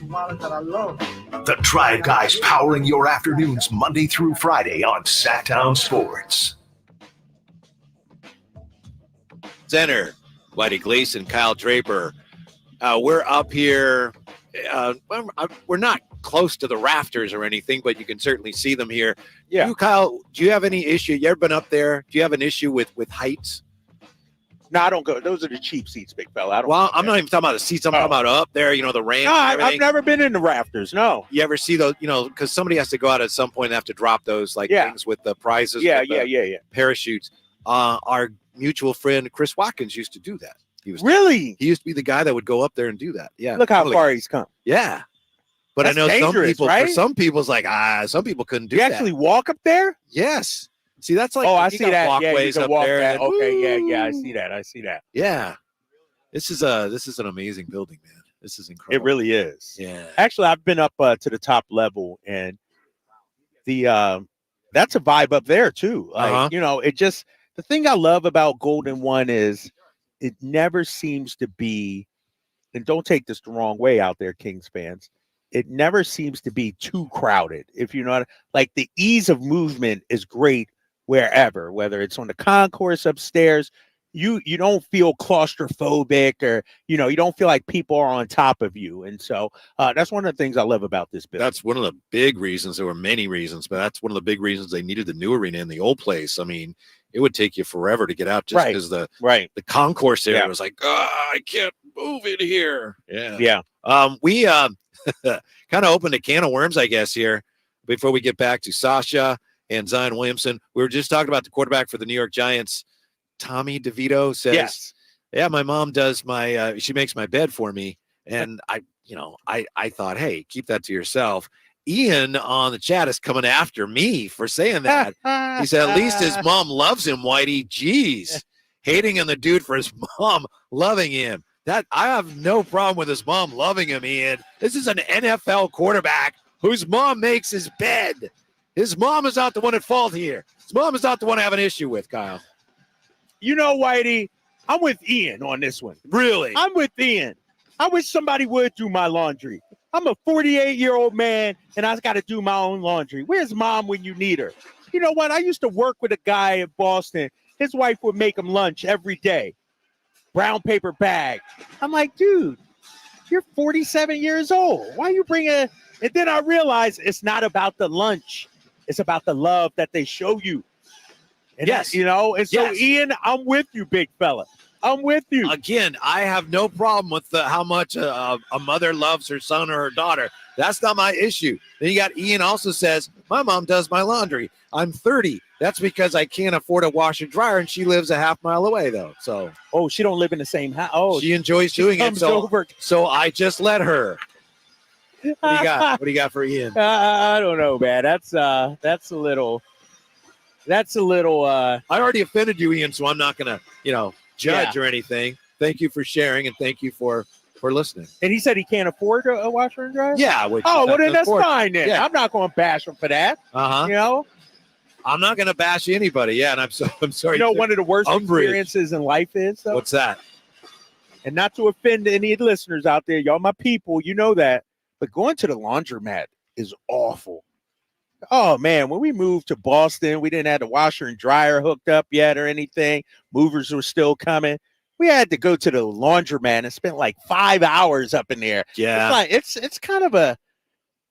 wallet that I love. The Drive Guys powering your afternoons Monday through Friday on Sactown Sports. Center, Whitey Gleason, Kyle Draper. We're up here. We're not close to the rafters or anything, but you can certainly see them here. Yeah. You, Kyle, do you have any issue? You ever been up there? Do you have an issue with heights? No, I don't go. Those are the cheap seats, big fella. I'm not even talking about the seats. I'm talking about up there, the ramp. No, I've never been in the rafters. No. You ever see those, because somebody has to go out at some point and have to drop those things with the prizes. Yeah. Parachutes. Our mutual friend, Chris Watkins, used to do that. He used to be the guy that would go up there and do that. Yeah. Look how far he's come. Yeah. But That's I know some people, right? for some people, it's like, some people couldn't do that. You actually walk up there? Yes. See, that's like, I see that. Walkways up walk there. that. Okay, yeah, I see that. Yeah. This is an amazing building, man. This is incredible. It really is. Yeah. Actually, I've been up to the top level, and that's a vibe up there too. Like, it just, the thing I love about Golden One is it never seems to be, and don't take this the wrong way out there, Kings fans, it never seems to be too crowded. If you know, like the ease of movement is great wherever, whether it's on the concourse upstairs, you don't feel claustrophobic, or you don't feel like people are on top of you. And so that's one of the things I love about this building. That's one of the big reasons. There were many reasons, but that's one of the big reasons they needed the new arena in the old place. I mean, it would take you forever to get out just because the concourse area was like, I can't move in here. Yeah. We kind of opened a can of worms, I guess, here before we get back to Sasha and Zion Williamson. We were just talking about the quarterback for the New York Giants. Tommy DeVito says, yeah, my mom does she makes my bed for me. And I thought, hey, keep that to yourself. Ian on the chat is coming after me for saying that. He said, at least his mom loves him, Whitey. Jeez. Hating on the dude for his mom loving him. That I have no problem with his mom loving him, Ian. This is an NFL quarterback whose mom makes his bed. His mom is not the one at fault here. His mom is not the one I have an issue with, Kyle. Whitey, I'm with Ian on this one. Really? I'm with Ian. I wish somebody would do my laundry. I'm a 48-year-old man, and I got to do my own laundry. Where's mom when you need her? You know what? I used to work with a guy in Boston. His wife would make him lunch every day. Brown paper bag. I'm like, dude, you're 47 years old. Why you bring an And then I realized it's not about the lunch. It's about the love that they show you. And Yes. and so Ian, I'm with you, big fella. I'm with you. Again, I have no problem with how much a mother loves her son or her daughter. That's not my issue. Then you got Ian also says, my mom does my laundry. I'm 30. That's because I can't afford a washer dryer, and she lives a half mile away, though. So, she don't live in the same house. Oh, she enjoys doing it. So I just let her. What do you got? What do you got for Ian? I don't know, man. That's a little. I already offended you, Ian, so I'm not gonna, judge or anything. Thank you for sharing, and thank you for listening. And he said he can't afford a washer and dryer? Yeah. Well, then that's fine then. Yeah. I'm not going to bash him for that. I'm not going to bash anybody. Yeah, and I'm sorry. One of the worst experiences in life is? Though? What's that? And not to offend any listeners out there, y'all my people, you know that. But going to the laundromat is awful. Oh, man, when we moved to Boston, we didn't have the washer and dryer hooked up yet or anything. Movers were still coming. We had to go to the laundromat and spent like 5 hours up in there. Yeah. It's kind of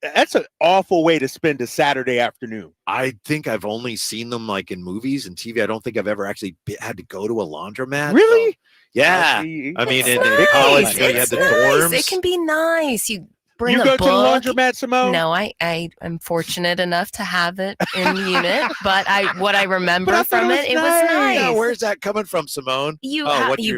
that's an awful way to spend a Saturday afternoon. I think I've only seen them like in movies and TV. I don't think I've ever actually had to go to a laundromat. Really? So, yeah. I mean, in college, you had the dorms. It can be nice. You bring you a go book. to the laundromat, Simone? No, I am fortunate enough to have it in the unit, but what I remember from it was nice. Yeah, where's that coming from, Simone? You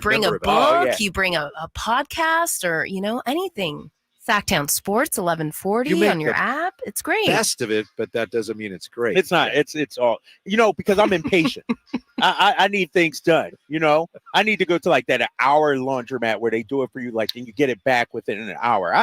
bring a book, you bring a podcast, or anything. Sactown Sports 1140 on your app. It's great. Best of it, but that doesn't mean it's great. It's not. It's all because I'm impatient. I need things done. I need to go to like that hour laundromat where they do it for you, like, and you get it back within an hour.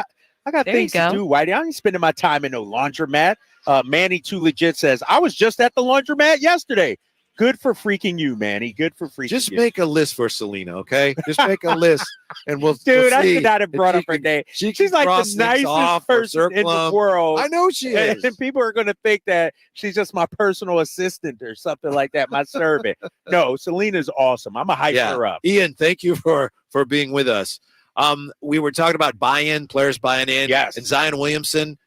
I got things to do, Whitey. I ain't spending my time in no laundromat. Manny Too Legit says, I was just at the laundromat yesterday. Good for freaking you, Manny. Good for freaking Just you. make a list for Selena, okay? Just make a list, and we'll Dude, we'll I see should not have brought up her name. She's like the nicest person in the world. I know she is. And people are going to think that she's just my personal assistant or something like that, my servant. No, Selena's awesome. I'm going to hype her up. Ian, thank you for being with us. We were talking about players buying in. Yes. And Zion Williamson.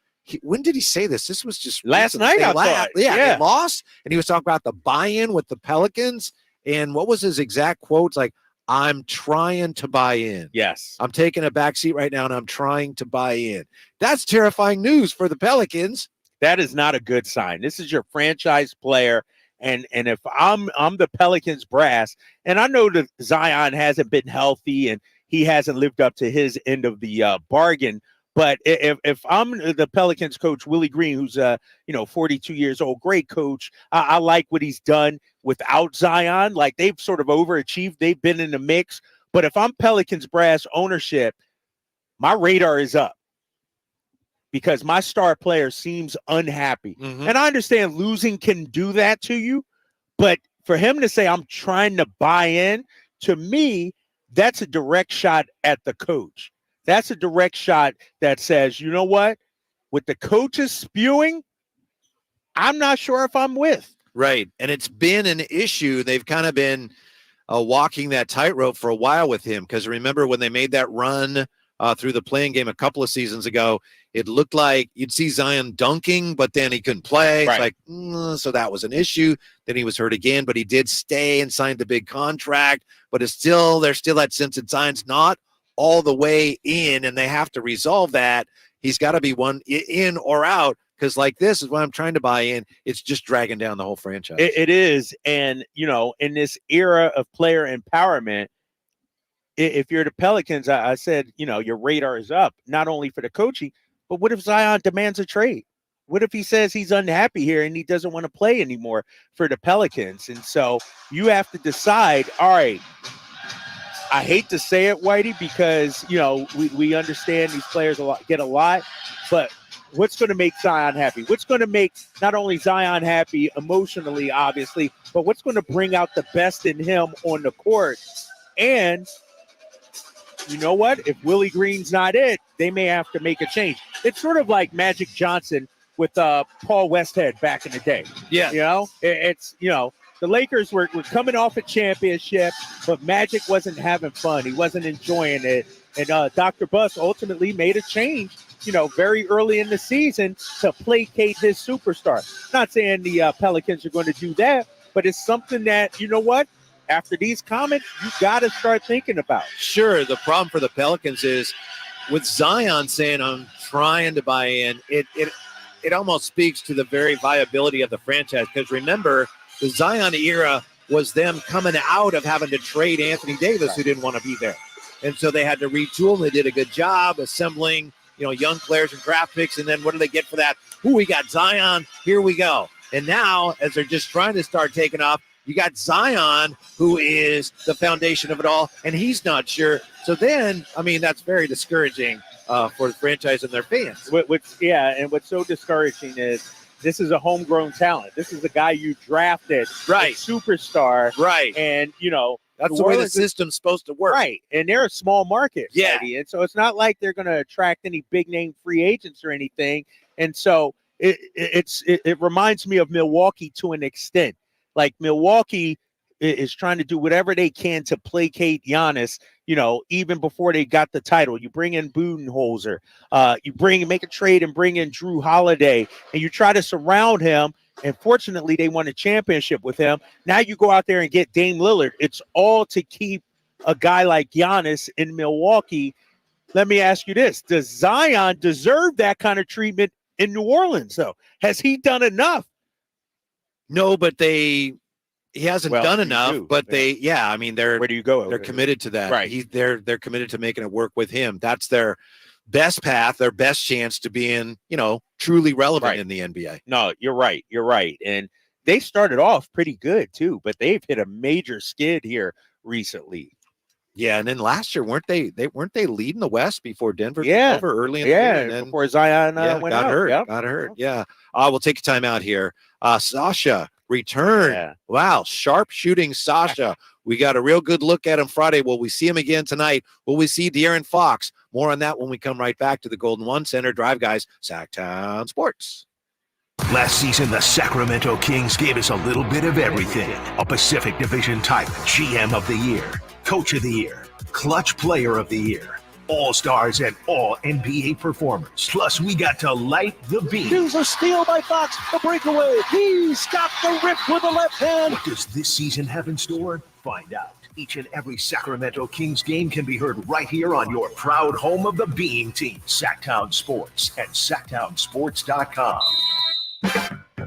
When did he say this? This was just last night. I thought. Yeah, they lost, and he was talking about the buy-in with the Pelicans. And what was his exact quote? It's like, I'm trying to buy in. Yes. I'm taking a back seat right now, and I'm trying to buy in. That's terrifying news for the Pelicans. That is not a good sign. This is your franchise player. And if I'm the Pelicans brass, and I know that Zion hasn't been healthy and he hasn't lived up to his end of the bargain. But if I'm the Pelicans coach, Willie Green, who's 42 years old, great coach. I like what he's done without Zion. Like, they've sort of overachieved. They've been in the mix. But if I'm Pelicans brass ownership, my radar is up because my star player seems unhappy. Mm-hmm. And I understand losing can do that to you. But for him to say, I'm trying to buy in, to me, that's a direct shot at the coach. That's a direct shot that says, you know what? With the coaches spewing, I'm not sure if I'm with. Right. And it's been an issue. They've kind of been walking that tightrope for a while with him. Because remember when they made that run through the playing game a couple of seasons ago, it looked like you'd see Zion dunking, but then he couldn't play. Right. It's like, so that was an issue. Then he was hurt again, but he did stay and signed the big contract. But there's still that sense that Zion's not all the way in, and they have to resolve that. He's got to be one in or out, because like this is what I'm trying to buy in. It's just dragging down the whole franchise. It is. And, in this era of player empowerment, if you're the Pelicans, I said, your radar is up, not only for the coaching, but what if Zion demands a trade? What if he says he's unhappy here and he doesn't want to play anymore for the Pelicans? And so you have to decide, all right, I hate to say it, Whitey, because, we understand these players get a lot, but what's going to make Zion happy? What's going to make not only Zion happy emotionally, obviously, but what's going to bring out the best in him on the court? And you know what? If Willie Green's not it, they may have to make a change. It's sort of like Magic Johnson with Paul Westhead back in the day. Yeah. It's, the Lakers were coming off a championship, but Magic wasn't having fun. He wasn't enjoying it. And Dr. Buss ultimately made a change, very early in the season to placate his superstar. Not saying the Pelicans are going to do that, but it's something that, you know what? After these comments, you got to start thinking about. Sure. The problem for the Pelicans is with Zion saying, I'm trying to buy in, it almost speaks to the very viability of the franchise. Because remember, the Zion era was them coming out of having to trade Anthony Davis, who didn't want to be there. And so they had to retool. They did a good job assembling, young players and draft picks. And then what do they get for that? We got Zion. Here we go. And now, as they're just trying to start taking off, you got Zion, who is the foundation of it all, and he's not sure. So then, that's very discouraging for the franchise and their fans. And what's so discouraging is this is a homegrown talent. This is a guy you drafted, right? Superstar, right? And that's the way the system's supposed to work, right? And they're a small market, yeah. Freddie, and so it's not like they're going to attract any big name free agents or anything. And so it reminds me of Milwaukee to an extent. Like Milwaukee is trying to do whatever they can to placate Giannis, even before they got the title. You bring in Budenholzer, make a trade and bring in Drew Holiday, and you try to surround him. And fortunately, they won a championship with him. Now you go out there and get Dame Lillard. It's all to keep a guy like Giannis in Milwaukee. Let me ask you this. Does Zion deserve that kind of treatment in New Orleans, though? Has he done enough? No, but he hasn't done enough. But they're where do you go? They're committed to that. Right. They're committed to making it work with him. That's their best path, their best chance to being, truly relevant in the NBA. No, you're right. You're right. And they started off pretty good too, but they've hit a major skid here recently. Yeah, and then last year weren't they leading the West before Denver took Yeah. over early in the year? And then, before Zion went got out. hurt. Yep. Got hurt. Yeah. We'll take a time out here. Sasha returned. Yeah. Wow, sharp shooting Sasha. We got a real good look at him Friday. Will we see him again tonight? Will we see De'Aaron Fox? More on that when we come right back to the Golden One Center Drive Guys, Sactown Sports. Last season, the Sacramento Kings gave us a little bit of everything. A Pacific Division title, GM of the Year, Coach of the Year, Clutch Player of the Year, All-Stars and All-NBA performers. Plus, we got to light the beam. Here's a steal by Fox, the breakaway. He's got the rip with the left hand. What does this season have in store? Find out. Each and every Sacramento Kings game can be heard right here on your proud home of the Beam Team, Sactown Sports at SactownSports.com.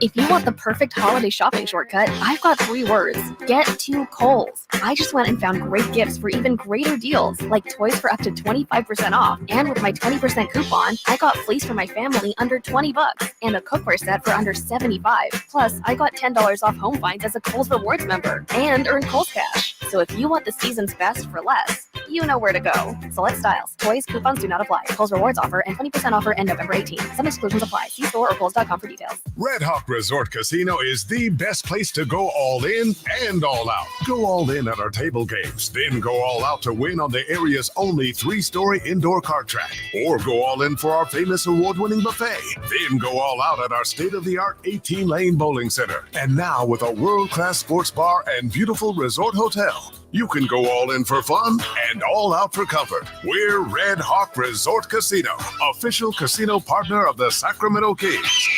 If you want the perfect holiday shopping shortcut, I've got 3 words. Get to Kohl's. I just went and found great gifts for even greater deals, like toys for up to 25% off. And with my 20% coupon, I got fleece for my family under $20 and a cookware set for under $75. Plus, I got $10 off home finds as a Kohl's Rewards member and earned Kohl's Cash. So if you want the season's best for less, you know where to go. Select styles. Toys, coupons do not apply. Kohl's Rewards offer and 20% offer end November 18th. Some exclusions apply. See store or Kohl's.com for details. Red Hawk Resort Casino is the best place to go all in and all out. Go all in at our table games, then go all out to win on the area's only 3-story indoor kart track. Or go all in for our famous award-winning buffet. Then go all out at our state-of-the-art 18-lane bowling center. And now with a world-class sports bar and beautiful resort hotel, you can go all in for fun and all out for comfort. We're Red Hawk Resort Casino, official casino partner of the Sacramento Kings.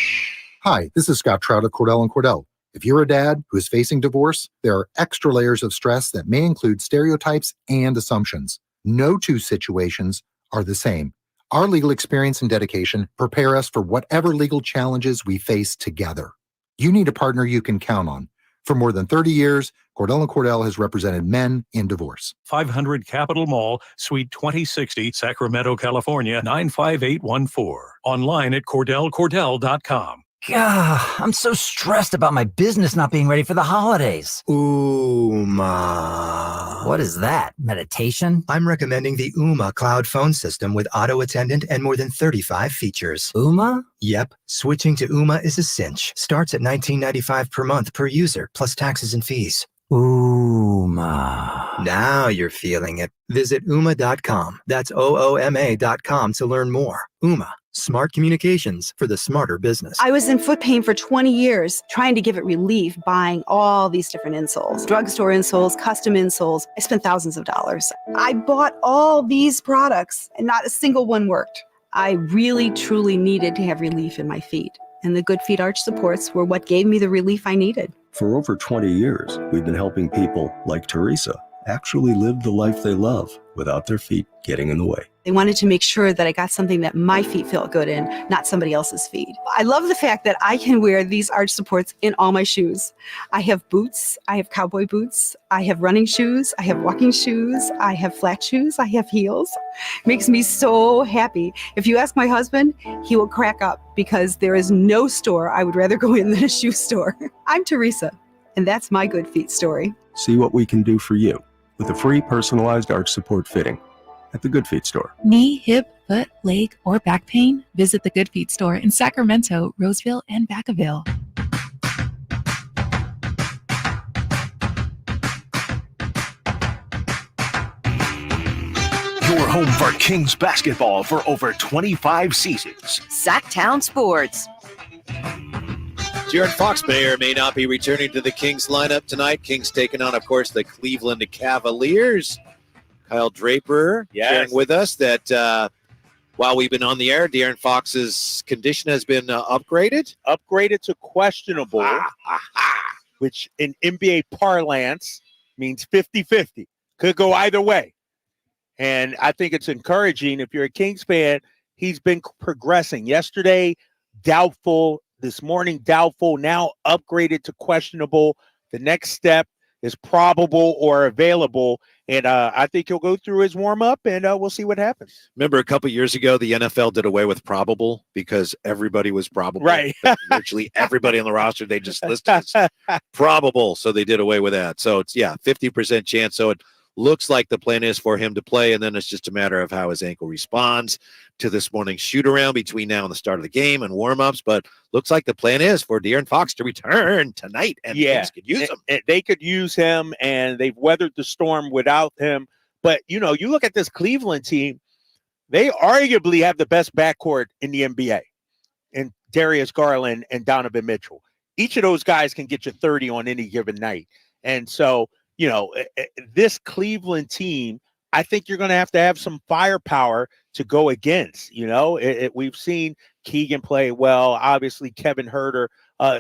Hi, this is Scott Trout of Cordell & Cordell. If you're a dad who is facing divorce, there are extra layers of stress that may include stereotypes and assumptions. No 2 situations are the same. Our legal experience and dedication prepare us for whatever legal challenges we face together. You need a partner you can count on. For more than 30 years, Cordell & Cordell has represented men in divorce. 500 Capitol Mall, Suite 2060, Sacramento, California, 95814. Online at CordellCordell.com. I'm so stressed about my business not being ready for the holidays. Ooma. What is that? Meditation? I'm recommending the Ooma cloud phone system with auto attendant and more than 35 features. Ooma? Yep. Switching to Ooma is a cinch. Starts at $19.95 per month per user, plus taxes and fees. Ooma. Now you're feeling it. Visit Ooma.com. That's OOMA.com to learn more. Ooma. Smart communications for the smarter business. I was in foot pain for 20 years, trying to give it relief, buying all these different insoles, drugstore insoles, custom insoles. I spent thousands of dollars. I bought all these products and not a single one worked. I really, truly needed to have relief in my feet. And the Good Feet arch supports were what gave me the relief I needed. For over 20 years, we've been helping people like Teresa actually live the life they love without their feet getting in the way. They wanted to make sure that I got something that my feet felt good in, not somebody else's feet. I love the fact that I can wear these arch supports in all my shoes. I have boots, I have cowboy boots, I have running shoes, I have walking shoes, I have flat shoes, I have heels. It makes me so happy. If you ask my husband, he will crack up because there is no store I would rather go in than a shoe store. I'm Teresa, and that's my Good Feet story. See what we can do for you with a free personalized arch support fitting at the Good Feet store. Knee, hip, foot, leg, or back pain? Visit the Good Feet store in Sacramento, Roseville, and Vacaville. Your home for Kings basketball for over 25 seasons. Sactown Sports. De'Aaron Fox may or may not be returning to the Kings lineup tonight. Kings taking on, of course, the Cleveland Cavaliers. Kyle Draper sharing with us that while we've been on the air, De'Aaron Fox's condition has been upgraded. Upgraded to questionable, which in NBA parlance means 50-50. Could go either way. And I think it's encouraging. If you're a Kings fan, he's been progressing. Yesterday, doubtful. This morning, doubtful. Now upgraded to questionable. The next step is probable or available. And I think he'll go through his warm-up, and we'll see what happens. Remember a couple years ago, the NFL did away with probable because everybody was probable. Right. Virtually everybody on the roster, they just listed as probable. So they did away with that. So it's, 50% chance. So it looks like the plan is for him to play, and then it's just a matter of how his ankle responds to this morning's shoot-around between now and the start of the game and warm-ups. But looks like the plan is for De'Aaron Fox to return tonight, and Kings could use him. They could use him, and they've weathered the storm without him. But, you look at this Cleveland team, they arguably have the best backcourt in the NBA, in Darius Garland and Donovan Mitchell. Each of those guys can get you 30 on any given night. And so, this Cleveland team, I think you're going to have some firepower to go against. We've seen Keegan play well. Obviously, Kevin Huerter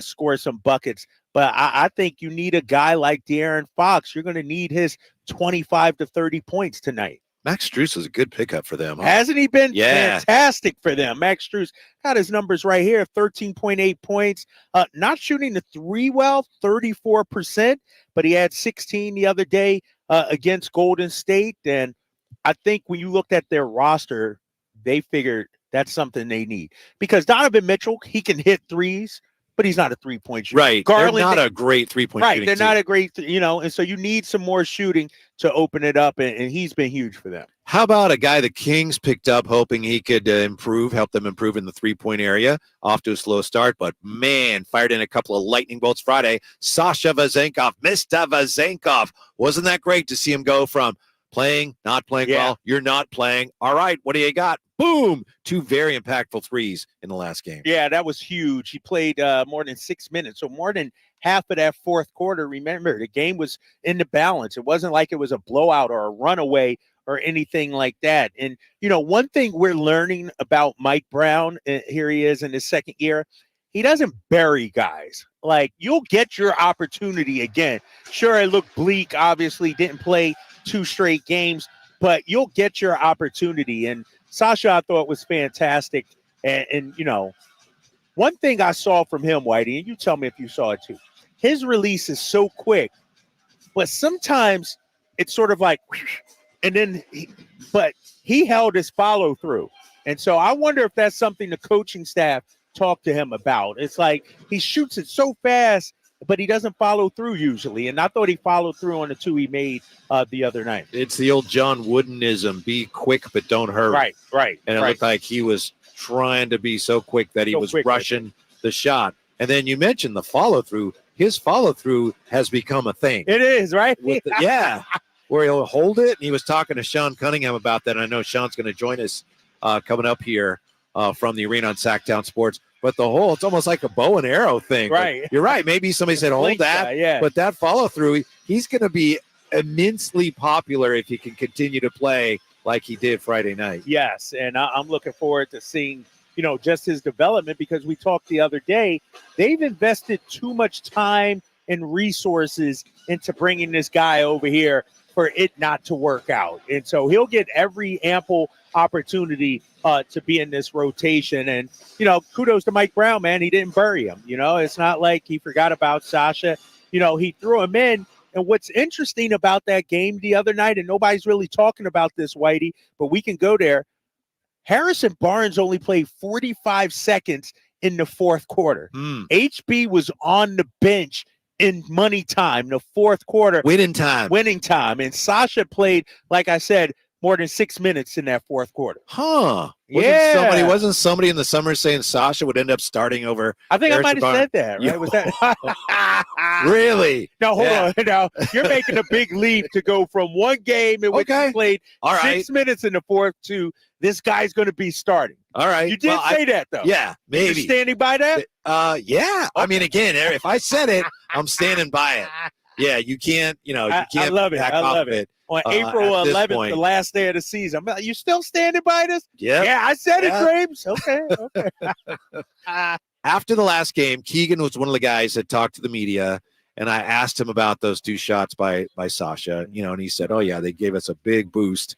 score some buckets. But I think you need a guy like De'Aaron Fox. You're going to need his 25 to 30 points tonight. Max Strus is a good pickup for them. Huh? Hasn't he been fantastic for them? Max Strus got his numbers right here, 13.8 points. Not shooting the three well, 34%, but he had 16 the other day against Golden State. And I think when you looked at their roster, they figured that's something they need. Because Donovan Mitchell, he can hit threes, but he's not a three-point shooter. Right. Garland, they're not a great three-point shooting they're team. not a great, and so you need some more shooting to open it up, and he's been huge for them. How about a guy the Kings picked up hoping he could help them improve in the three-point area? Off to a slow start, but man, fired in a couple of lightning bolts Friday. Sasha Vezenkov, Mr. Vezenkov. Wasn't that great to see him go from playing, not playing well, you're not playing. All right, what do you got? Boom! 2 very impactful threes in the last game. Yeah, that was huge. He played more than 6 minutes, so more than half of that fourth quarter. Remember, the game was in the balance. It wasn't like it was a blowout or a runaway or anything like that. And, one thing we're learning about Mike Brown, here he is in his second year, he doesn't bury guys. Like, you'll get your opportunity again. Sure, it looked bleak, obviously, didn't play 2 straight games, but you'll get your opportunity. And Sasha, I thought, was fantastic. And one thing I saw from him, Whitey, and you tell me if you saw it too, his release is so quick, but sometimes it's sort of like, and then, but he held his follow through. And so I wonder if that's something the coaching staff talked to him about. It's like he shoots it so fast, but he doesn't follow through usually. And I thought he followed through on the 2 he made the other night. It's the old John Woodenism, be quick but don't hurry. Right. And it looked like he was trying to be so quick that he was rushing the shot. And then you mentioned the follow-through. His follow-through has become a thing. It is, right? Where he'll hold it. And he was talking to Sean Cunningham about that. And I know Sean's going to join us coming up here from the arena on Sactown Sports. But it's almost like a bow and arrow thing. Right. But you're right. Maybe somebody said, hold that. Yeah. But that follow through, he's going to be immensely popular if he can continue to play like he did Friday night. Yes. And I'm looking forward to seeing, just his development, because we talked the other day, they've invested too much time and resources into bringing this guy over here for it not to work out. And so he'll get every ample opportunity to be in this rotation. And, kudos to Mike Brown, man. He didn't bury him. It's not like he forgot about Sasha. He threw him in. And what's interesting about that game the other night, and nobody's really talking about this, Whitey, but we can go there. Harrison Barnes only played 45 seconds in the fourth quarter. HB was on the bench in money time, the fourth quarter. Winning time. And Sasha played, like I said, more than 6 minutes in that fourth quarter. Wasn't somebody in the summer saying Sasha would end up starting over? I think Harrison I might have said that, right? Was that really? No, hold on. Now you're making a big leap to go from one game in which he played 6 minutes in the fourth to this guy's going to be starting. All right. You did say that, though. Yeah, maybe. You're standing by that? Yeah. I mean, again, if I said it, I'm standing by it. Yeah, you can't, I love it. I love it. On April 11th, the last day of the season. I'm like, you still standing by this? Yeah, I said it, James. Okay. After the last game, Keegan was one of the guys that talked to the media, and I asked him about those two shots by Sasha, and he said, oh, yeah, they gave us a big boost.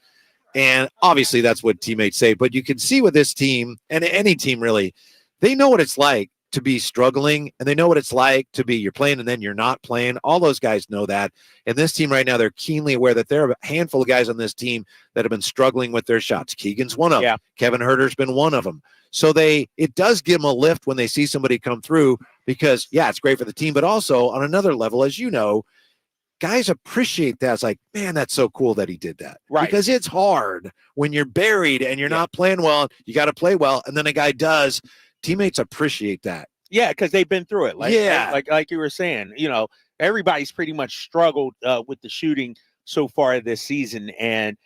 And obviously that's what teammates say, but you can see with this team, and any team really, they know what it's like to be struggling, and they know what it's like to be you're playing and then you're not playing. All those guys know that. And this team right now, they're keenly aware that there are a handful of guys on this team that have been struggling with their shots. Keegan's one of them. Kevin Herter's been one of them. So it does give them a lift when they see somebody come through, because it's great for the team, but also on another level, as you know, guys appreciate that. It's like, man, that's so cool that he did that. Right. Because it's hard when you're buried and you're not playing well. You got to play well. And then a guy does. Teammates appreciate that. Yeah, because they've been through it. Like you were saying, everybody's pretty much struggled with the shooting so far this season. And,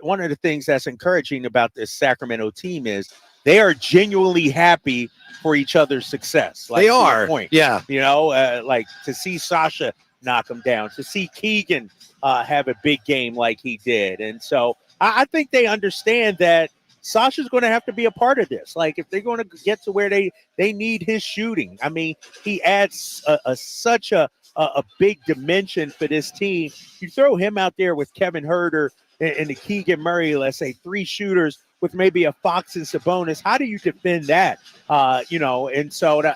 one of the things that's encouraging about this Sacramento team is they are genuinely happy for each other's success. Like, they are. Point. Yeah. Like to see Sasha knock him down, to see Keegan have a big game like he did. And so I think they understand that Sasha's going to have to be a part of this. Like, if they're going to get to where they need his shooting, I mean, he adds such a big dimension for this team. You throw him out there with Kevin Herter and the Keegan Murray, let's say 3 shooters with maybe a Fox and Sabonis. How do you defend that? And so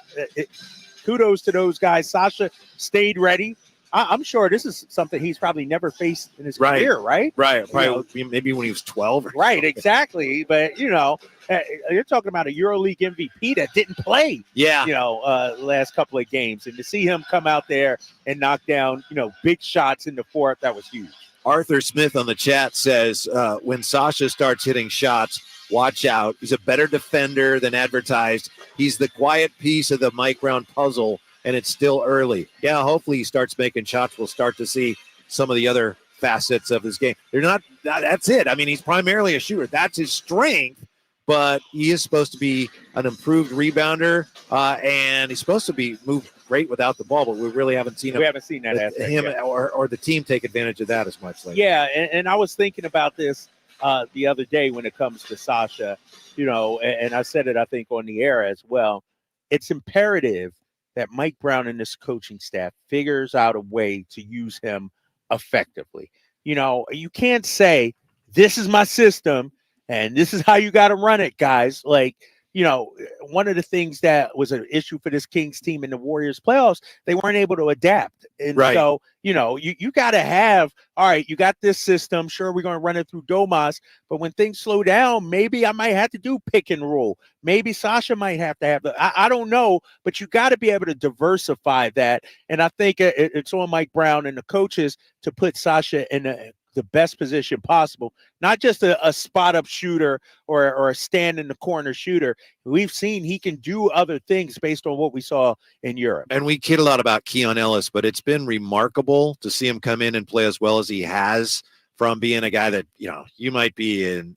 kudos to those guys. Sasha stayed ready. I'm sure this is something he's probably never faced in his career, right? Right. Probably maybe when he was 12. Right, exactly. But, you're talking about a EuroLeague MVP that didn't play, last couple of games. And to see him come out there and knock down, big shots in the fourth, that was huge. Arthur Smith on the chat says, when Sasha starts hitting shots, watch out. He's a better defender than advertised. He's the quiet piece of the Mike Brown puzzle, and it's still early. Yeah, hopefully he starts making shots. We'll start to see some of the other facets of his game. That's it. I mean, he's primarily a shooter. That's his strength, but he is supposed to be an improved rebounder, and he's supposed to be moved great without the ball, but we really haven't seen him. We haven't seen that aspect yet. or the team take advantage of that as much. Yeah, and I was thinking about this the other day when it comes to Sasha, and I said it, I think, on the air as well. It's imperative that Mike Brown and this coaching staff figures out a way to use him effectively. You can't say, this is my system and this is how you got to run it, guys. Like, one of the things that was an issue for this Kings team in the Warriors playoffs, they weren't able to adapt. And so, you got to have, all right, you got this system. Sure, we're going to run it through Domas, but when things slow down, maybe I might have to do pick and roll. Maybe Sasha might have to have I don't know, but you got to be able to diversify that. And I think it's on Mike Brown and the coaches to put Sasha in the best position possible, not just a spot up shooter or a stand in the corner shooter. We've seen he can do other things based on what we saw in Europe. And we kid a lot about Keon Ellis, but it's been remarkable to see him come in and play as well as he has from being a guy that, you might be in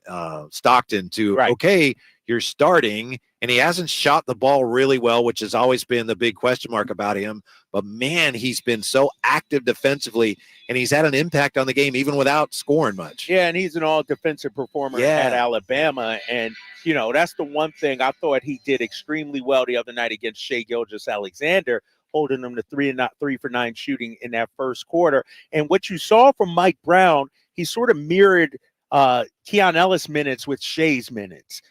Stockton to, okay, you're starting, and he hasn't shot the ball really well, which has always been the big question mark about him. But, man, he's been so active defensively, and he's had an impact on the game even without scoring much. Yeah, and he's an all-defensive performer at Alabama. And, that's the one thing I thought he did extremely well the other night against Shai Gilgeous-Alexander, holding them to 3 for 9 shooting in that first quarter. And what you saw from Mike Brown, he sort of mirrored Keon Ellis minutes with Shai's minutes.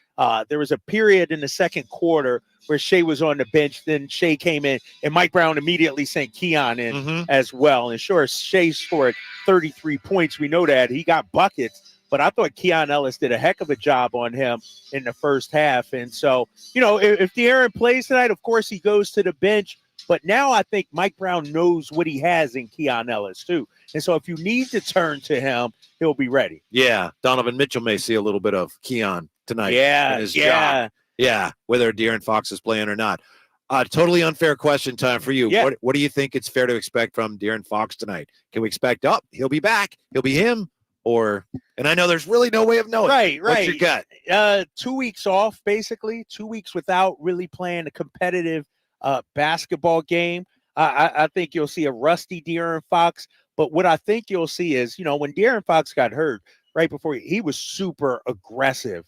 There was a period in the second quarter where Shai was on the bench, then Shai came in, and Mike Brown immediately sent Keon in as well. And sure, Shai scored 33 points. We know that. He got buckets. But I thought Keon Ellis did a heck of a job on him in the first half. And so, if De'Aaron plays tonight, of course he goes to the bench. But now I think Mike Brown knows what he has in Keon Ellis, too. And so if you need to turn to him, he'll be ready. Yeah, Donovan Mitchell may see a little bit of Keon tonight. Yeah, job. Yeah, whether De'Aaron Fox is playing or not. Totally unfair question time for you. Yeah. What do you think it's fair to expect from De'Aaron Fox tonight? Can we expect, he'll be back, he'll be him? And I know there's really no way of knowing. Right. What's your gut? 2 weeks off, basically. 2 weeks without really playing a competitive basketball game. I think you'll see a rusty De'Aaron Fox. But what I think you'll see is, when De'Aaron Fox got hurt right before, he was super aggressive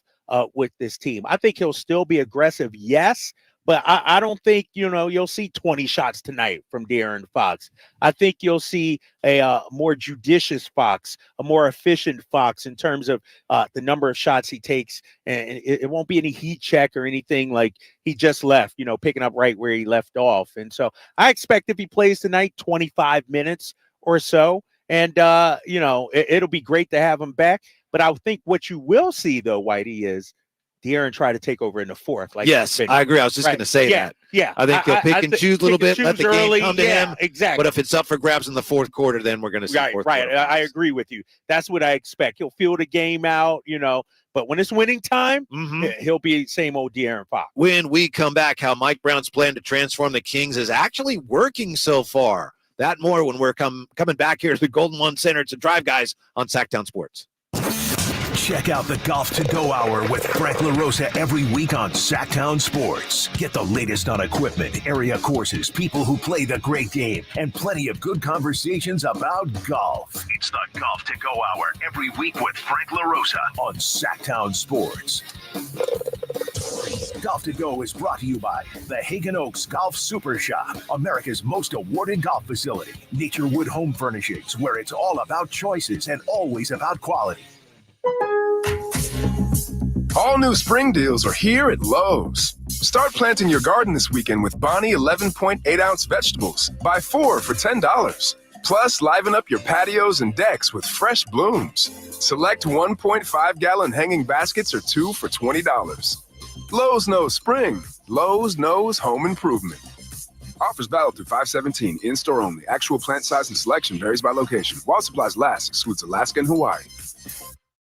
with this team. I think he'll still be aggressive, yes. But I don't think, you'll see 20 shots tonight from De'Aaron Fox. I think you'll see a more judicious Fox, a more efficient Fox in terms of the number of shots he takes. And it won't be any heat check or anything like he just left, picking up right where he left off. And so I expect if he plays tonight, 25 minutes or so. And, it'll be great to have him back. But I think what you will see, though, Whitey, is De'Aaron try to take over in the fourth. Yes, I agree. I was just going to say that. Yeah. I think he'll pick and choose a little bit, let the game come to him. Exactly. But if it's up for grabs in the fourth quarter, then we're going to see fourth quarter. I agree with you. That's what I expect. He'll feel the game out, but when it's winning time, he'll be same old De'Aaron Fox. When we come back, how Mike Brown's plan to transform the Kings is actually working so far. That more when we're coming back here to the Golden One Center to Drive Guys on Sactown Sports. Check out the Golf to Go Hour with Frank LaRosa every week on Sactown Sports. Get the latest on equipment, area courses, people who play the great game, and plenty of good conversations about golf. It's the Golf to Go Hour every week with Frank LaRosa on Sactown Sports. Golf to Go is brought to you by the Hagen Oaks Golf Super Shop, America's most awarded golf facility. Naturewood Home Furnishings, where it's all about choices and always about quality. All new spring deals are here at Lowe's. Start planting your garden this weekend with Bonnie 11.8-ounce vegetables. Buy 4 for $10. Plus, liven up your patios and decks with fresh blooms. Select 1.5-gallon hanging baskets or 2 for $20. Lowe's knows spring. Lowe's knows home improvement. Offers valid through 5/17. In-store only. Actual plant size and selection varies by location. While supplies last, excludes Alaska and Hawaii.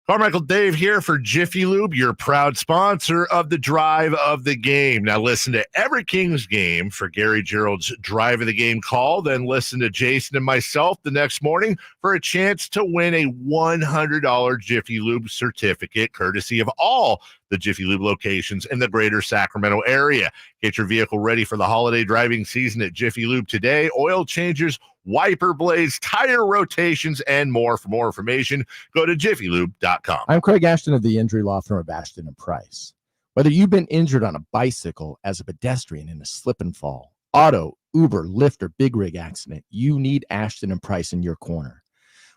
Carmichael Dave here for Jiffy Lube, your proud sponsor of the Drive of the Game. Now listen to every Kings game for Gary Gerald's Drive of the Game call. Then listen to Jason and myself the next morning for a chance to win a $100 Jiffy Lube certificate, courtesy of all the Jiffy Lube locations in the greater Sacramento area. Get your vehicle ready for the holiday driving season at Jiffy Lube today. Oil changes, wiper blades, tire rotations, and more. For more information, go to jiffylube.com. I'm Craig Ashton of the injury law firm of Ashton & Price. Whether you've been injured on a bicycle, as a pedestrian in a slip and fall, auto, Uber, Lyft, or big rig accident, you need Ashton & Price in your corner.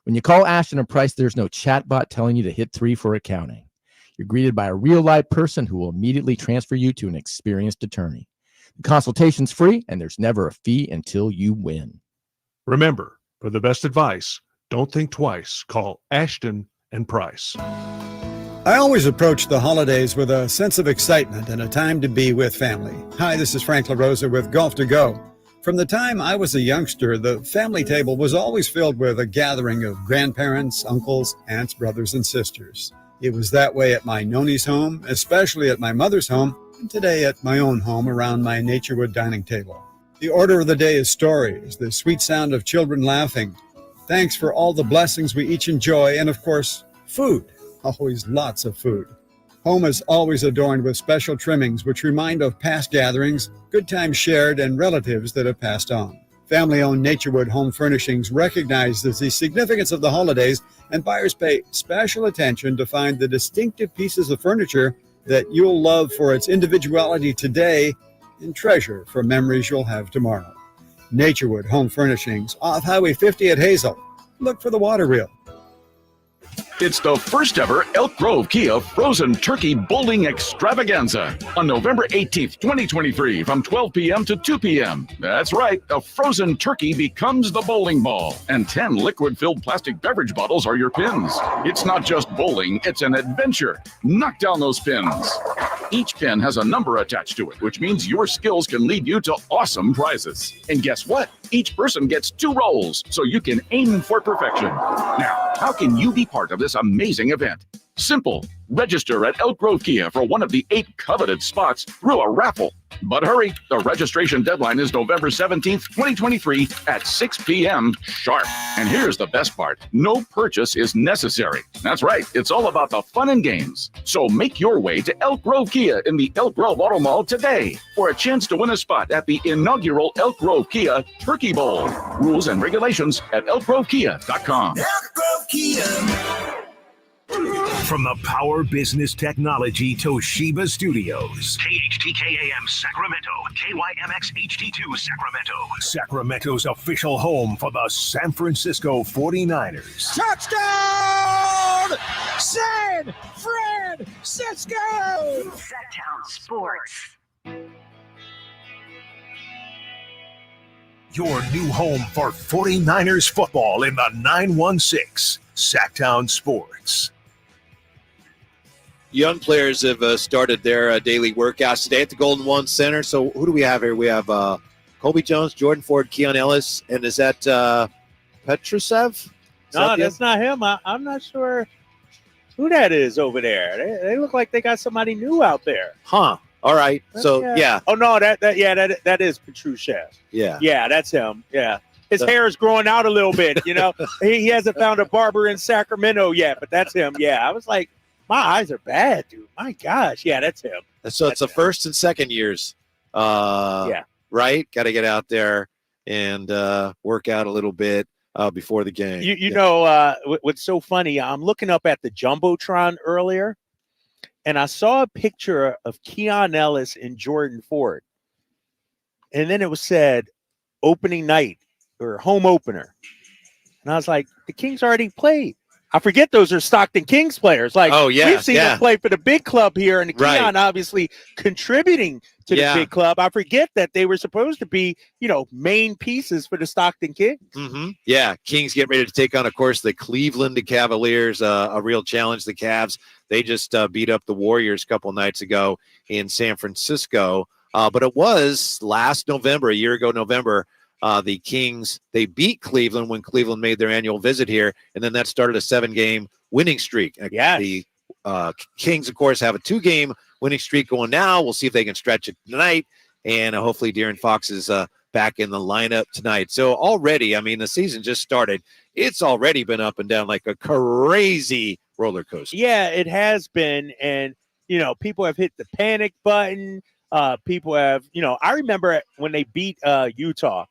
When you call Ashton & Price, there's no chatbot telling you to hit 3 for accounting. You're greeted by a real-life person who will immediately transfer you to an experienced attorney. The consultation's free, and there's never a fee until you win. Remember, for the best advice, don't think twice. Call Ashton & Price. I always approach the holidays with a sense of excitement and a time to be with family. Hi, this is Frank LaRosa with Golf to Go. From the time I was a youngster, the family table was always filled with a gathering of grandparents, uncles, aunts, brothers, and sisters. It was that way at my Noni's home, especially at my mother's home, and today at my own home around my Naturewood dining table. The order of the day is stories, the sweet sound of children laughing, Thanks for all the blessings we each enjoy, and of course, food. Always lots of food. Home is always adorned with special trimmings which remind of past gatherings, good times shared, and relatives that have passed on. Family-owned Naturewood Home Furnishings recognizes the significance of the holidays, and buyers pay special attention to find the distinctive pieces of furniture that you'll love for its individuality today and treasure for memories you'll have tomorrow. Naturewood Home Furnishings, off Highway 50 at Hazel. Look for the water reel. It's the first ever Elk Grove Kia Frozen Turkey Bowling Extravaganza on November 18th, 2023 from 12 p.m. to 2 p.m. That's right, a frozen turkey becomes the bowling ball, and 10 liquid-filled plastic beverage bottles are your pins. It's not just bowling, it's an adventure. Knock down those pins. Each pin has a number attached to it, which means your skills can lead you to awesome prizes. And guess what? Each person gets 2 rolls, so you can aim for perfection. Now, how can you be part of this amazing event? Simple. Register at Elk Grove Kia for one of the 8 coveted spots through a raffle. But hurry, the registration deadline is November 17th, 2023 at 6 p.m. sharp. And here's the best part. No purchase is necessary. That's right. It's all about the fun and games. So make your way to Elk Grove Kia in the Elk Grove Auto Mall today for a chance to win a spot at the inaugural Elk Grove Kia Turkey Bowl. Rules and regulations at elkgrovekia.com. Elk Grove Kia. From the Power Business Technology Toshiba Studios. KHTKAM Sacramento, KYMX HD2 Sacramento. Sacramento's official home for the San Francisco 49ers. Touchdown! San Francisco! Sactown Sports. Your new home for 49ers football in the 916. Sactown Sports. Young players have started their daily workouts today at the Golden One Center. So who do we have here? We have Colby Jones, Jordan Ford, Keon Ellis, and is that Petrusev? No, that's not him. I'm not sure who that is over there. They look like they got somebody new out there. Huh. All right. So, yeah. Oh, no, that is Petrusev. Yeah. Yeah, that's him. Yeah. His hair is growing out a little bit, you know. He hasn't found a barber in Sacramento yet, but that's him. Yeah, I was like, my eyes are bad, dude. My gosh. Yeah, that's him. So it's the first and second years. Yeah. Right? Got to get out there and work out a little bit before the game. You know, what's so funny, I'm looking up at the Jumbotron earlier, and I saw a picture of Keon Ellis and Jordan Ford. And then it was said opening night or home opener. And I was like, the Kings already played. I forget those are Stockton Kings players. Like, we've seen them play for the big club here, and Keon obviously contributing to the big club. I forget that they were supposed to be, you know, main pieces for the Stockton Kings. Mm-hmm. Yeah, Kings get ready to take on, of course, the Cleveland Cavaliers, a real challenge. The Cavs, they just beat up the Warriors a couple nights ago in San Francisco. But it was last November, a year ago November, the Kings, they beat Cleveland when Cleveland made their annual visit here, and then that started a 7-game winning streak. The Kings, of course, have a 2-game winning streak going now. We'll see if they can stretch it tonight, and hopefully De'Aaron Fox is back in the lineup tonight. So already, I mean, the season just started. It's already been up and down like a crazy roller coaster. Yeah, it has been, and, you know, people have hit the panic button. People have, you know, I remember when they beat Utah,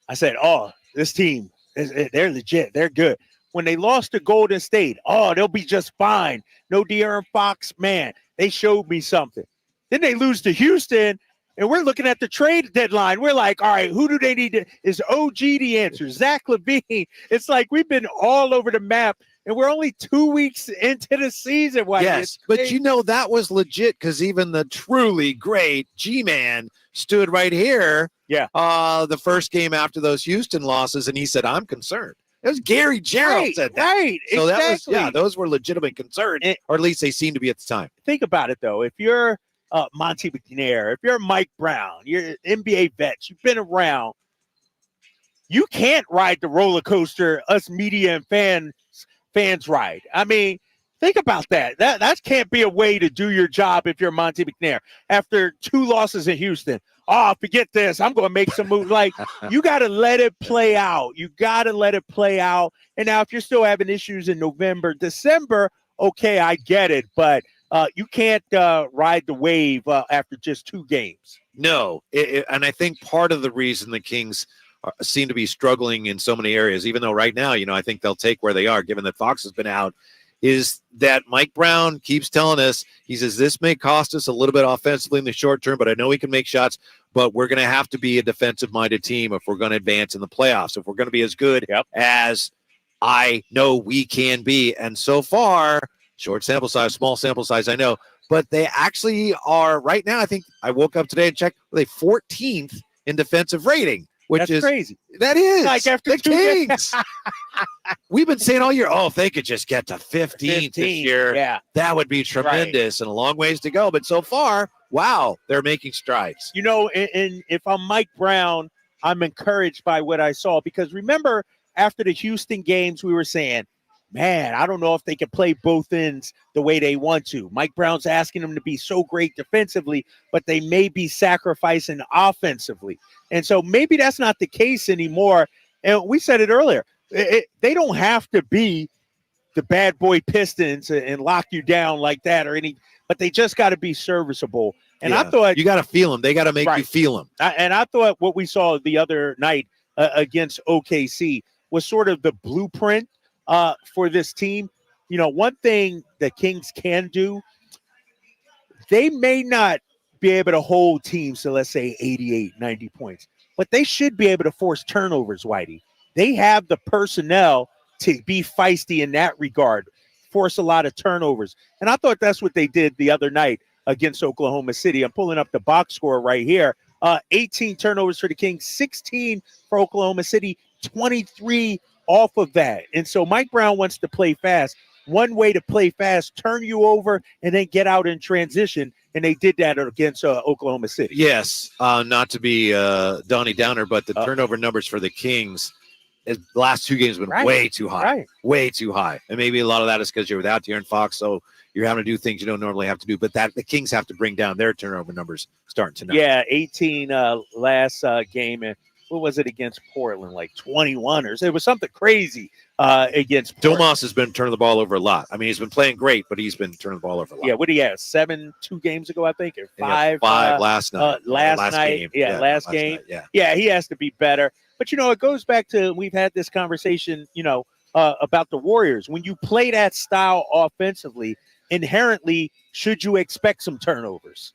I said, oh, this team, they're legit. They're good. When they lost to Golden State, oh, they'll be just fine. No De'Aaron Fox, man, they showed me something. Then they lose to Houston, and we're looking at the trade deadline. We're like, all right, who do they need to – is OG the answer? Zach LaVine. It's like we've been all over the map, and we're only 2 weeks into the season. Yes, but you know that was legit because even the truly great G-Man stood right here the first game after those Houston losses, and he said, I'm concerned. It was Gary Gerald said that. Right, so exactly. That was, those were legitimate concerns, or at least they seemed to be at the time. Think about it, though. If you're Monty McNair, if you're Mike Brown, you're NBA vets, you've been around, you can't ride the roller coaster us media and fans ride. I mean, think about that. That can't be a way to do your job if you're Monty McNair. After 2 losses in Houston, oh, forget this. I'm going to make some moves. Like, you got to let it play out. You got to let it play out. And now if you're still having issues in November, December, okay, I get it. But you can't ride the wave after just 2 games. No, and I think part of the reason the Kings seem to be struggling in so many areas, even though right now, I think they'll take where they are, given that Fox has been out, is that Mike Brown keeps telling us, he says, this may cost us a little bit offensively in the short term, but I know we can make shots, but we're going to have to be a defensive-minded team if we're going to advance in the playoffs, if we're going to be as good as I know we can be. And so far, short sample size, small sample size, I know, but they actually are right now. I think I woke up today and checked. They 14th in defensive rating, which is crazy. That is like after the 2 Kings. We've been saying all year, if they could just get to 15th this year, that would be tremendous and a long ways to go. But so far, wow, they're making strides. And if I'm Mike Brown, I'm encouraged by what I saw, because remember after the Houston games, we were saying, man, I don't know if they can play both ends the way they want to. Mike Brown's asking them to be so great defensively, but they may be sacrificing offensively. And so maybe that's not the case anymore. And we said it earlier. They don't have to be the bad boy Pistons and lock you down like that but they just got to be serviceable. And I thought you got to feel them. They got to make you feel them. And I thought what we saw the other night against OKC was sort of the blueprint for this team. One thing the Kings can do, they may not be able to hold teams to, let's say, 88, 90 points, but they should be able to force turnovers, Whitey. They have the personnel to be feisty in that regard, force a lot of turnovers. And I thought that's what they did the other night against Oklahoma City. I'm pulling up the box score right here. 18 turnovers for the Kings, 16 for Oklahoma City, 23 off of that. And so Mike Brown wants to play fast. One way to play fast, turn you over and then get out in transition. And they did that against Oklahoma City. Yes, not to be Donnie Downer, but the turnover numbers for the Kings the last 2 games have been way too high, way too high. And maybe a lot of that is because you're without De'Aaron Fox, so you're having to do things you don't normally have to do. But the Kings have to bring down their turnover numbers starting tonight. Yeah, 18 last game. And what was it against Portland? Like 21 or so. It was something crazy against Portland. Domas has been turning the ball over a lot. I mean, he's been playing great, but he's been turning the ball over a lot. Yeah, what do you have? 7 2 games ago, I think, or 5. 5 last night. Last night. Game. Last game. Night, yeah, he has to be better. But, it goes back to, we've had this conversation, about the Warriors. When you play that style offensively, inherently, should you expect some turnovers?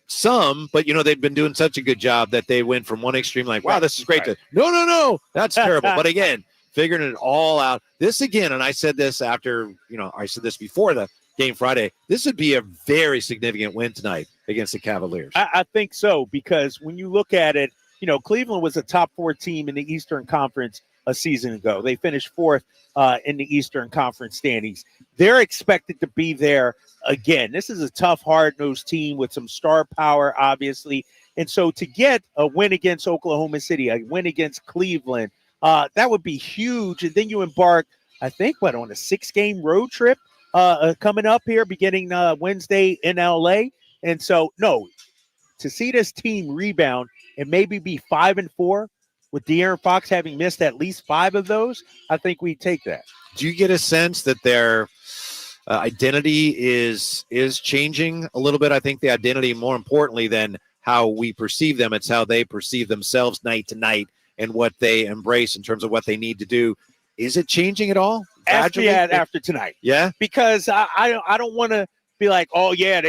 Some, but, they've been doing such a good job that they went from one extreme, like, wow, this is great, to, no, that's terrible. But, again, figuring it all out. This, again, and I said this after, I said this before the game Friday, this would be a very significant win tonight against the Cavaliers. I think so, because when you look at it, Cleveland was a top 4 team in the Eastern Conference a season ago. They finished 4th in the Eastern Conference standings. They're expected to be there again. This is a tough, hard-nosed team with some star power, obviously. And so to get a win against Oklahoma City, a win against Cleveland, that would be huge. And then you embark, I think, on a 6-game road trip coming up here beginning Wednesday in L.A. And so, no, to see this team rebound and maybe be 5-4 with De'Aaron Fox having missed at least 5 of those, I think we take that. Do you get a sense that their identity is changing a little bit? I think the identity, more importantly than how we perceive them, it's how they perceive themselves night to night and what they embrace in terms of what they need to do. Is it changing at all? After tonight. Yeah. Because I don't want to be like, oh, yeah,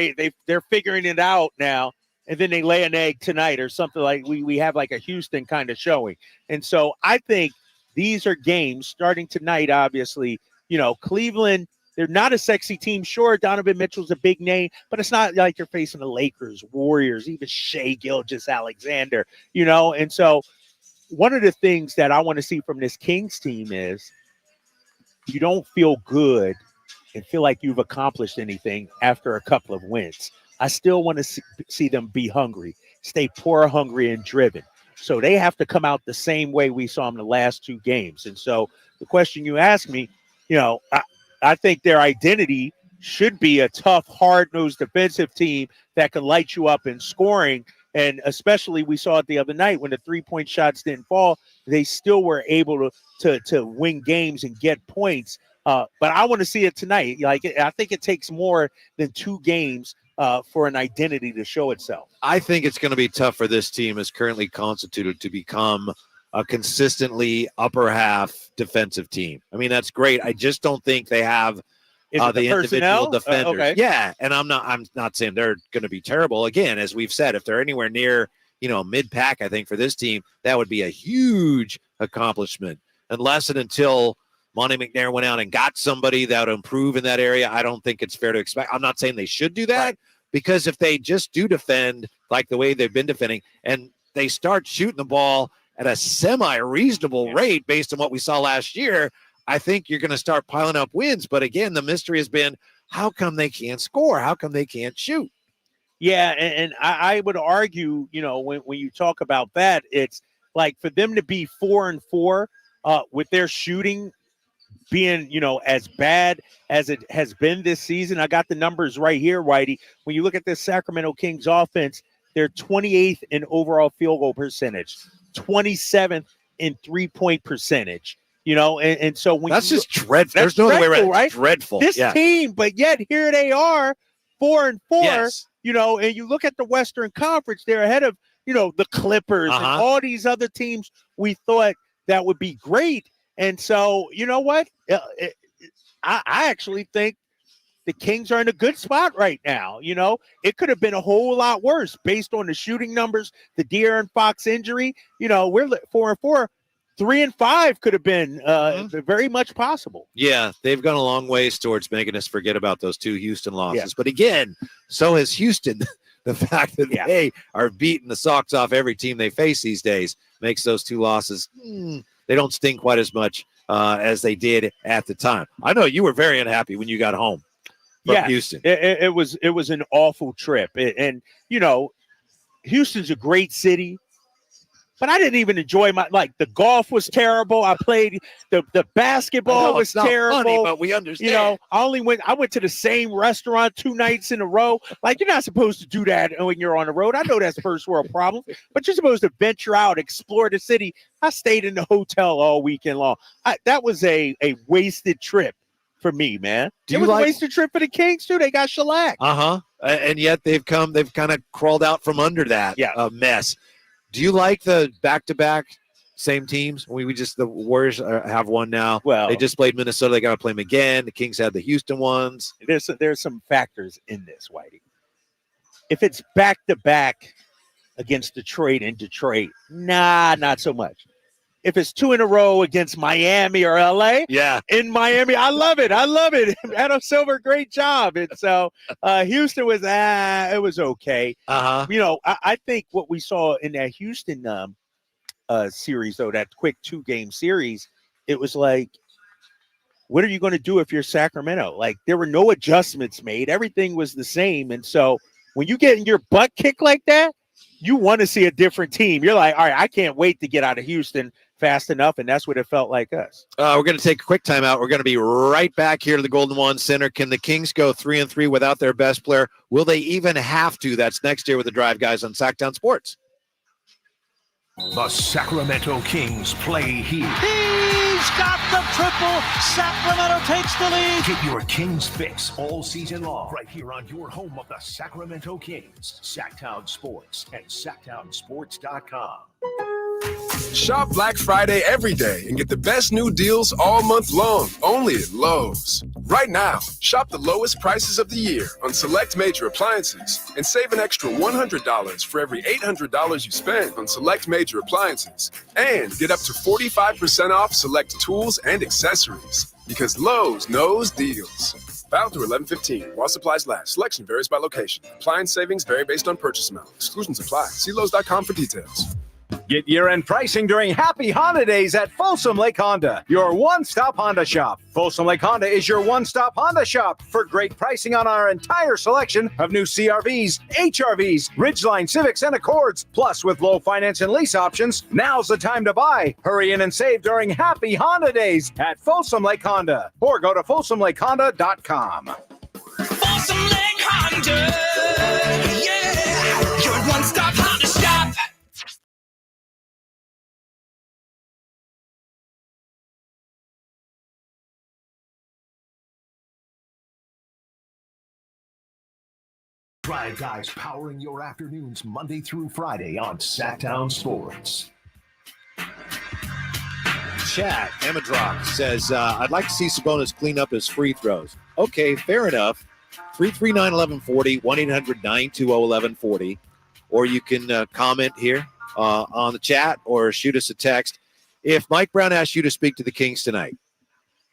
they're figuring it out now. And then they lay an egg tonight or something like we have like a Houston kind of showing. And so I think these are games starting tonight, obviously. Cleveland, they're not a sexy team. Sure, Donovan Mitchell's a big name, but it's not like you're facing the Lakers, Warriors, even Shai Gilgeous-Alexander, And so one of the things that I want to see from this Kings team is you don't feel good and feel like you've accomplished anything after a couple of wins. I still want to see them be hungry, stay poor, hungry, and driven. So they have to come out the same way we saw them the last 2 games. And so the question you asked me, I think their identity should be a tough, hard-nosed defensive team that can light you up in scoring. And especially we saw it the other night when the 3-point shots didn't fall, they still were able to win games and get points. But I want to see it tonight. I think it takes more than 2 games for an identity to show itself. I think it's going to be tough for this team as currently constituted to become a consistently upper half defensive team. I mean, that's great. I just don't think they have the individual defenders. Okay. Yeah, and I'm not saying they're going to be terrible. Again, as we've said, if they're anywhere near, mid-pack, I think for this team, that would be a huge accomplishment. Unless and until Monty McNair went out and got somebody that would improve in that area, I don't think it's fair to expect. I'm not saying they should do that, right, because if they just do defend like the way they've been defending and they start shooting the ball at a semi-reasonable rate based on what we saw last year, I think you're going to start piling up wins. But again, the mystery has been, how come they can't score? How come they can't shoot? Yeah, and I would argue, when you talk about that, it's like for them to be 4-4 with their shooting being, as bad as it has been this season. I got the numbers right here, Whitey. When you look at this Sacramento Kings offense, they're 28th in overall field goal percentage, 27th in 3-point percentage. And so when that's just dreadful. There's no other way around. Right? Dreadful. This team, but yet here they are, 4-4. Yes. And you look at the Western Conference, they're ahead of, the Clippers and all these other teams we thought that would be great. And so, you know what? I actually think the Kings are in a good spot right now. It could have been a whole lot worse based on the shooting numbers, the De'Aaron Fox injury. We're 4-4. 3-5 could have been very much possible. Yeah, they've gone a long ways towards making us forget about those 2 Houston losses. Yeah. But again, so has Houston. The fact that they are beating the socks off every team they face these days makes those 2 losses, they don't sting quite as much as they did at the time. I know you were very unhappy when you got home from Houston. It was an awful trip. Houston's a great city. But I didn't even enjoy the golf was terrible. I played the basketball was terrible. Funny, but we understand. I went to the same restaurant 2 nights in a row. You're not supposed to do that when you're on the road. I know that's first world problem, but you're supposed to venture out, explore the city. I stayed in the hotel all weekend long. That was a wasted trip for me, man. It was a wasted trip for the Kings too. They got shellacked. And yet they've kind of crawled out from under that mess. Do you like the back-to-back same teams? The Warriors have one now. Well, they just played Minnesota. They got to play them again. The Kings had the Houston ones. There's some factors in this, Whitey. If it's back-to-back against Detroit in Detroit, not so much. If it's 2 in a row against Miami or LA, in Miami, I love it. Adam Silver, great job. And so Houston was, it was okay. I think what we saw in that Houston series, though, that quick 2-game series, it was like, what are you going to do if you're Sacramento? There were no adjustments made. Everything was the same. And so when you get in your butt kicked like that, you want to see a different team. You're like, all right, I can't wait to get out of Houston fast enough, and that's what it felt like us. We're going to take a quick timeout. We're going to be right back here to the Golden One Center. Can the Kings go 3-3 without their best player? Will they even have to? That's next year with the Drive Guys on Sactown Sports. The Sacramento Kings play here. He's got the triple. Sacramento takes the lead. Get your Kings fix all season long right here on your home of the Sacramento Kings, Sactown Sports and SactownSports.com. Shop Black Friday every day and get the best new deals all month long, only at Lowe's. Right now, shop the lowest prices of the year on select major appliances and save an extra $100 for every $800 you spend on select major appliances. And get up to 45% off select tools and accessories, because Lowe's knows deals. Valid through 11/15 while supplies last. Selection varies by location. Appliance savings vary based on purchase amount. Exclusions apply. See Lowe's.com for details. Get year-end pricing during Happy Honda Days at Folsom Lake Honda, your one-stop Honda shop. Folsom Lake Honda is your one-stop Honda shop for great pricing on our entire selection of new CRVs, HRVs, Ridgeline Civics, and Accords. Plus, with low finance and lease options, now's the time to buy. Hurry in and save during Happy Honda Days at Folsom Lake Honda, or go to folsomlakehonda.com. Folsom Lake Honda, yeah, your one-stop Honda shop. Drive Guys powering your afternoons Monday through Friday on Sactown Sports. Chat, Amadrock says, I'd like to see Sabonis clean up his free throws. Okay, fair enough. 339-1140, 1-800-920-1140. Or you can comment here on the chat or shoot us a text. If Mike Brown asks you to speak to the Kings tonight,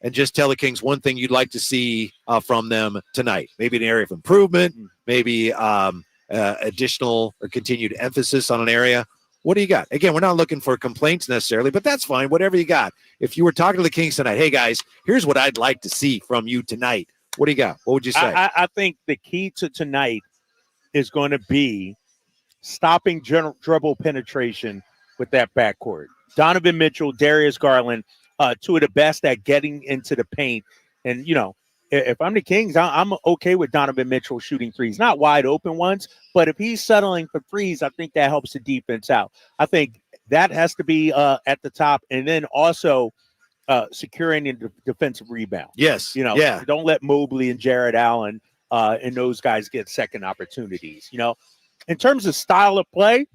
and just tell the Kings one thing you'd like to see from them tonight, maybe an area of improvement, maybe additional or continued emphasis on an area, what do you got? Again, we're not looking for complaints necessarily, but that's fine, whatever you got. If you were talking to the Kings tonight, hey, guys, here's what I'd like to see from you tonight. What do you got? What would you say? I think the key to tonight is going to be stopping dribble penetration with that backcourt. Donovan Mitchell, Darius Garland, two of the best at getting into the paint. And, if I'm the Kings, I'm okay with Donovan Mitchell shooting threes. Not wide open ones, but if he's settling for threes, I think that helps the defense out. I think that has to be at the top. And then also securing the defensive rebound. Yes. Don't let Mobley and Jared Allen and those guys get second opportunities. In terms of style of play,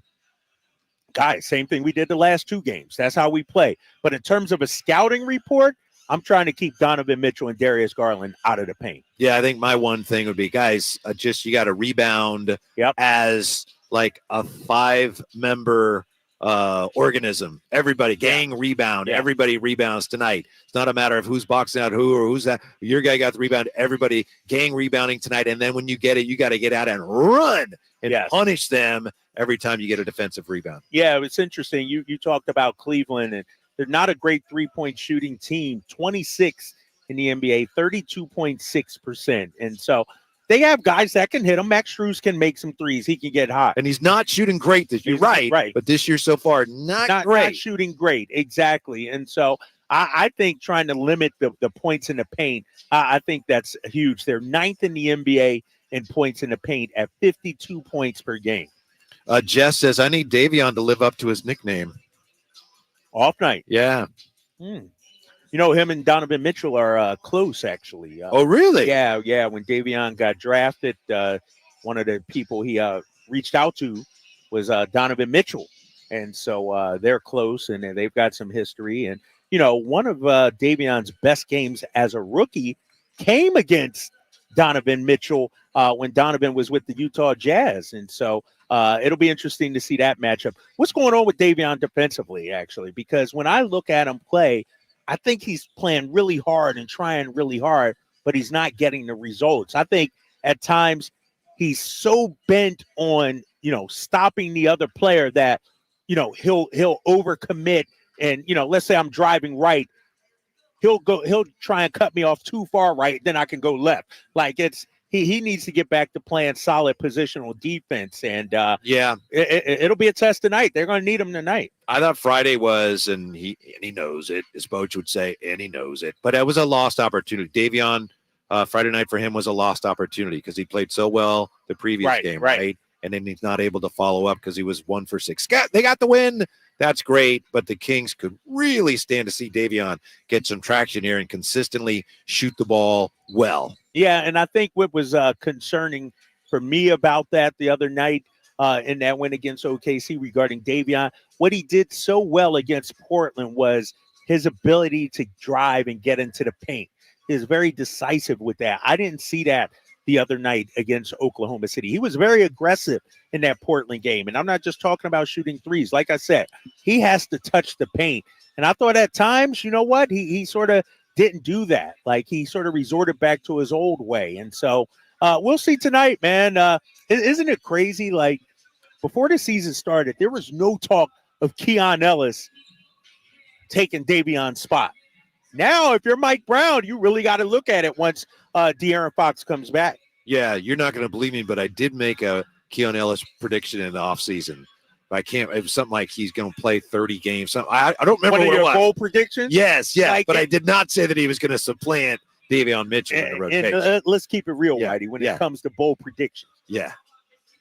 guys, same thing we did the last two games. That's how we play. But in terms of a scouting report, I'm trying to keep Donovan Mitchell and Darius Garland out of the paint. Yeah, I think my one thing would be, guys, you got to rebound as like a 5-member organism. Everybody, gang rebound. Yeah. Everybody rebounds tonight. It's not a matter of who's boxing out who or who's that. Your guy got the rebound. Everybody gang rebounding tonight. And then when you get it, you got to get out and run and punish them every time you get a defensive rebound. Yeah, it's interesting. You talked about Cleveland, and they're not a great three-point shooting team. 26 in the NBA, 32.6%. And so they have guys that can hit them. Max Strus can make some threes. He can get hot. And he's not shooting great this year. Right. But this year so far, not great. Not shooting great. Exactly. And so I think trying to limit the points in the paint, I think that's huge. They're 9th in the NBA in points in the paint at 52 points per game. Jess says, I need Davion to live up to his nickname. Off night. Yeah. Him and Donovan Mitchell are close, actually. Oh, really? Yeah. When Davion got drafted, one of the people he reached out to was Donovan Mitchell. And so they're close, and they've got some history. And, one of Davion's best games as a rookie came against Donovan Mitchell when Donovan was with the Utah Jazz. And so it'll be interesting to see that matchup. What's going on with Davion defensively, actually? Because when I look at him play, I think he's playing really hard and trying really hard, but he's not getting the results. I think at times he's so bent on, stopping the other player that, he'll overcommit. And, let's say I'm driving right. He'll try and cut me off too far right, then I can go left. Like he needs to get back to playing solid positional defense. And it'll be a test tonight. They're going to need him tonight. I thought Friday was, and he knows it, as Boach would say, and he knows it. But it was a lost opportunity. Davion, Friday night for him was a lost opportunity because he played so well the previous game, right? And then he's not able to follow up because he was 1 for 6. They got the win. That's great, but the Kings could really stand to see Davion get some traction here and consistently shoot the ball well. Yeah, and I think what was concerning for me about that the other night in that win against OKC regarding Davion, what he did so well against Portland was his ability to drive and get into the paint. He was very decisive with that. I didn't see that the other night against Oklahoma City. He was very aggressive in that Portland game. And I'm not just talking about shooting threes. Like I said, he has to touch the paint. And I thought at times, you know what? He sort of didn't do that. Like he sort of resorted back to his old way. And so we'll see tonight, man. Isn't it crazy? Like before the season started, there was no talk of Keon Ellis taking Davion's spot. Now, if you're Mike Brown, you really got to look at it once De'Aaron Fox comes back. Yeah, you're not going to believe me, but I did make a Keon Ellis prediction in the offseason. It was something like he's going to play 30 games. I don't remember what it was. Bowl predictions? Yes, but I did not say that he was going to supplant Davion Mitchell in the rotation. And let's keep it real, Whitey, when it comes to bowl predictions. Yeah.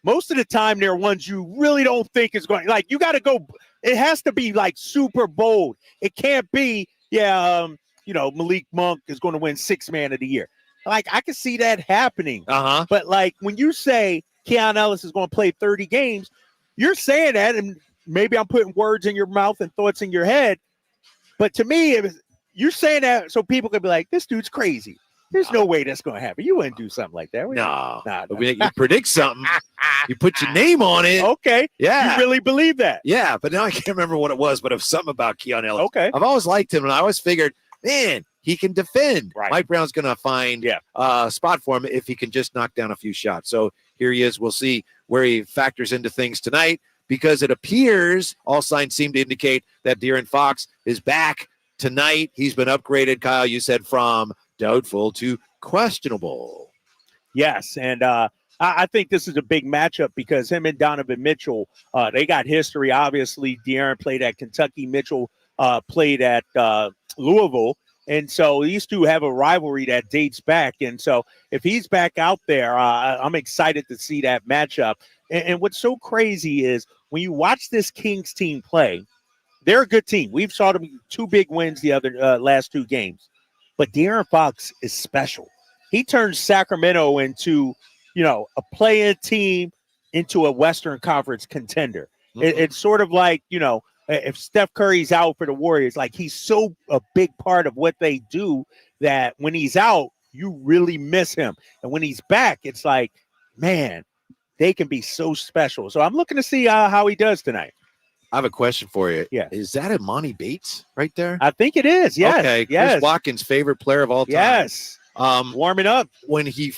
Most of the time, there are ones you really don't think is going. Like, you got to go. It has to be, like, super bold. It can't be, Malik Monk is going to win 6th Man of the Year. Like, I can see that happening. Uh-huh. But, like, when you say Keon Ellis is going to play 30 games. You're saying that, and maybe I'm putting words in your mouth and thoughts in your head. But to me, you're saying that so people can be like, this dude's crazy. There's no way that's going to happen. You wouldn't do something like that. No. Nah. You predict something. You put your name on it. Okay. Yeah. You really believe that? Yeah, but now I can't remember what it was, but it was something about Keon Ellis. Okay. I've always liked him, and I always figured, man, he can defend. Right. Mike Brown's going to find a spot for him if he can just knock down a few shots. So here he is. We'll see where he factors into things tonight, because it appears all signs seem to indicate that De'Aaron Fox is back tonight. He's been upgraded, Kyle, you said, from doubtful to questionable. Yes, and I think this is a big matchup because him and Donovan Mitchell, they got history. Obviously, De'Aaron played at Kentucky. Mitchell played at Louisville. And so these two have a rivalry that dates back. And so if he's back out there, I'm excited to see that matchup. And what's so crazy is when you watch this Kings team play, they're a good team. We've saw them 2 big wins the other last 2 games. But De'Aaron Fox is special. He turns Sacramento into, a play-in team into a Western Conference contender. Mm-hmm. It's sort of like, if Steph Curry's out for the Warriors, like he's so a big part of what they do that when he's out, you really miss him. And when he's back, it's like, man, they can be so special. So I'm looking to see how he does tonight. I have a question for you. Yeah. Is that Imani Bates right there? I think it is. Yes. Okay. Yes. Chris Watkins' favorite player of all time. Yes. Warming up. When he's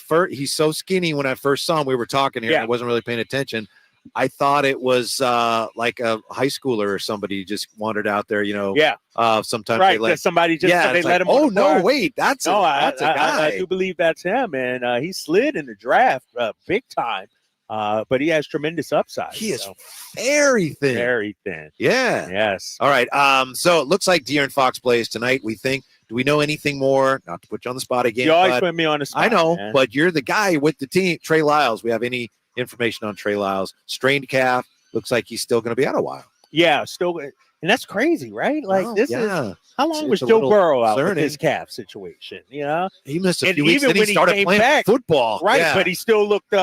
so skinny. When I first saw him, we were talking here. Yeah. And I wasn't really paying attention. I thought it was like a high schooler or somebody just wandered out there, Yeah. Sometimes Right. they let somebody just yeah, they let him. Oh, no, car. wait. That's a guy. I do believe that's him. And he slid in the draft big time. But he has tremendous upside. He is very thin. Very thin. Yeah. Yes. All right. So it looks like De'Aaron Fox plays tonight, we think. Do we know anything more? Not to put you on the spot again. You always put me on the spot. I know, man. but you're the guy with the team. Trey Lyles. We have any information on Trey Lyles? Strained calf. Looks like he's still going to be out a while. Yeah, still. And that's crazy, right? Like this is how long was It's a Joe little Burrow out with concerning. his calf situation? He missed a And few weeks. even Then he when he started came playing back, football. Right, Yeah. but he still looked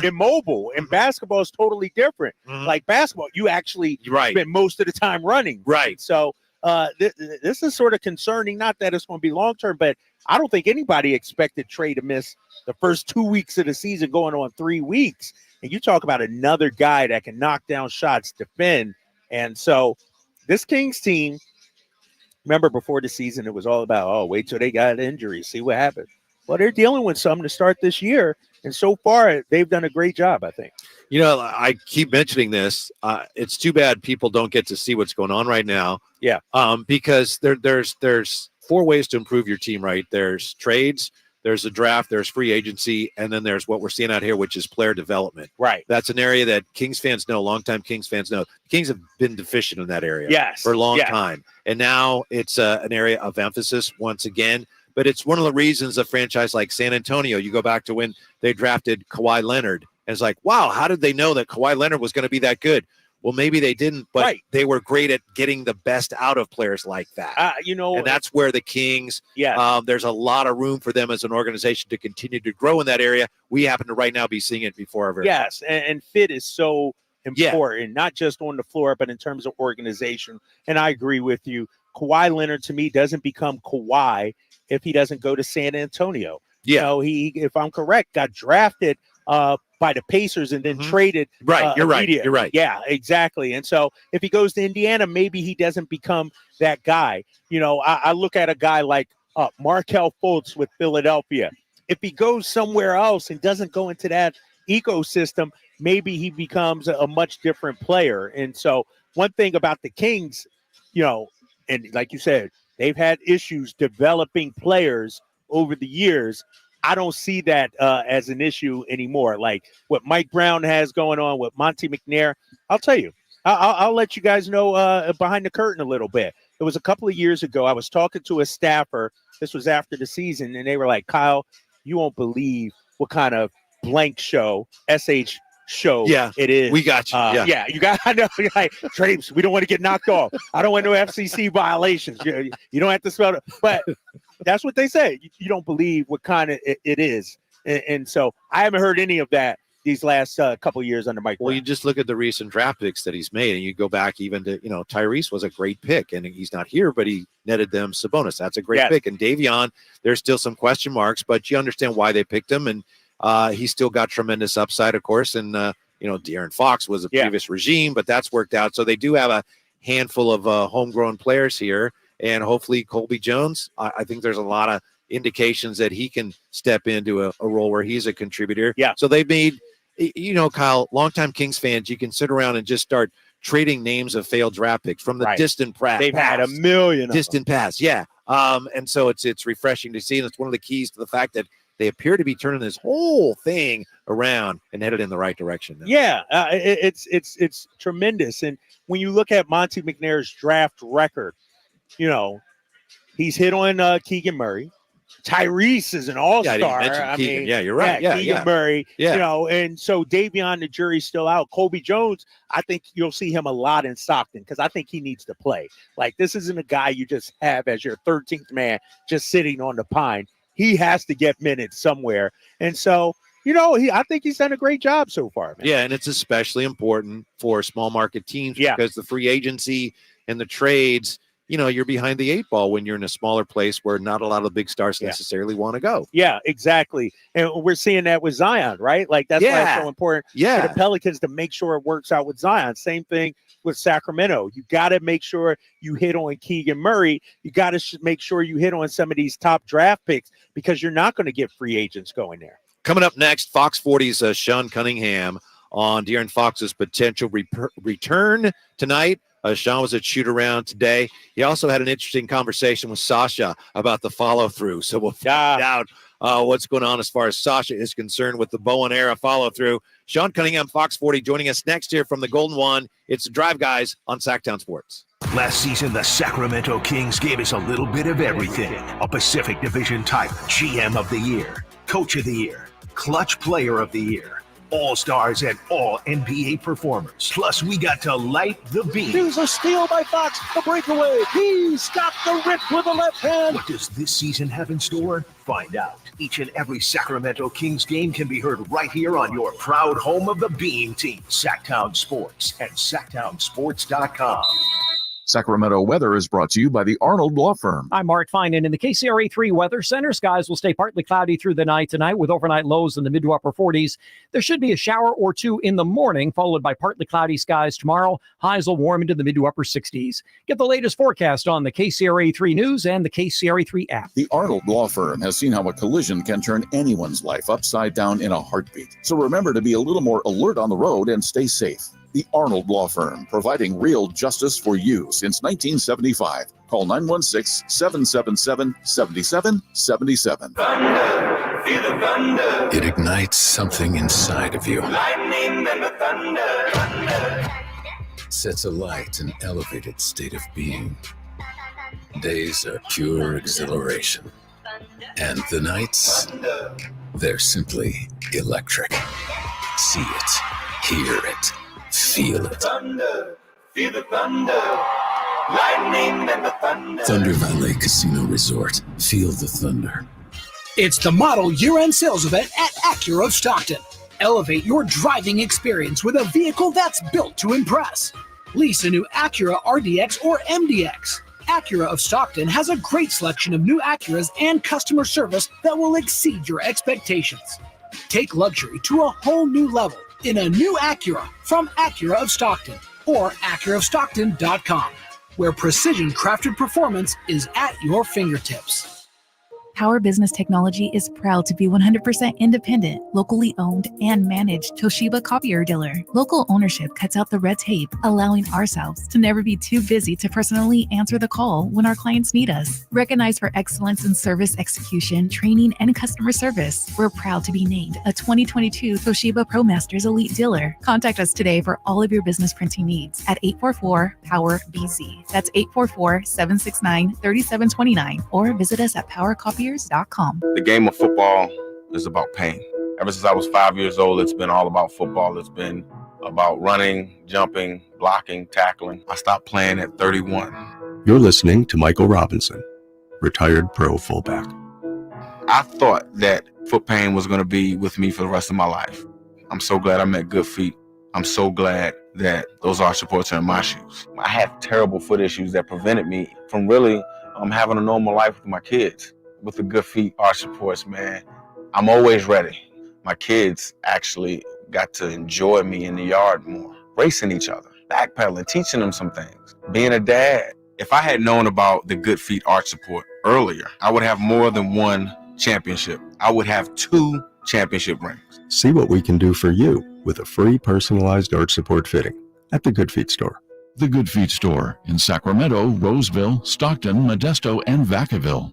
immobile. And basketball is totally different. Mhm. Like basketball, you actually spend most of the time running. Right. So this is sort of concerning. Not that it's going to be long term, but I don't think anybody expected Trey to miss the first 2 weeks of the season, going on 3 weeks. And you talk about another guy that can knock down shots, defend. And so this Kings team, remember before the season, it was all about, wait till they got injuries, see what happens. Well, they're dealing with something to start this year. And so far, they've done a great job, I think. I keep mentioning this. It's too bad people don't get to see what's going on right now. Yeah. Because there's 4 ways to improve your team, right? There's trades, there's a draft, there's free agency, and then there's what we're seeing out here, which is player development. Right. That's an area that Kings fans know, longtime Kings fans know. The Kings have been deficient in that area for a long time. And now it's an area of emphasis once again. But it's one of the reasons a franchise like San Antonio, you go back to when they drafted Kawhi Leonard, and it's like, wow, how did they know that Kawhi Leonard was going to be that good? Well, maybe they didn't, but they were great at getting the best out of players like that. And that's where the Kings, there's a lot of room for them as an organization to continue to grow in that area. We happen to right now be seeing it before our very Yes, and fit is so important, not just on the floor, but in terms of organization. And I agree with you. Kawhi Leonard, to me, doesn't become Kawhi if he doesn't go to San Antonio. Yeah. He, if I'm correct, got drafted by the Pacers and then traded. Right, you're right. immediately. You're right. Yeah, exactly. And so if he goes to Indiana, maybe he doesn't become that guy. I look at a guy like Markelle Fultz with Philadelphia. If he goes somewhere else and doesn't go into that ecosystem, maybe he becomes a much different player. And so one thing about the Kings, and like you said, they've had issues developing players over the years. I don't see that as an issue anymore. Like what Mike Brown has going on with Monty McNair, I'll tell you. I'll let you guys know behind the curtain a little bit. It was a couple of years ago. I was talking to a staffer. This was after the season, and they were like, Kyle, you won't believe what kind of blank show, SH show it is. We got you. You got, I know, you're like, Drapes, we don't want to get knocked off. I don't want no FCC violations. You don't have to spell it. But that's what they say. You don't believe what kind of it is. And so I haven't heard any of that these last couple of years under Mike. Well, you just look at the recent draft picks that he's made, and you go back even to, Tyrese was a great pick, and he's not here, but he netted them Sabonis. That's a great pick. And Davion, there's still some question marks, but you understand why they picked him, and he's still got tremendous upside, of course. And De'Aaron Fox was a previous regime, but that's worked out. So they do have a handful of homegrown players here, and hopefully Colby Jones. I think there's a lot of indications that he can step into a role where he's a contributor. Yeah. So they've made, Kyle, longtime Kings fans, you can sit around and just start trading names of failed draft picks from the distant past. They've had a million distant past. Yeah. And so it's refreshing to see. And it's one of the keys to the fact that they appear to be turning this whole thing around and headed in the right direction now. Yeah, it's tremendous. And when you look at Monte McNair's draft record, he's hit on Keegan Murray. Tyrese is an all-star. You're right. Keegan Murray, and so Davion, the jury's still out. Colby Jones, I think you'll see him a lot in Stockton because I think he needs to play. Like, this isn't a guy you just have as your 13th man just sitting on the pine. He has to get minutes somewhere. And so, I think he's done a great job so far, man. Yeah, and it's especially important for small market teams because the free agency and the trades, you're behind the 8 ball when you're in a smaller place where not a lot of the big stars necessarily want to go. Yeah, exactly. And we're seeing that with Zion, right? Like, that's why it's so important for the Pelicans to make sure it works out with Zion. Same thing with Sacramento. You got to make sure you hit on Keegan Murray. You got to make sure you hit on some of these top draft picks because you're not going to get free agents going there. Coming up next, Fox 40's Sean Cunningham on De'Aaron Fox's potential return tonight. Sean was at shoot around today. He also had an interesting conversation with Sasha about the follow through. So we'll find out what's going on as far as Sasha is concerned with the Bowen era follow through. Sean Cunningham, Fox 40, joining us next here from the Golden One. It's the Drive Guys on Sactown Sports. Last season, the Sacramento Kings gave us a little bit of everything. A Pacific Division type GM of the Year, Coach of the Year, Clutch Player of the Year, All-Stars and All-NBA performers. Plus, we got to light the beam. Here's a steal by Fox, the breakaway. He's got the rip with the left hand. What does this season have in store? Find out. Each and every Sacramento Kings game can be heard right here on your proud home of the Beam team, Sactown Sports and SactownSports.com. Sacramento weather is brought to you by the Arnold Law Firm. I'm Mark Finan in the KCRA 3 Weather Center. Skies will stay partly cloudy through the night tonight with overnight lows in the mid to upper 40s. There should be a shower or two in the morning, followed by partly cloudy skies tomorrow. Highs will warm into the mid to upper 60s. Get the latest forecast on the KCRA 3 News and the KCRA 3 app. The Arnold Law Firm has seen how a collision can turn anyone's life upside down in a heartbeat. So remember to be a little more alert on the road and stay safe. The Arnold Law Firm, providing real justice for you since 1975. Call 916-777-7777. Thunder, feel the thunder. It ignites something inside of you. Lightning and the thunder. Thunder. Sets alight an elevated state of being. Days are pure exhilaration. And the nights, they're simply electric. See it, hear it. Feel it. Thunder, feel the thunder. Lightning and the thunder. Thunder Valley Casino Resort. Feel the thunder. It's the model year-end sales event at Acura of Stockton. Elevate your driving experience with a vehicle that's built to impress. Lease a new Acura RDX or MDX. Acura of Stockton has a great selection of new Acuras and customer service that will exceed your expectations. Take luxury to a whole new level in a new Acura from Acura of Stockton or AcuraofStockton.com, where precision-crafted performance is at your fingertips. Power Business Technology is proud to be 100% independent, locally owned, and managed Toshiba copier dealer. Local ownership cuts out the red tape, allowing ourselves to never be too busy to personally answer the call when our clients need us. Recognized for excellence in service execution, training, and customer service, we're proud to be named a 2022 Toshiba ProMasters Elite Dealer. Contact us today for all of your business printing needs at 844-POWER-BZ. That's 844-769-3729, or visit us at PowerCopier.com. The game of football is about pain. Ever since I was 5 years old, it's been all about football. It's been about running, jumping, blocking, tackling. I stopped playing at 31. You're listening to Michael Robinson, retired pro fullback. I thought that foot pain was going to be with me for the rest of my life. I'm so glad I met Good Feet. I'm so glad that those arch supports are in my shoes. I had terrible foot issues that prevented me from really having a normal life with my kids. With the Good Feet arch supports, man, I'm always ready. My kids actually got to enjoy me in the yard more, racing each other, backpedaling, teaching them some things, being a dad. If I had known about the Good Feet arch support earlier, I would have more than one championship. I would have 2 championship rings. See what we can do for you with a free personalized arch support fitting at the Good Feet store. The Good Feet store in Sacramento, Roseville, Stockton, Modesto, and Vacaville.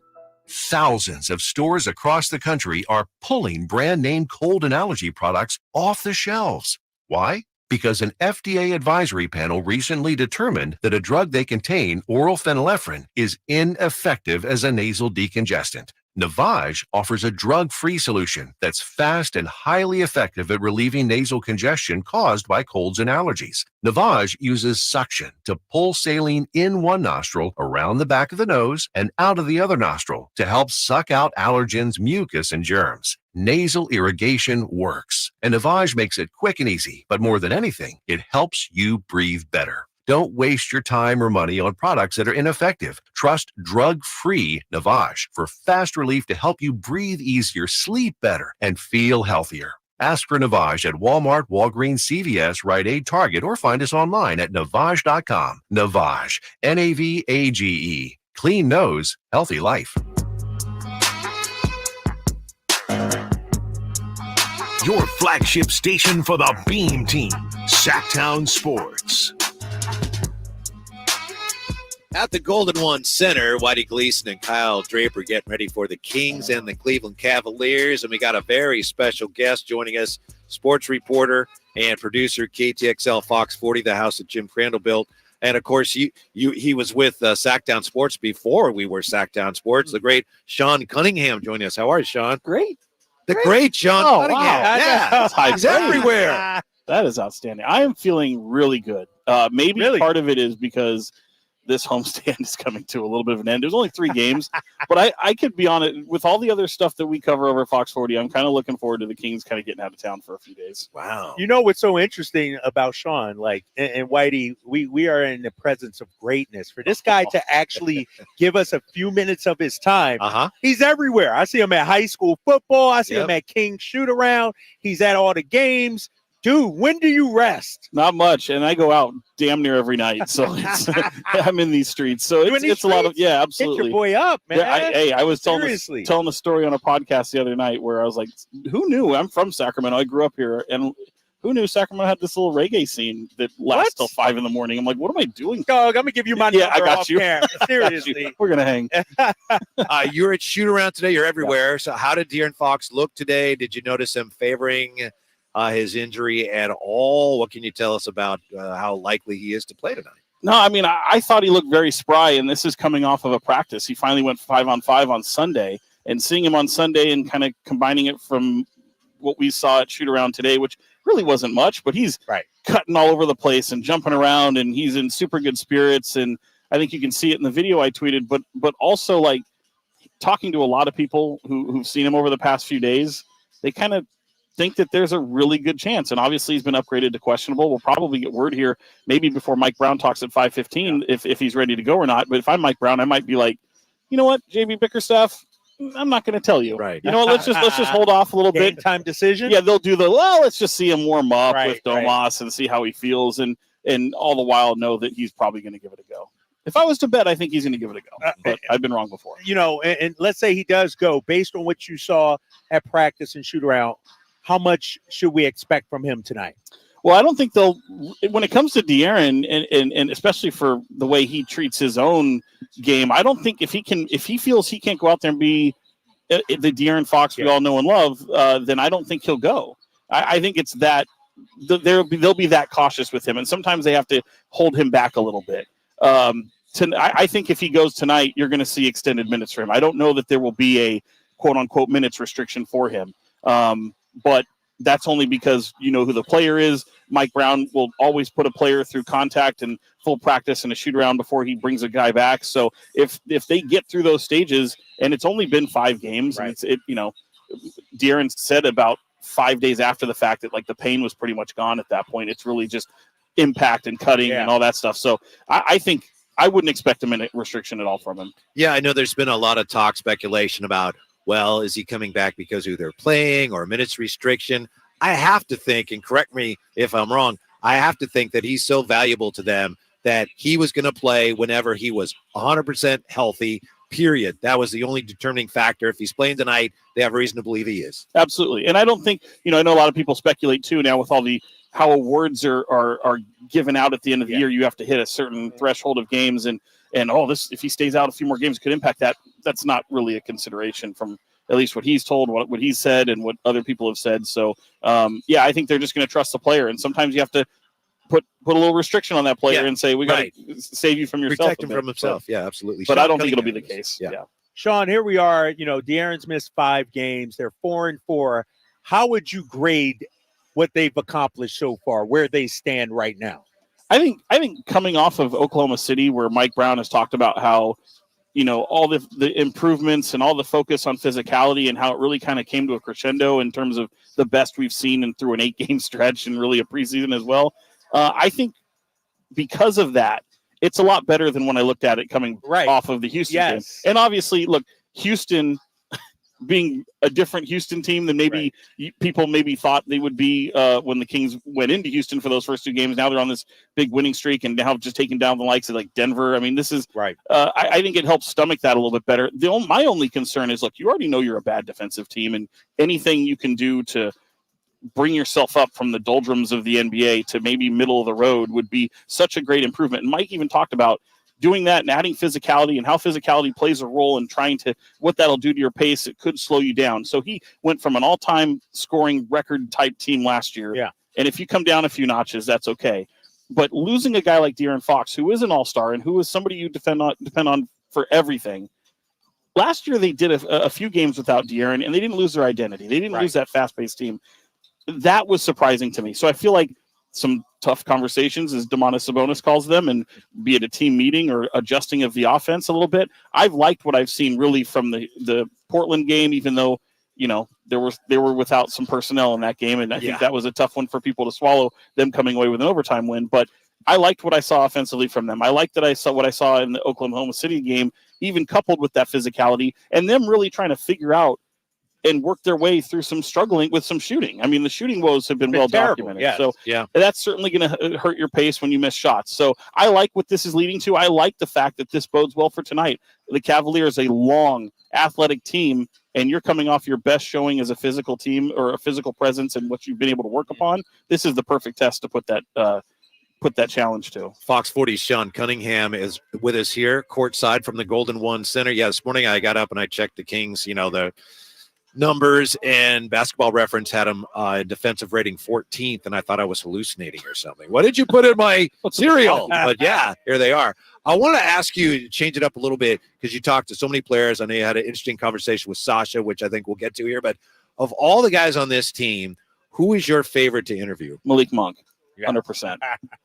Thousands of stores across the country are pulling brand name cold and allergy products off the shelves. Why? Because an FDA advisory panel recently determined that a drug they contain, oral phenylephrine, is ineffective as a nasal decongestant. Navage offers a drug-free solution that's fast and highly effective at relieving nasal congestion caused by colds and allergies. Navage uses suction to pull saline in one nostril, around the back of the nose, and out of the other nostril to help suck out allergens, mucus, and germs. Nasal irrigation works, and Navage makes it quick and easy, but more than anything, it helps you breathe better. Don't waste your time or money on products that are ineffective. Trust drug-free Navage for fast relief to help you breathe easier, sleep better, and feel healthier. Ask for Navage at Walmart, Walgreens, CVS, Rite Aid, Target, or find us online at Navage.com. Navage, Navage. Clean nose, healthy life. Your flagship station for the Beam Team, Sactown Sports. At the Golden One Center, Whitey Gleason and Kyle Draper getting ready for the Kings and the Cleveland Cavaliers. And we got a very special guest joining us, sports reporter and producer, KTXL Fox 40, the house that Jim Crandall built. And, of course, he was with Sactown Sports before we were Sactown Sports. The great Sean Cunningham joining us. How are you, Sean? Great. The great Sean Cunningham. Wow. Yeah, he's everywhere. That is outstanding. I am feeling really good. Maybe part of it is because this homestand is coming to a little bit of an end. There's only 3 games, but I could be on it with all the other stuff that we cover over Fox 40. I'm kind of looking forward to the Kings kind of getting out of town for a few days. Wow. You know what's so interesting about Sean, and Whitey, we are in the presence of greatness. For this guy to actually give us a few minutes of his time, he's everywhere. I see him at high school football. I see him at King's shoot-around. He's at all the games. Dude, when do you rest? Not much, and I go out damn near every night, so I'm in these streets. So it's a lot of absolutely. Hit your boy up, man. I was telling a story on a podcast the other night where I was like, "Who knew? I'm from Sacramento. I grew up here, and who knew Sacramento had this little reggae scene that lasts till 5 a.m. I'm like, what am I doing? Dog, I'm gonna give you my number. I got you. Seriously, we're gonna hang. You're at shoot around today. You're everywhere. So, how did De'Aaron Fox look today? Did you notice him favoring his injury at all? What can you tell us about how likely he is to play tonight? No, I mean, I thought he looked very spry, and this is coming off of a practice. He finally went 5-on-5 on Sunday, and seeing him on Sunday and kind of combining it from what we saw at shoot-around today, which really wasn't much, but he's cutting all over the place and jumping around, and he's in super good spirits, and I think you can see it in the video I tweeted, but also, like, talking to a lot of people who've seen him over the past few days, they kind of think that there's a really good chance, and obviously he's been upgraded to questionable. We'll probably get word here maybe before Mike Brown talks at 5:15 if he's ready to go or not. But if I'm Mike Brown, I might be like, you know what, JB Bickerstaff, I'm not going to tell you. Right. You know, let's just hold off a little bit. Time decision. Yeah, they'll do let's just see him warm up with Domas and see how he feels, and all the while know that he's probably going to give it a go. If I was to bet, I think he's going to give it a go. But I've been wrong before. You know, and let's say he does go based on what you saw at practice and shoot around. How much should we expect from him tonight? Well, I don't think they'll. When it comes to De'Aaron, and especially for the way he treats his own game, I don't think if he feels he can't go out there and be the De'Aaron Fox we all know and love, then I don't think he'll go. I think it's that they'll be that cautious with him, and sometimes they have to hold him back a little bit. I think if he goes tonight, you're going to see extended minutes for him. I don't know that there will be a quote unquote minutes restriction for him. But that's only because you know who the player is. Mike Brown will always put a player through contact and full practice and a shoot around before he brings a guy back. So if they get through those stages, and it's only been 5 games, and De'Aaron said about 5 days after the fact that like the pain was pretty much gone at that point. It's really just impact and cutting and all that stuff. So I think I wouldn't expect a minute restriction at all from him. Yeah, I know there's been a lot of talk, speculation about, well, is he coming back because of they're playing or minutes restriction? I have to think, and correct me if I'm wrong, I have to think that he's so valuable to them that he was going to play whenever he was 100% healthy, period. That was the only determining factor. If he's playing tonight, they have reason to believe he is. Absolutely. And I don't think, I know a lot of people speculate too now with all the how awards are given out at the end of the year. You have to hit a certain threshold of games and this, if he stays out a few more games, could impact that. That's not really a consideration from at least what he's told, what he's said, and what other people have said. So, I think they're just going to trust the player. And sometimes you have to put a little restriction on that player and say, we got to save you from yourself. Protect him from himself. Yeah, absolutely. But I don't think it'll be the case. Yeah. Sean, here we are. De'Aaron's missed 5 games. They're 4-4. How would you grade what they've accomplished so far, where they stand right now? I think coming off of Oklahoma City, where Mike Brown has talked about how, all the improvements and all the focus on physicality and how it really kind of came to a crescendo in terms of the best we've seen and through an 8-game stretch and really a preseason as well. I think because of that, it's a lot better than when I looked at it coming off of the Houston game. And obviously, look, Houston being a different Houston team than maybe people maybe thought they would be when the Kings went into Houston for those first 2 games. Now they're on this big winning streak and now just taking down the likes of like Denver. I mean, this is I think it helps stomach that a little bit better. My only concern is, look, you already know you're a bad defensive team, and anything you can do to bring yourself up from the doldrums of the NBA to maybe middle of the road would be such a great improvement. And Mike even talked about doing that and adding physicality and how physicality plays a role in trying to what that'll do to your pace. It could slow you down. So he went from an all-time scoring record type team last year. Yeah. And if you come down a few notches, that's okay. But losing a guy like De'Aaron Fox, who is an all-star and who is somebody you depend on for everything. Last year they did a few games without De'Aaron and they didn't lose their identity. They didn't lose that fast-paced team. That was surprising to me. So I feel like some tough conversations, as Domantas Sabonis calls them, and be it a team meeting or adjusting of the offense a little bit. I've liked what I've seen really from the Portland game, even though, they were without some personnel in that game. And I think that was a tough one for people to swallow, them coming away with an overtime win. But I liked what I saw offensively from them. I liked that I saw what I saw in the Oklahoma City game, even coupled with that physicality and them really trying to figure out and work their way through some struggling with some shooting. I mean, the shooting woes have been well documented. Yes. So that's certainly going to hurt your pace when you miss shots. So I like what this is leading to. I like the fact that this bodes well for tonight. The Cavaliers, a long, athletic team, and you're coming off your best showing as a physical team or a physical presence and what you've been able to work upon. This is the perfect test to put that challenge to. Fox 40's Sean Cunningham is with us here, courtside from the Golden One Center. Yeah, this morning I got up and I checked the Kings, the numbers, and Basketball Reference had him defensive rating 14th, and I thought I was hallucinating or something. What did you put in my cereal? But yeah, here they are. I want to ask you to change it up a little bit because you talked to so many players. I know you had an interesting conversation with Sasha, which I think we'll get to here. But of all the guys on this team, who is your favorite to interview? Malik Monk, 100%.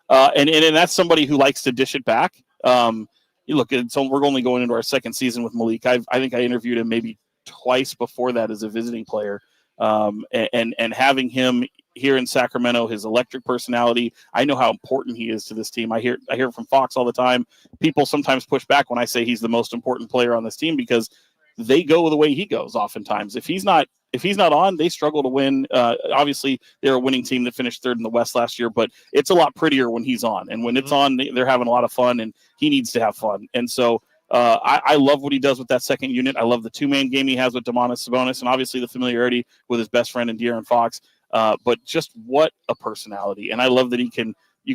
And that's somebody who likes to dish it back. You look, we're only going into our second season with Malik. I think I interviewed him maybe twice before that as a visiting player, and having him here in Sacramento, his electric personality, I know how important he is to this team. I hear from Fox all the time. People sometimes push back when I say he's the most important player on this team because they go the way he goes. Oftentimes, if he's not on, they struggle to win. Obviously, they're a winning team that finished 3rd in the West last year, but it's a lot prettier when he's on, and when it's on, they're having a lot of fun, and he needs to have fun, and so. I love what he does with that second unit. I love the 2-man game he has with Domantas Sabonis, and obviously the familiarity with his best friend in De'Aaron Fox. But just what a personality. And I love that you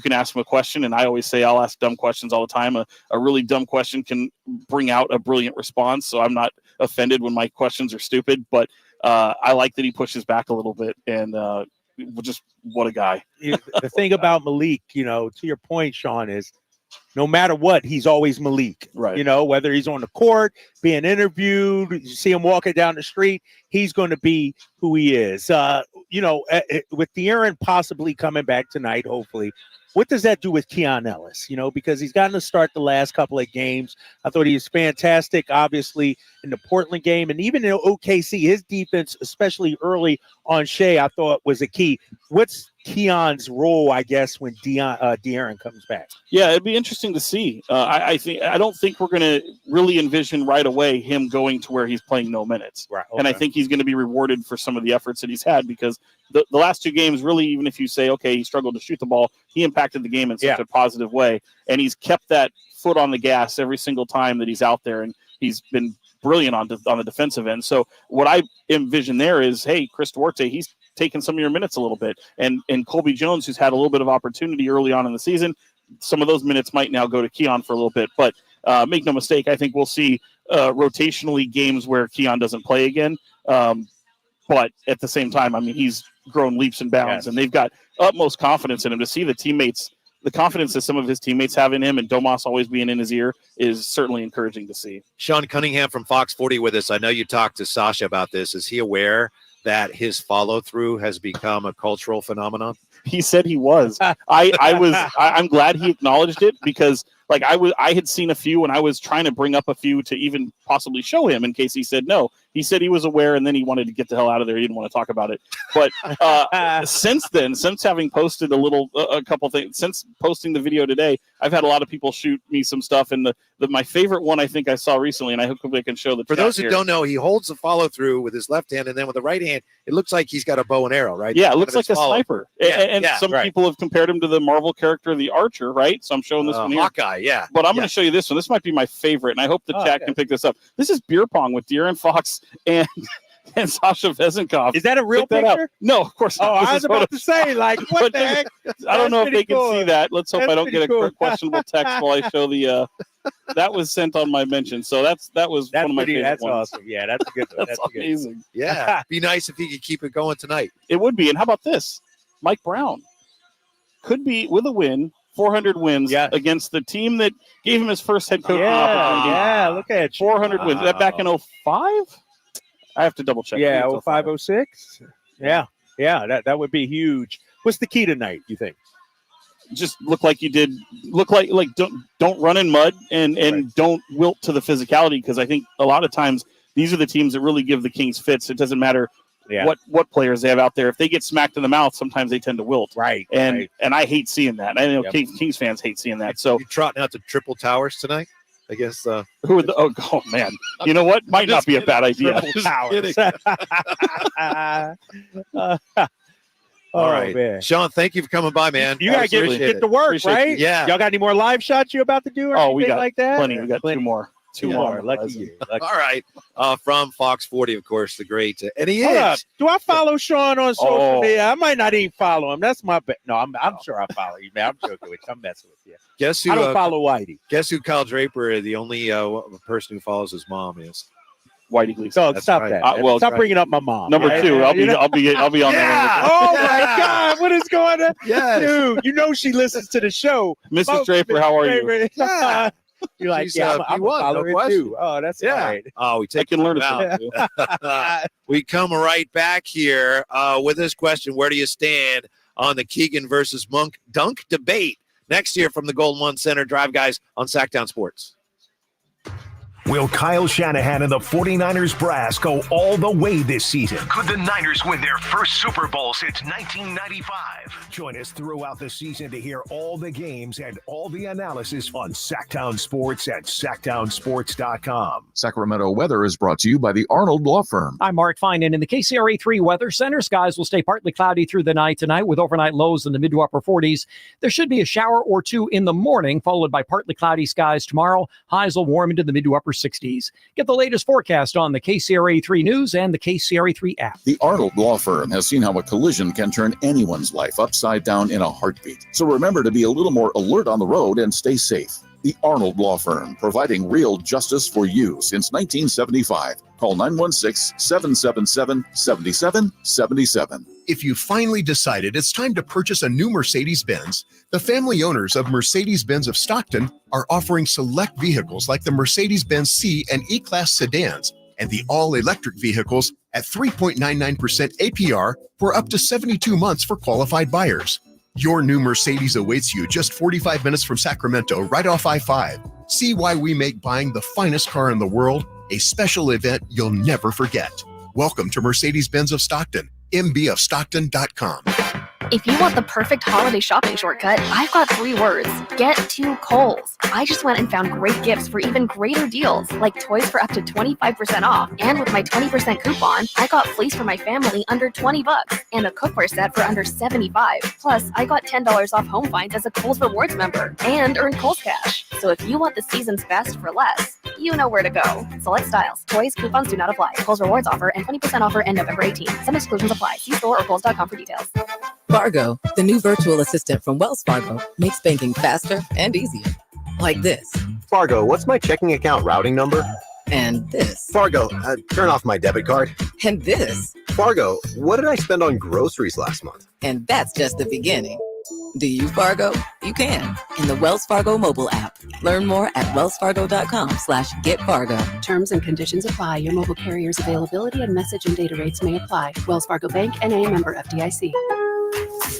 can ask him a question, and I always say I'll ask dumb questions all the time. A really dumb question can bring out a brilliant response, so I'm not offended when my questions are stupid. But I like that he pushes back a little bit, and just what a guy. The thing about Malik, to your point, Sean, is no matter what, he's always Malik. Right. You know, whether he's on the court, being interviewed, you see him walking down the street, he's going to be who he is. With De'Aaron possibly coming back tonight, hopefully, what does that do with Keon Ellis? You know, because he's gotten to start the last couple of games. I thought he was fantastic, obviously, in the Portland game. And even in OKC, his defense, especially early on Shea, I thought was a key. What's Keon's role, I guess, when De'Aaron comes back? Yeah, it'd be interesting to see. I don't think we're going to really envision right away him going to where he's playing no minutes. Right. Okay. And I think he's going to be rewarded for some of the efforts that he's had, because the last two games, really, even if you say, okay, he struggled to shoot the ball, he impacted the game in such a positive way. And he's kept that foot on the gas every single time that he's out there. And he's been brilliant on the defensive end. So what I envision there is, hey, Chris Duarte, he's taking some of your minutes a little bit. And Colby Jones, who's had a little bit of opportunity early on in the season, some of those minutes might now go to Keon for a little bit. But make no mistake, I think we'll see rotationally games where Keon doesn't play again. But at the same time, I mean, he's grown leaps and bounds, and they've got utmost confidence in him. To see the teammates, the confidence that some of his teammates have in him, and Domas always being in his ear, is certainly encouraging to see. Sean Cunningham from Fox 40 with us. I know you talked to Sasha about this. Is he aware that his follow-through has become a cultural phenomenon? He said he was. I'm glad he acknowledged it, because like I had seen a few, and I was trying to bring up a few to even possibly show him in case he said no. He said he was aware, and then he wanted to get the hell out of there. He didn't want to talk about it. But since then, since having posted a couple things, since posting the video today, I've had a lot of people shoot me some stuff. And my favorite one I think I saw recently, and I hope I can show the For chat those who here. don't know, he holds the follow-through with his left hand, and then with the right hand, it looks like he's got a bow and arrow, right? Yeah, it looks like a sniper. And some right. people have compared him to the Marvel character, the Archer, right? So I'm showing this one here. Hawkeye, yeah. But I'm going to show you this one. This might be my favorite, and I hope the chat can pick this up. This is beer pong with De'Aaron Fox and Sasha Vezenkov. Is that a real picture? No, of course not. Oh, I was about to say, like, what the heck? I don't know if they cool. can see that. Let's hope That's I don't get pretty a questionable text while I show the. That was sent on my mention, so that was one of my favorite That's ones. awesome. Yeah, that's a good one. That's amazing. Yeah, be nice if he could keep it going tonight. It would be. And how about this? Mike Brown could be with a win. 400 wins against the team that gave him his first head coaching opportunity. Yeah, look at you. 400 wins. Is that back in 05? I have to double check. Yeah, 05, 06. Yeah, that would be huge. What's the key tonight, you think? Just look like you did. Look like don't run in mud and don't wilt to the physicality, because I think a lot of times these are the teams that really give the Kings fits. It doesn't matter what players they have out there. If they get smacked in the mouth, sometimes they tend to wilt. Right. And I hate seeing that. I know Kings fans hate seeing that. So you trotting out to Triple Towers tonight? I guess. Who are the? Oh man, you know what? Might not be a bad idea. All right, man. Sean, thank you for coming by, man. You gotta get to work, Appreciate right? you. Yeah. Y'all got any more live shots you about to do? Or We got like that? plenty. We got two more. Two more. Lucky you. Lucky. All right. From Fox 40, of course, the great. And he Hold up. is. Do I follow Sean on social media? I might not even follow him. That's my bet. No, I'm sure I follow you, man. I'm joking with you. I'm messing with you. Guess who? I don't follow Whitey. Guess who? Kyle Draper, the only person who follows his mom, is Whitey Gleason. So That's stop right. that. Stop bringing up my mom. Number two. I'll be on that. Oh my God! What is going on? Yes. Dude, you know she listens to the show. Mrs. Draper, how are you? Yeah. You're like, She's, I'm a P1, follower no question. too. Oh, that's right. Oh, we I take can learn it. out. We come right back here with this question: where do you stand on the Keegan versus Monk dunk debate next year from the Golden One Center? Drive Guys on Sactown Sports. Will Kyle Shanahan and the 49ers brass go all the way this season? Could the Niners win their first Super Bowl since 1995? Join us throughout the season to hear all the games and all the analysis on Sactown Sports at SactownSports.com. Sacramento weather is brought to you by the Arnold Law Firm. I'm Mark Finan in the KCRA 3 Weather Center. Skies will stay partly cloudy through the night tonight with overnight lows in the mid to upper 40s. There should be a shower or two in the morning, followed by partly cloudy skies tomorrow. Highs will warm into the mid to upper 60s. Get the latest forecast on the KCRA 3 News and the KCRA 3 app. The Arnold Law Firm has seen how a collision can turn anyone's life upside down in a heartbeat. So remember to be a little more alert on the road and stay safe. The Arnold Law Firm, providing real justice for you since 1975. Call 916-777-7777. If you finally decided it's time to purchase a new Mercedes-Benz, the family owners of Mercedes-Benz of Stockton are offering select vehicles like the Mercedes-Benz C and E-Class sedans and the all-electric vehicles at 3.99% APR for up to 72 months for qualified buyers. Your new Mercedes awaits you just 45 minutes from Sacramento, right off I-5. See why we make buying the finest car in the world a special event you'll never forget. Welcome to Mercedes-Benz of Stockton, mbofstockton.com. If you want the perfect holiday shopping shortcut, I've got 3 words. Get to Kohl's. I just went and found great gifts for even greater deals, like toys for up to 25% off. And with my 20% coupon, I got fleece for my family under $20 and a cookware set for under $75. Plus, I got $10 off home finds as a Kohl's Rewards member and earned Kohl's Cash. So if you want the season's best for less, you know where to go. Select styles. Toys, coupons do not apply. Kohl's Rewards offer and 20% offer end November 18th. Some exclusions apply. See store or kohls.com for details. Fargo, the new virtual assistant from Wells Fargo, makes banking faster and easier. Like this. Fargo, what's my checking account routing number? And this. Fargo, turn off my debit card. And this. Fargo, what did I spend on groceries last month? And that's just the beginning. Do you Fargo? You can in the Wells Fargo mobile app. Learn more at wellsfargo.com/getfargo. Terms and conditions apply. Your mobile carrier's availability and message and data rates may apply. Wells Fargo Bank, N.A., member FDIC.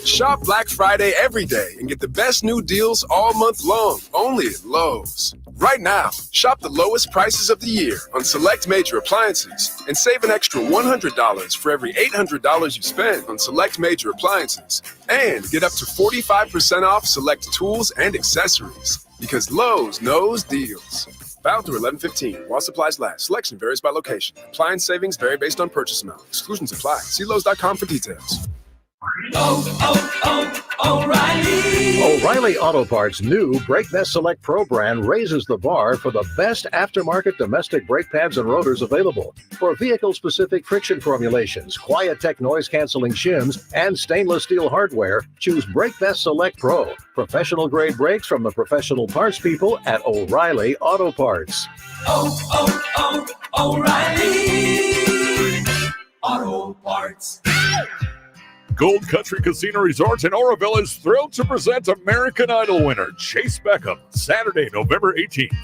Shop Black Friday every day and get the best new deals all month long, only at Lowe's. Right now, shop the lowest prices of the year on select major appliances and save an extra $100 for every $800 you spend on select major appliances. And get up to 45% off select tools and accessories, because Lowe's knows deals. Valid through 11/15 while supplies last. Selection varies by location. Appliance savings vary based on purchase amount. Exclusions apply. See Lowe's.com for details. O'Reilly Auto Parts' new Brake Best Select Pro brand raises the bar for the best aftermarket domestic brake pads and rotors available. For vehicle-specific friction formulations, Quiet-Tech noise-canceling shims, and stainless steel hardware, choose Brake Best Select Pro. Professional-grade brakes from the professional parts people at O'Reilly Auto Parts. O'Reilly Auto Parts. Gold Country Casino Resort in Oroville is thrilled to present American Idol winner Chase Beckham, Saturday, November 18th.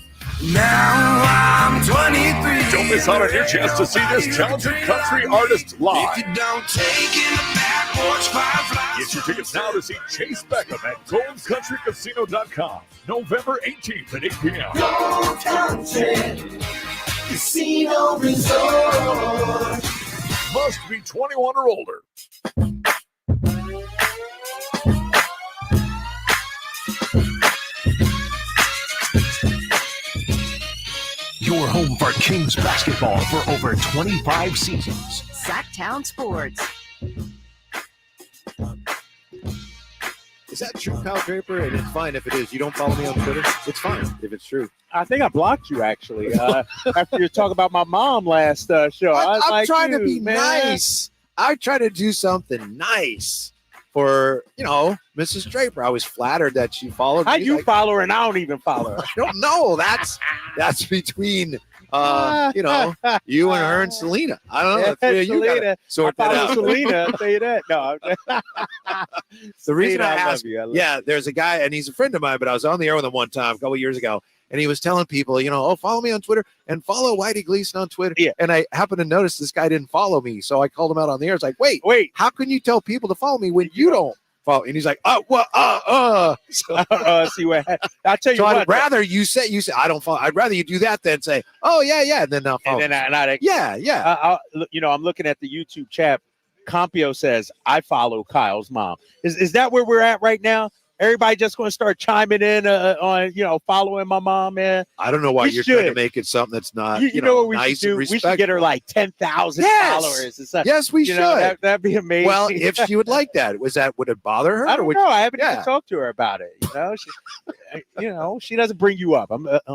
Now I'm 23. Don't miss out on your chance to see this talented country artist live. If you don't take in the back porch, fireflies. Get your tickets now to see Chase Beckham at goldcountrycasino.com, November 18th at 8 p.m. Gold Country Casino Resort. Must be 21 or older. Your home for Kings basketball for over 25 seasons. Sactown Sports. Is that true, Kyle Draper? And it's fine if it is. You don't follow me on Twitter? It's fine if it's true. I think I blocked you, actually, after you talk about my mom last show. I'm trying to be man. nice. I try to do something nice for, Mrs. Draper. I was flattered that she followed me. How you follow her and I don't even follow her? I don't know. That's between you and her and Selena. I don't know. Yeah, You gotta sort that out. Selena, I'll tell you that. No. The reason I love asked, you. there's a guy, and he's a friend of mine, but I was on the air with him one time a couple years ago, and he was telling people, follow me on Twitter and follow Whitey Gleason on Twitter. Yeah. And I happened to notice this guy didn't follow me, so I called him out on the air. It's like, wait, how can you tell people to follow me when you don't follow? And he's like, see what? I'll tell you so what. I'd rather you say I don't follow. I'd rather you do that than say, oh yeah, and then I'll follow. And then I'm looking at the YouTube chat. Compio says I follow Kyle's mom. Is that where we're at right now? Everybody just going to start chiming in on following my mom, man. I don't know why you're trying to make it something that's not you know what we nice should do? and We should get her like 10,000 followers. Yes, we should. That'd be amazing. Well, if she would like that, would it bother her? I don't know. I haven't even talked to her about it. She doesn't bring you up.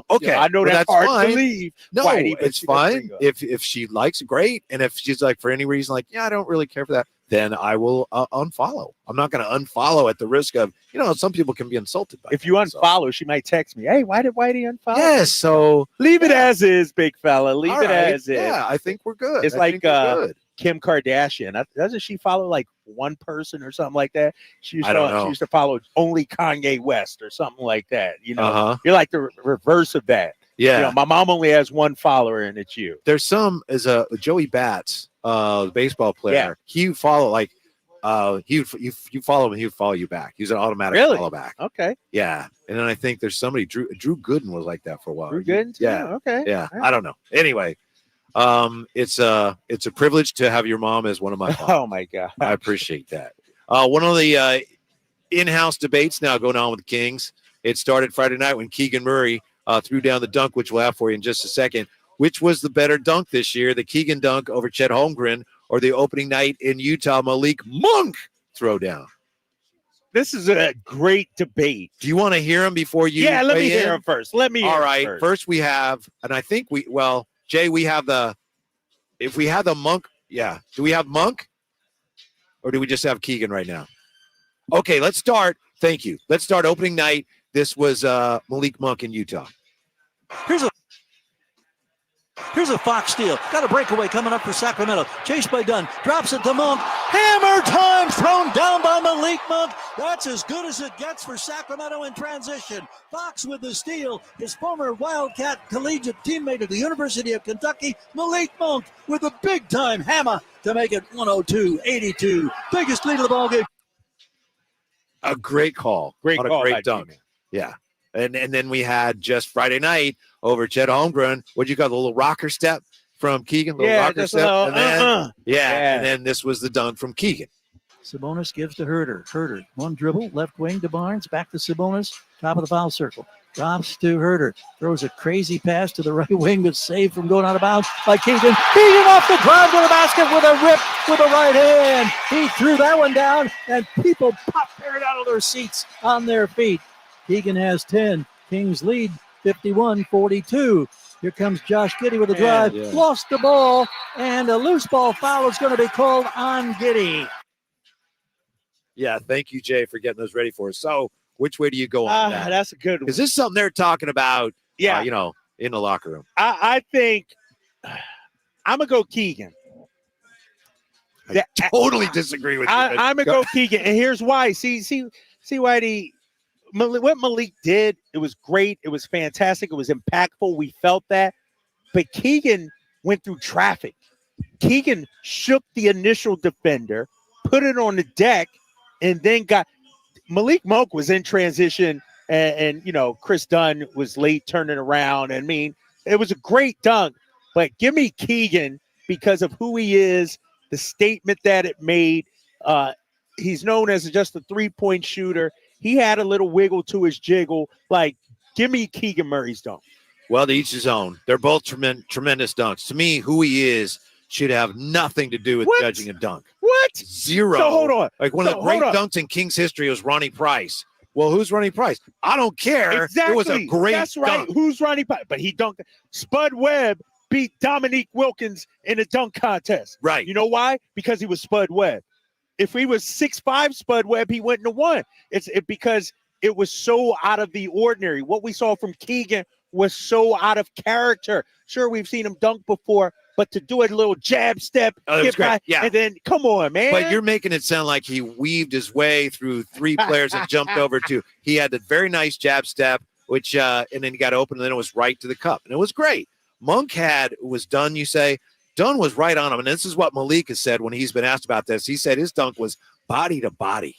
Okay. I know that's hard to believe. No, Whitey, but it's fine. If she likes it, great. And if she's like for any reason, like, I don't really care for that. then I will unfollow. I'm not going to unfollow at the risk of, some people can be insulted by If you unfollow, she might text me, "Hey, why did Whitey unfollow?" Yes, so leave it as is, big fella. Leave All it right. as is. Yeah, I think we're good. It's I like think we're good. Kim Kardashian. Doesn't she follow like one person or something like that? She I don't know. She used to follow only Kanye West or something like that. Uh-huh. You're like the reverse of that. Yeah. My mom only has one follower, and it's you. There's some as a Joey Bats, the baseball player. Yeah. He would follow you follow him, he would follow you back. He's an automatic follow back. Okay. Yeah. And then I think there's somebody Drew Gooden was like that for a while. Drew Gooden? Yeah. Okay. Yeah. All right. I don't know. Anyway, it's a privilege to have your mom as one of my Oh my God. I appreciate that. One of the in-house debates now going on with the Kings. It started Friday night when Keegan Murray threw down the dunk, which we'll have for you in just a second. Which was the better dunk this year, the Keegan dunk over Chet Holmgren or the opening night in Utah Malik Monk throwdown? This is a great debate. Do you want to hear him before you? Yeah, let me weigh in? hear him first. Let me. All hear right. him First we have, and I think Jay, we have if we have the Monk, yeah. Do we have Monk? Or do we just have Keegan right now? Okay, let's start. Thank you. Let's start opening night. This was Malik Monk in Utah. Here's a Fox steal. Got a breakaway coming up for Sacramento. Chased by Dunn. Drops it to Monk. Hammer time thrown down by Malik Monk. That's as good as it gets for Sacramento in transition. Fox with the steal. His former Wildcat collegiate teammate at the University of Kentucky, Malik Monk, with a big-time hammer to make it 102-82. Biggest lead of the ballgame. A great call. Great on call a great by dunk. G-Man. Yeah. And then we had just Friday night over Chet Holmgren. What'd you call the little rocker step from Keegan? Little rocker just step. a little, And then, and then this was the dunk from Keegan. Sabonis gives to Herter. Herter, one dribble, left wing to Barnes, back to Sabonis, top of the foul circle. Drops to Herter, throws a crazy pass to the right wing, but saved from going out of bounds by Keegan. Keegan off the drive to the basket with a rip with the right hand. He threw that one down, and people popped right out of their seats on their feet. Keegan has 10. Kings lead 51-42. Here comes Josh Giddey with a drive. Yeah. Lost the ball, and a loose ball foul is going to be called on Giddey. Yeah, thank you, Jay, for getting those ready for us. So, which way do you go on that? That's a good one. Is this something they're talking about? Yeah. In the locker room. I think I'm gonna go Keegan. I totally disagree with you. I'm gonna go Keegan, and here's why. See, Whitey. What Malik did, it was great. It was fantastic. It was impactful. We felt that. But Keegan went through traffic. Keegan shook the initial defender, put it on the deck, and then Malik Monk was in transition, and Chris Dunn was late turning around. I mean, it was a great dunk. But give me Keegan because of who he is, the statement that it made. He's known as just a three-point shooter. He had a little wiggle to his jiggle. Like, give me Keegan Murray's dunk. Well, to each his own. They're both tremendous dunks. To me, who he is should have nothing to do with judging a dunk. What? Zero. So hold on. Like one of the great dunks in Kings history was Ronnie Price. Well, who's Ronnie Price? I don't care. Exactly. It was a great That's right. dunk. Who's Ronnie Price? But he dunked. Spud Webb beat Dominique Wilkins in a dunk contest. Right. You know why? Because he was Spud Webb. If he was 6'5" Spud Webb, he wouldn't have won. It's because it was so out of the ordinary. What we saw from Keegan was so out of character. Sure, we've seen him dunk before, but to do a little jab step, was great. Yeah. and then come on, man. But you're making it sound like he weaved his way through three players and jumped over two. He had a very nice jab step, which and then he got open, and then it was right to the cup, and it was great. Monk was done. You say. Dunn was right on him, and this is what Malik has said when he's been asked about this. He said his dunk was body to body,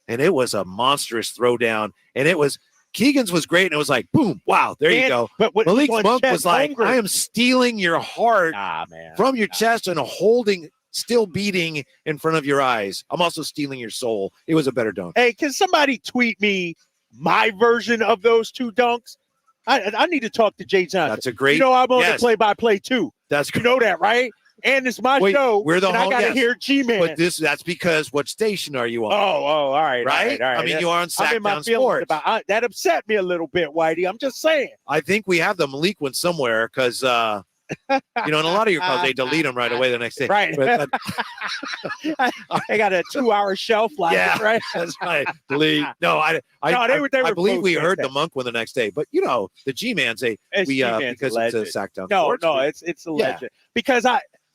and it was a monstrous throwdown, and it was Keegan's was great, and it was like, boom, wow, there you go. But Malik Monk was like, Holmgren. I am stealing your heart from your chest and still beating in front of your eyes. I'm also stealing your soul. It was a better dunk. Hey, can somebody tweet me my version of those two dunks? I need to talk to Jay Johnson. That's a great. I'm on the play-by-play too. That's you know that, right? And it's my show. We're the and I got to hear G-Man. But that's because what station are you on? Oh, all right. Right? All right. I mean, you are on Sactown Sports. That upset me a little bit, Whitey. I'm just saying. I think we have the Malik one somewhere because You know, and a lot of your calls, they delete them right away the next day. Right. But, I got a 2-hour shelf life, yeah, right? That's right. Delete. No, I believe we heard the Monk one the next day. But, you know, the G-Man's because it's a Sactown. No, it's a legend. Because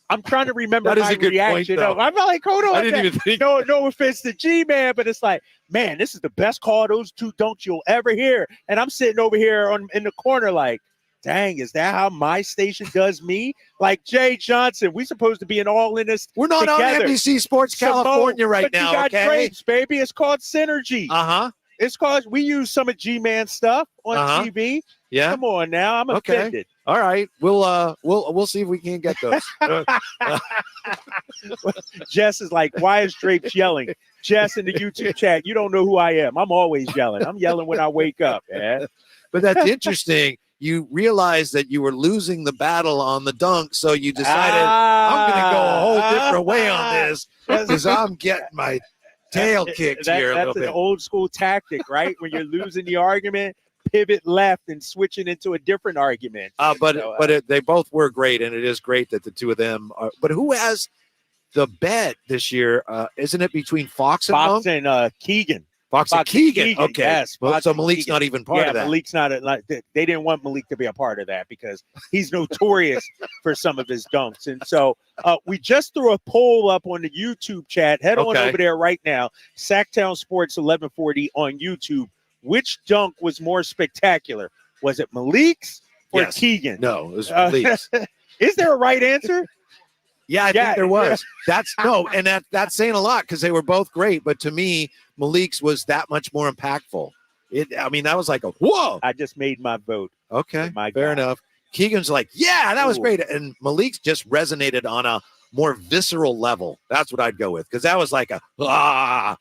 I'm trying to remember That is my a good reaction. point, though. I'm like, hold on. I didn't even think. No offense to G-Man, but it's like, man, this is the best call of those two dunks you'll ever hear. And I'm sitting over here in the corner like, dang, is that how my station does me? Like Jay Johnson, we supposed to be all in this. We're not together. on NBC Sports California right but now, you got okay? drapes, baby. It's called Synergy. Uh-huh. It's called, we use some of G-Man stuff on TV. Yeah. Come on now. I'm offended. All right. We'll see if we can get those. Jess is like, why is Drapes yelling? Jess in the YouTube chat, you don't know who I am. I'm always yelling. I'm yelling when I wake up, man. But that's interesting. You realized that you were losing the battle on the dunk, so you decided I'm going to go a whole different way on this because I'm getting my tail kicked here a little bit. That's an old school tactic, right? When you're losing the argument, pivot left and switching into a different argument. They both were great, and it is great that the two of them are. But who has the bet this year? Isn't it between Fox and Monk? and Keegan? Fox and Keegan. Okay. Yes. Well, so Malik's not even part of that. Malik's not. They didn't want Malik to be a part of that because he's notorious for some of his dunks. And so we just threw a poll up on the YouTube chat. Head on over there right now. Sactown Sports 1140 on YouTube. Which dunk was more spectacular? Was it Malik's or Keegan? No, it was Malik's. Is there a right answer? Yeah, I think there was. That's saying a lot because they were both great. But to me, Malik's was that much more impactful. That was like a whoa. I just made my vote. Okay, fair enough. Keegan's like, yeah, that was great. And Malik's just resonated on a more visceral level. That's what I'd go with because that was like wow.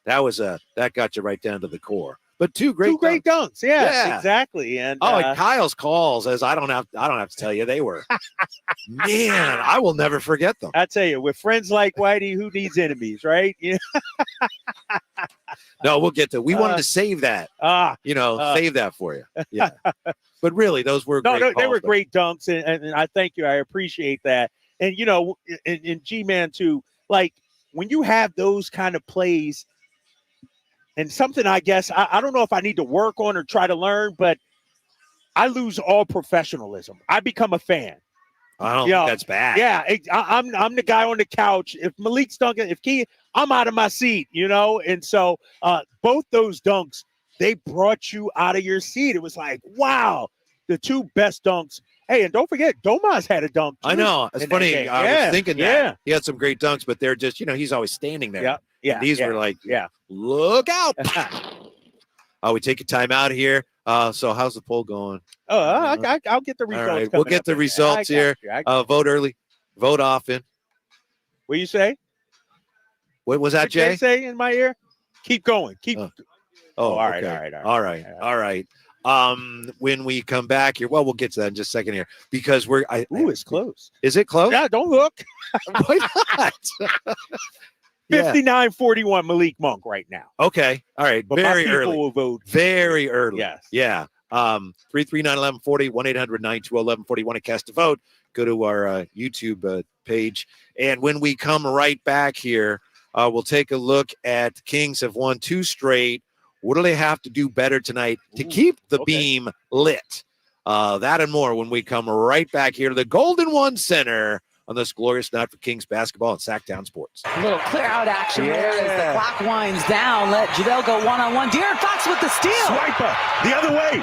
That got you right down to the core. But two great dunks. Yeah, exactly. And Kyle's calls, as I don't have to tell you, they were man, I will never forget them. I tell you, with friends like Whitey, who needs enemies, right? Yeah. No, we'll get to. We wanted to save that. Save that for you. Yeah. But really, those were great calls, they were great dunks, and I thank you. I appreciate that. And in G-Man too, like when you have those kind of plays. And something I guess I don't know if I need to work on or try to learn, but I lose all professionalism. I become a fan. I don't think that's bad. Yeah, I'm the guy on the couch. If Malik's dunking, I'm out of my seat, And so both those dunks, they brought you out of your seat. It was like, wow, the two best dunks. Hey, and don't forget, Domas had a dunk too. I know. It's funny. I was thinking that. He had some great dunks, but they're just, he's always standing there. Yeah. And these were like, look out. We take a time out here. So how's the poll going? I'll get the results. All right, we'll get the results here. Vote early, vote often. What do you say? What was that, Jay? Say in my ear? Keep going. All right. When we come back here, we'll get to that in just a second here because it's close. Is it close? Yeah, don't look. Why not? 59-41 Malik Monk right now. Okay. All right. But very my people early. will vote. Very early. Yes. Yeah. 339-1140, 1-800-920-1140. Want to cast a vote? Go to our YouTube page. And when we come right back here, we'll take a look at the Kings have won 2 straight. What do they have to do better tonight to keep the beam lit? That and more when we come right back here to the Golden One Center on this glorious night for Kings basketball and Sactown Sports. A little clear out action there as the clock winds down. Let JaVale go one-on-one. De'Aaron Fox with the steal. Swiper the other way.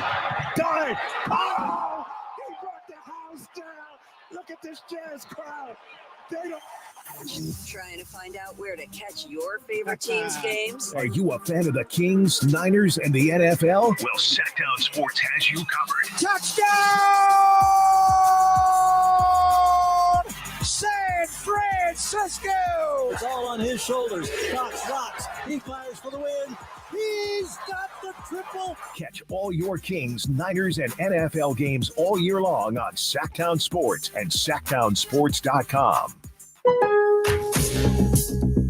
Dive. Oh, he brought the house down. Look at this Jazz crowd. They don't. Trying to find out where to catch your favorite team's games? Are you a fan of the Kings, Niners, and the NFL? Well, Sactown Sports has you covered. Touchdown! San Francisco! It's all on his shoulders. Fox rocks. He fires for the win. He's got the triple. Catch all your Kings, Niners, and NFL games all year long on Sactown Sports and SactownSports.com.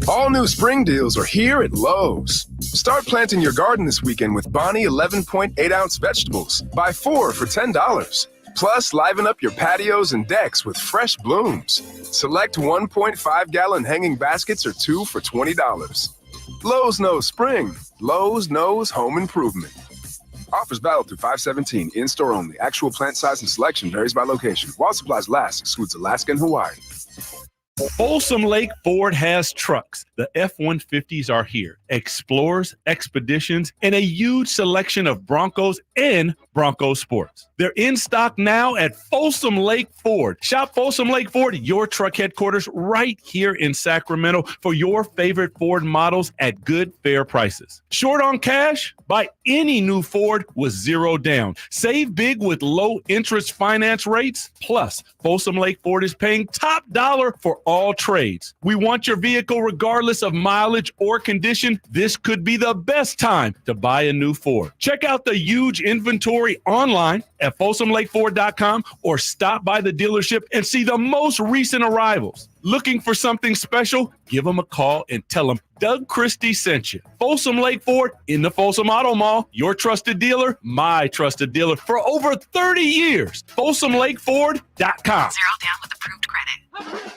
All new spring deals are here at Lowe's. Start planting your garden this weekend with Bonnie 11.8-ounce vegetables. Buy 4 for $10. Plus, liven up your patios and decks with fresh blooms. Select 1.5-gallon hanging baskets or 2 for $20. Lowe's knows spring. Lowe's knows home improvement. Offers valid through 5/17. In-store only. Actual plant size and selection varies by location. While supplies last, excludes Alaska and Hawaii. Folsom Lake Ford has trucks. The F-150s are here. Explorers, Expeditions, and a huge selection of Broncos and Bronco Sports. They're in stock now at Folsom Lake Ford. Shop Folsom Lake Ford, your truck headquarters, right here in Sacramento for your favorite Ford models at good, fair prices. Short on cash? Buy any new Ford with 0 down. Save big with low interest finance rates. Plus, Folsom Lake Ford is paying top dollar for all trades. We want your vehicle regardless of mileage or condition. This could be the best time to buy a new Ford. Check out the huge inventory online at FolsomLakeFord.com or stop by the dealership and see the most recent arrivals. Looking for something special? Give them a call and tell them Doug Christie sent you. Folsom Lake Ford in the Folsom Auto Mall, your trusted dealer, my trusted dealer for over 30 years. FolsomLakeFord.com. 0 down with approved credit.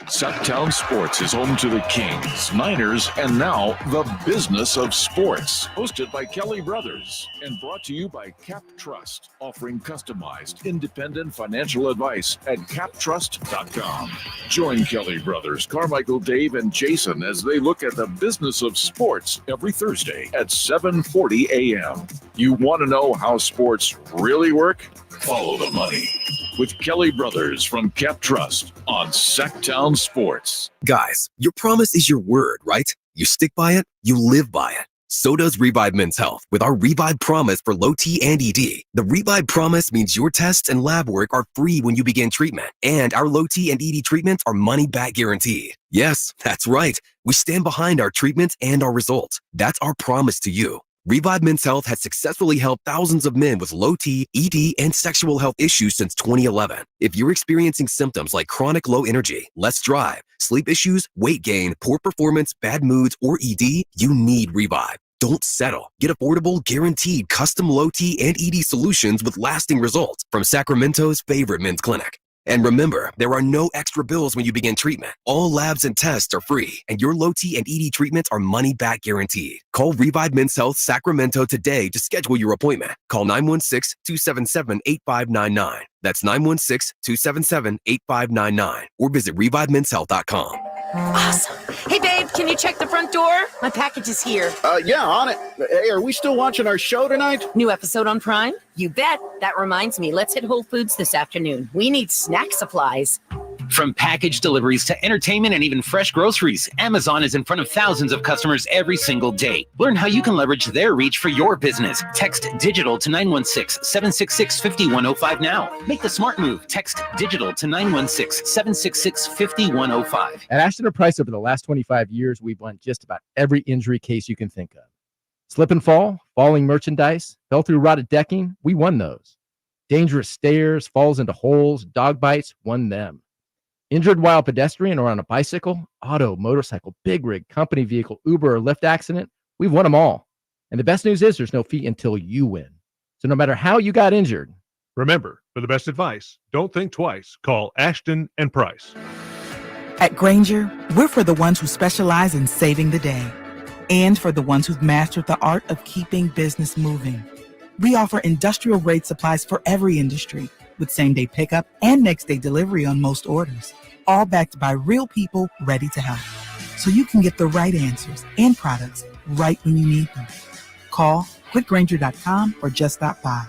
Sactown Sports is home to the Kings, Niners, and now the business of sports. Hosted by Kelly Brothers and brought to you by Cap Trust, offering customized, independent financial advice at captrust.com. Join Kelly Brothers, Carmichael, Dave, and Jason as they look at the business of sports every Thursday at 7:40 a.m. You want to know how sports really work? Follow the money with Kelly Brothers from Cap Trust on Sactown Sports. Guys, your promise is your word, right? You stick by it, you live by it. So does Revive Men's Health with our Revive Promise for low T and ED. The Revive Promise means your tests and lab work are free when you begin treatment, and our low T and ED treatments are money back guaranteed. Yes, that's right. We stand behind our treatments and our results. That's our promise to you. Revive Men's Health has successfully helped thousands of men with low T, ED, and sexual health issues since 2011. If you're experiencing symptoms like chronic low energy, less drive, sleep issues, weight gain, poor performance, bad moods, or ED, you need Revive. Don't settle. Get affordable, guaranteed, custom low T and ED solutions with lasting results from Sacramento's favorite men's clinic. And remember, there are no extra bills when you begin treatment. All labs and tests are free, and your low T and ED treatments are money back guaranteed. Call Revive Men's Health Sacramento today to schedule your appointment. Call 916-277-8599. That's 916-277-8599. Or visit ReviveMen'sHealth.com. Awesome. Hey, babe, can you check the front door? My package is here. Yeah, on it. Hey, are we still watching our show tonight? New episode on Prime? You bet. That reminds me, let's hit Whole Foods this afternoon. We need snack supplies. From package deliveries to entertainment and even fresh groceries, Amazon is in front of thousands of customers every single day. Learn how you can leverage their reach for your business. Text digital to 916-766-5105 now. Make the smart move. Text digital to 916-766-5105. At Ashton & Price, over the last 25 years, we've won just about every injury case you can think of. Slip and fall, falling merchandise, fell through rotted decking, we won those. Dangerous stairs, falls into holes, dog bites, won them. Injured while pedestrian or on a bicycle, auto, motorcycle, big rig, company vehicle, Uber, or Lyft accident, we've won them all. And the best news is there's no fee until you win. So no matter how you got injured, remember, for the best advice, don't think twice. Call Ashton & Price. At Grainger, we're for the ones who specialize in saving the day and for the ones who've mastered the art of keeping business moving. We offer industrial-grade supplies for every industry with same-day pickup and next-day delivery on most orders, all backed by real people ready to help. So you can get the right answers and products right when you need them. Call quickgrainger.com or just stop by.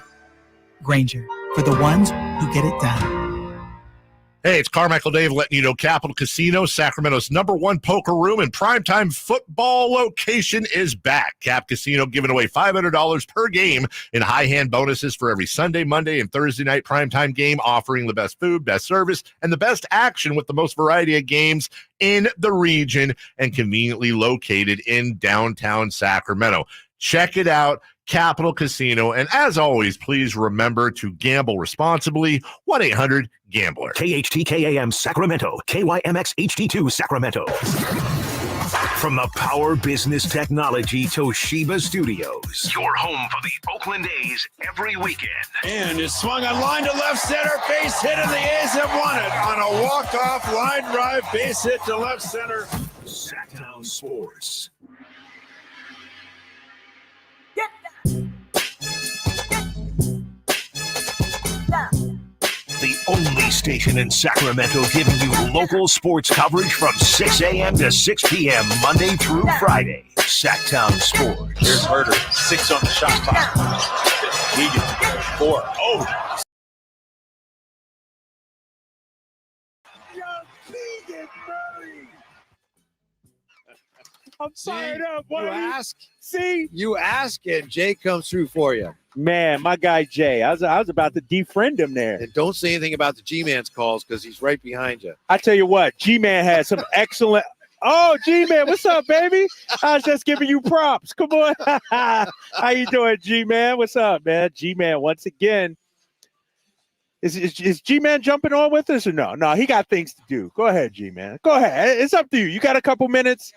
Grainger, for the ones who get it done. Hey, it's Carmichael Dave letting you know Capital Casino, Sacramento's #1 poker room and primetime football location is back. Cap Casino giving away $500 per game in high hand bonuses for every Sunday, Monday, and Thursday night primetime game, offering the best food, best service, and the best action with the most variety of games in the region and conveniently located in downtown Sacramento. Check it out. Capital Casino. And as always, please remember to gamble responsibly. 1-800-GAMBLER. KHTKAM Sacramento. KYMX HD2 Sacramento. From the Power Business Technology Toshiba Studios, your home for the Oakland A's every weekend. And it's swung on line to left center, base hit, and the A's have won it on a walk-off line drive, base hit to left center. Sactown Sports. The only station in Sacramento giving you local sports coverage from 6 a.m. to 6 p.m. Monday through Friday. Sactown Sports. Here's Herder, 6 on the shot clock. Keegan, 4. Oh. I'm fired up. Buddy. You ask, and Jay comes through for you. Man, my guy Jay, I was about to defriend him there. And don't say anything about the G-Man's calls because he's right behind you. I tell you what, G-Man has some excellent. Oh, G-Man, what's up, baby? I was just giving you props. Come on. How you doing, G-Man? What's up, man? G-Man, once again. Is G-Man jumping on with us or no? No, he got things to do. Go ahead, G-Man. Go ahead. It's up to you. You got a couple minutes?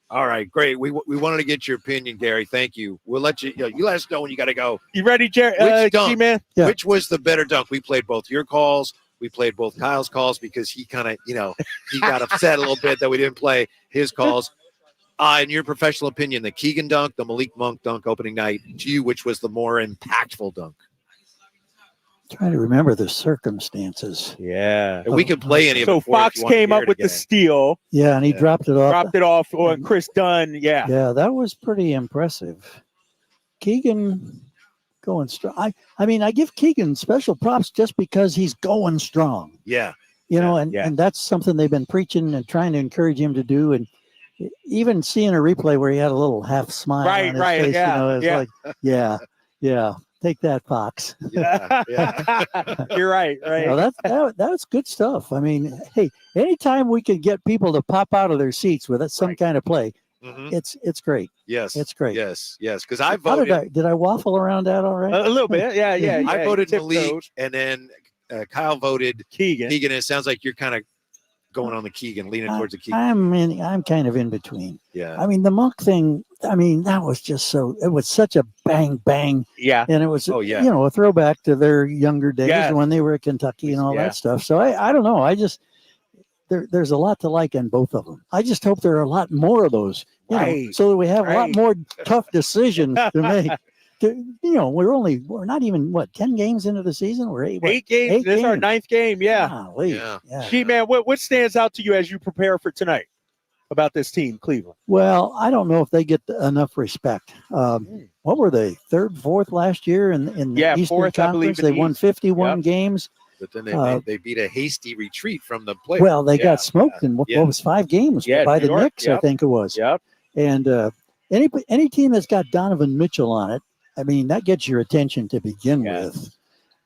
All right, great. We wanted to get your opinion, Gary. Thank you. We'll let you let us know when you got to go. You ready, G-Man? Yeah. Which was the better dunk? We played both your calls. We played both Kyle's calls because he kind of, he got upset a little bit that we didn't play his calls. In your professional opinion, the Keegan dunk, the Malik Monk dunk opening night, to you, which was the more impactful dunk? Trying to remember the circumstances. Yeah. We could play any of it. So Fox came up with the steal. Yeah, and he dropped it off. Dropped it off on Chris Dunn. Yeah. Yeah, that was pretty impressive. Keegan going strong. I mean, I give Keegan special props just because he's going strong. Yeah. And that's something they've been preaching and trying to encourage him to do. And even seeing a replay where he had a little half smile on his face, like, yeah. Take that, Fox. Yeah. You're right. That's good stuff. I mean, hey, anytime we can get people to pop out of their seats with some kind of play, it's great. Yes, it's great. Yes. Because I voted. Did I waffle around that all right? A little bit. Yeah. I voted Malik, and then Kyle voted Keegan. And it sounds like you're kind of going on the Keegan, leaning towards the Keegan. I'm kind of in between. Yeah. I mean, the Monk thing. I mean, that was just it was such a bang. Yeah. And it was, a throwback to their younger days when they were at Kentucky and all that stuff. So I don't know. I just, there's a lot to like in both of them. I just hope there are a lot more of those, so that we have a lot more tough decisions to make. We're not even 10 games into the season. We're eight games. This is our 9th game. Yeah. Golly. G-Man, what stands out to you as you prepare for tonight about this team, Cleveland? Well, I don't know if they get enough respect. What were they, 3rd, 4th last year in the Eastern 4th, Conference? They won 51 games. But then they beat a hasty retreat from the playoffs. Well, they got smoked in what was 5 games by the Knicks, I think it was. Yep. And any team that's got Donovan Mitchell on it, I mean, that gets your attention to begin with.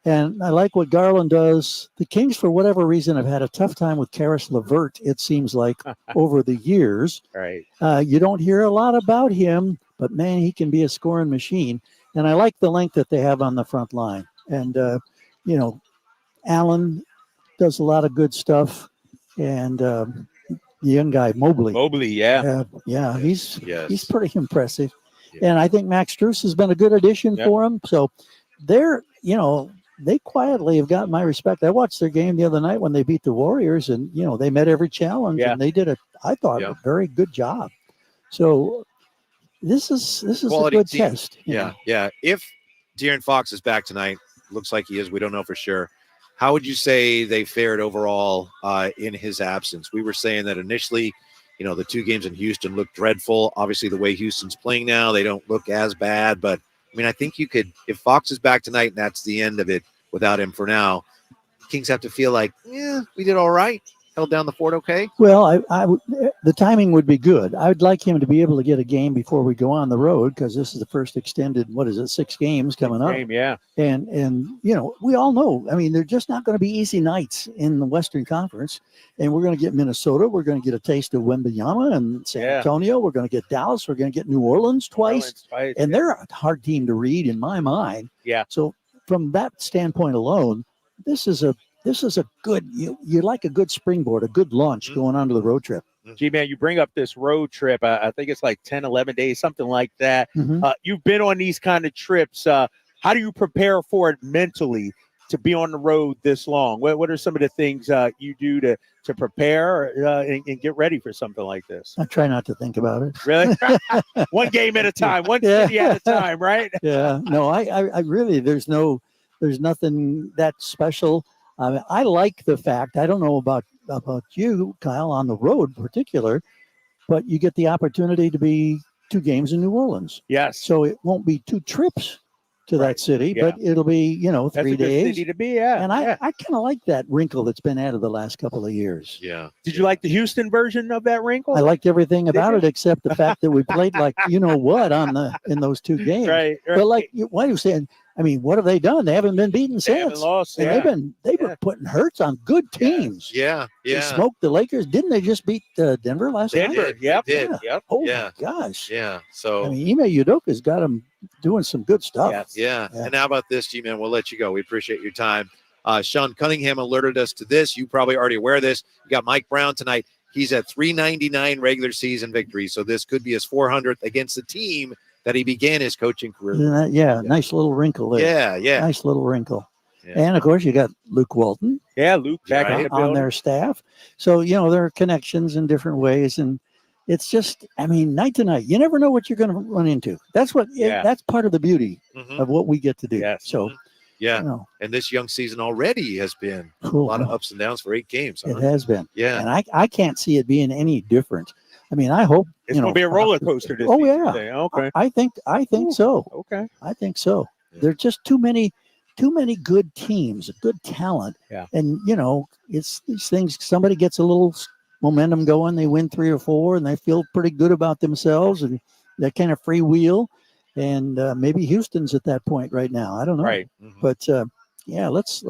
And I like what Garland does. The Kings, for whatever reason, have had a tough time with Karis LeVert, it seems like, over the years. Right. You don't hear a lot about him, but, man, he can be a scoring machine. And I like the length that they have on the front line. And, Allen does a lot of good stuff. And the young guy, Mobley. He's pretty impressive. Yeah. And I think Max Strus has been a good addition for him. So they're, they quietly have got my respect. I watched their game the other night when they beat the Warriors, and they met every challenge, and they did I thought a very good job. So this is quality a good team. Test. Yeah. If De'Aaron Fox is back tonight, looks like he is. We don't know for sure. How would you say they fared overall in his absence? We were saying that initially, the 2 games in Houston looked dreadful. Obviously, the way Houston's playing now, they don't look as bad, but I mean, I think you could, if Fox is back tonight and that's the end of it without him for now, Kings have to feel like, we did all right. Held down the fort okay? Well, the timing would be good. I would like him to be able to get a game before we go on the road, because this is the first extended, 6 games coming up. And we all know, I mean, they're just not going to be easy nights in the Western Conference. And we're going to get Minnesota. We're going to get a taste of Wembanyama and San Antonio. We're going to get Dallas. We're going to get New Orleans twice. And they're a hard team to read in my mind. Yeah. So from that standpoint alone, this is a good, you like a good springboard, a good launch going on to the road trip. G-Man, you bring up this road trip. I think it's like 10, 11 days, something like that. You've been on these kind of trips. How do you prepare for it mentally to be on the road this long? What are some of the things you do to prepare and get ready for something like this? I try not to think about it. Really? One game at a time, one city at a time, right? Yeah. No, I really, there's nothing that special. I like the fact, I don't know about you, Kyle, on the road in particular, but you get the opportunity to be 2 games in New Orleans. Yes. So it won't be 2 trips to that city, but it'll be, 3 That's a good days. city to be, yeah. And I kind of like that wrinkle that's been added the last couple of years. Yeah. Did you like the Houston version of that wrinkle? I liked everything about it except the fact that we played like in those 2 games. Right. But like, why are you saying? I mean, what have they done? They haven't been beaten They haven't since. lost, And they've been putting hurts on good teams. Yeah. They smoked the Lakers. Didn't they just beat Denver last night? Denver, yep. Yep. Oh my gosh. Yeah. So I mean, Ime Udoka's got them doing some good stuff. Yeah. And how about this, G-Man? We'll let you go. We appreciate your time. Sean Cunningham alerted us to this. You probably already aware of this. You got Mike Brown tonight. He's at 399 regular season victories. So this could be his 400th against the team that he began his coaching career. Nice little wrinkle there. Yeah. Nice little wrinkle. Yeah. And of course, you got Luke Walton. Yeah, Luke back on their staff. So, there are connections in different ways. And it's just, night to night, you never know what you're going to run into. That's that's part of the beauty of what we get to do. Yeah. So, and this young season already has been a lot of ups and downs for 8 games. It has been. Yeah. And I can't see it being any different. I hope it's going to be a roller coaster. This yeah. Today. Okay. I think so. Okay. I think so. Yeah. There's just too many good teams, good talent. Yeah. And it's these things. Somebody gets a little momentum going. They win 3 or 4, and they feel pretty good about themselves, and that kind of freewheel. And maybe Houston's at that point right now. I don't know. Right. But let's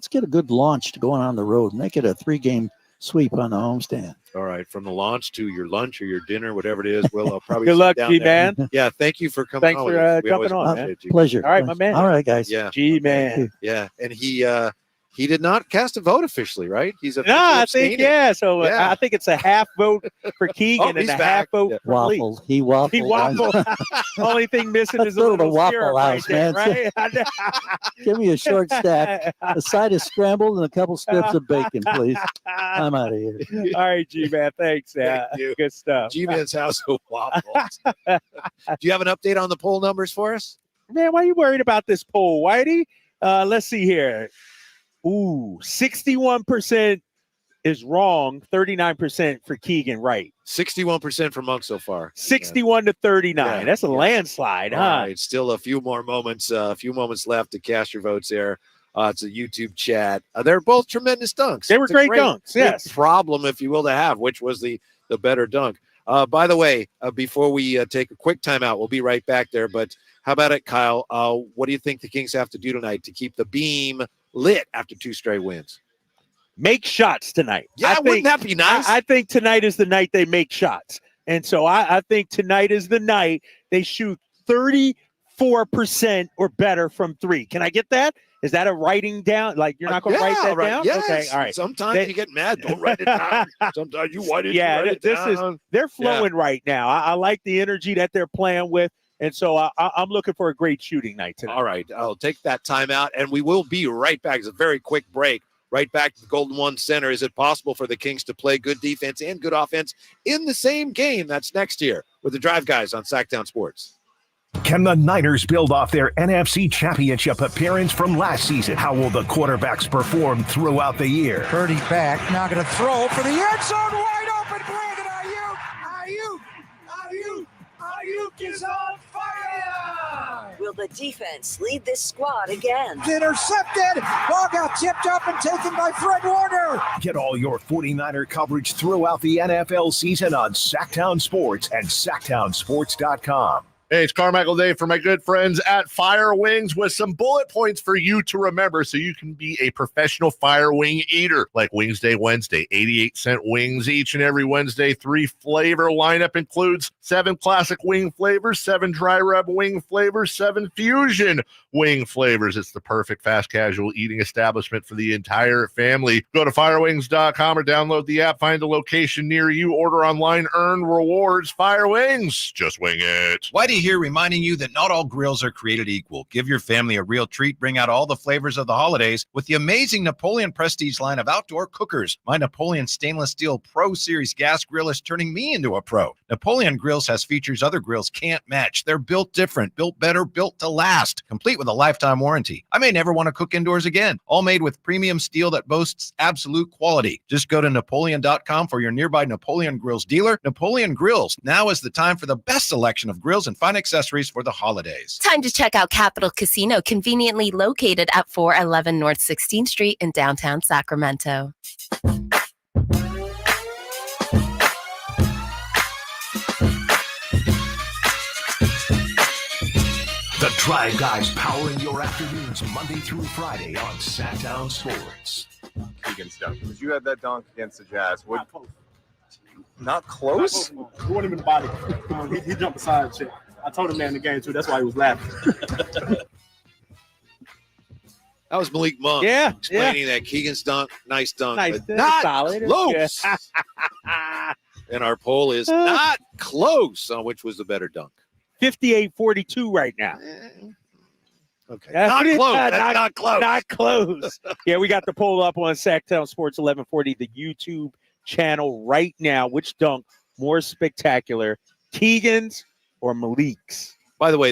get a good launch to going on the road. Make it a 3-game sweep on the homestand. All right, from the launch to your lunch or your dinner, whatever it is, we'll probably good luck, down G-Man. Yeah, thank you for coming. Thanks for jumping on, man. Pleasure. All right, my man. All right, guys. Yeah, G-Man. Yeah, and he did not cast a vote officially, right? He's a I think So I think it's a half vote for Keegan and a half vote for Lee. He waffled. He waffled. Only thing missing is a little Waffle House, right man. Right? Give me a short stack, a side of scrambled, and a couple strips of bacon, please. I'm out of here. All right, G-Man. Thanks. Thank you. Good stuff. G-Man's house of waffles. Do you have an update on the poll numbers for us? Man, why are you worried about this poll, Whitey? Let's see here. 61% is wrong, 39% for Keegan right. 61% for Monk so far. 61 to 39. Yeah. That's a landslide, huh? All right, still a few moments left to cast your votes there. It's a YouTube chat. They're both tremendous dunks. They were great dunks, yes. Problem, if you will, to have, which was the better dunk. By the way, before we take a quick timeout, we'll be right back there. But how about it, Kyle? What do you think the Kings have to do tonight to keep the beam lit after 2 straight wins? Make shots tonight. Yeah, wouldn't that be nice? I think tonight is the night they make shots. And so I think tonight is the night they shoot 34% or better from 3. Can I get that? Is that a writing down? Like, you're not going to write that down? Yes. Okay, all right. Sometimes you get mad. Don't write it down. Sometimes you write it down. They're flowing right now. I like the energy that they're playing with. And so I'm looking for a great shooting night tonight. All right. I'll take that timeout, and we will be right back. It's a very quick break. Right back to the Golden One Center. Is it possible for the Kings to play good defense and good offense in the same game? That's next year with the Drive Guys on Sactown Sports. Can the Niners build off their NFC Championship appearance from last season? How will the quarterbacks perform throughout the year? Purdy back, now going to throw for the end zone, wide open, Brandon Ayuk is on fire! Will the defense lead this squad again? Intercepted, ball got tipped up and taken by Fred Warner. Get all your 49er coverage throughout the NFL season on Sactown Sports and SactownSports.com. Hey, it's Carmichael Dave for my good friends at Fire Wings with some bullet points for you to remember so you can be a professional fire wing eater. Like Wings Day Wednesday, 88-cent wings each and every Wednesday. 3 flavor lineup includes 7 classic wing flavors, 7 dry rub wing flavors, 7 fusion wing flavors. It's the perfect fast casual eating establishment for the entire family. Go to firewings.com or download the app, find a location near you, order online, earn rewards. Fire Wings, just wing it. Whitey here reminding you that not all grills are created equal. Give your family a real treat. Bring out all the flavors of the holidays with the amazing Napoleon Prestige line of outdoor cookers. My Napoleon Stainless Steel Pro Series gas grill is turning me into a pro. Napoleon Grills has features other grills can't match. They're built different, built better, built to last, complete with a lifetime warranty. I may never want to cook indoors again. All made with premium steel that boasts absolute quality. Just go to Napoleon.com for your nearby Napoleon Grills dealer. Napoleon Grills. Now is the time for the best selection of grills and fine accessories for the holidays. Time to check out Capital Casino, conveniently located at 411 North 16th Street in downtown Sacramento. The Drive Guys powering your afternoons Monday through Friday on Sactown Sports. Keegan stuff. Because you had that dunk against the Jazz. Not close? He wasn't even the body. He jumped aside and shit. I told him that in the game, too. That's why he was laughing. That was Malik Monk explaining that Keegan's dunk, nice dunk, Nice, but not solid. close. And our poll is not close on which was the better dunk. 58-42 right now. Okay. Not close. That's not close. Not close. Yeah, we got the poll up on Sactown Sports 1140, the YouTube channel right now. Which dunk more spectacular, Keegan's or Malik's? By the way,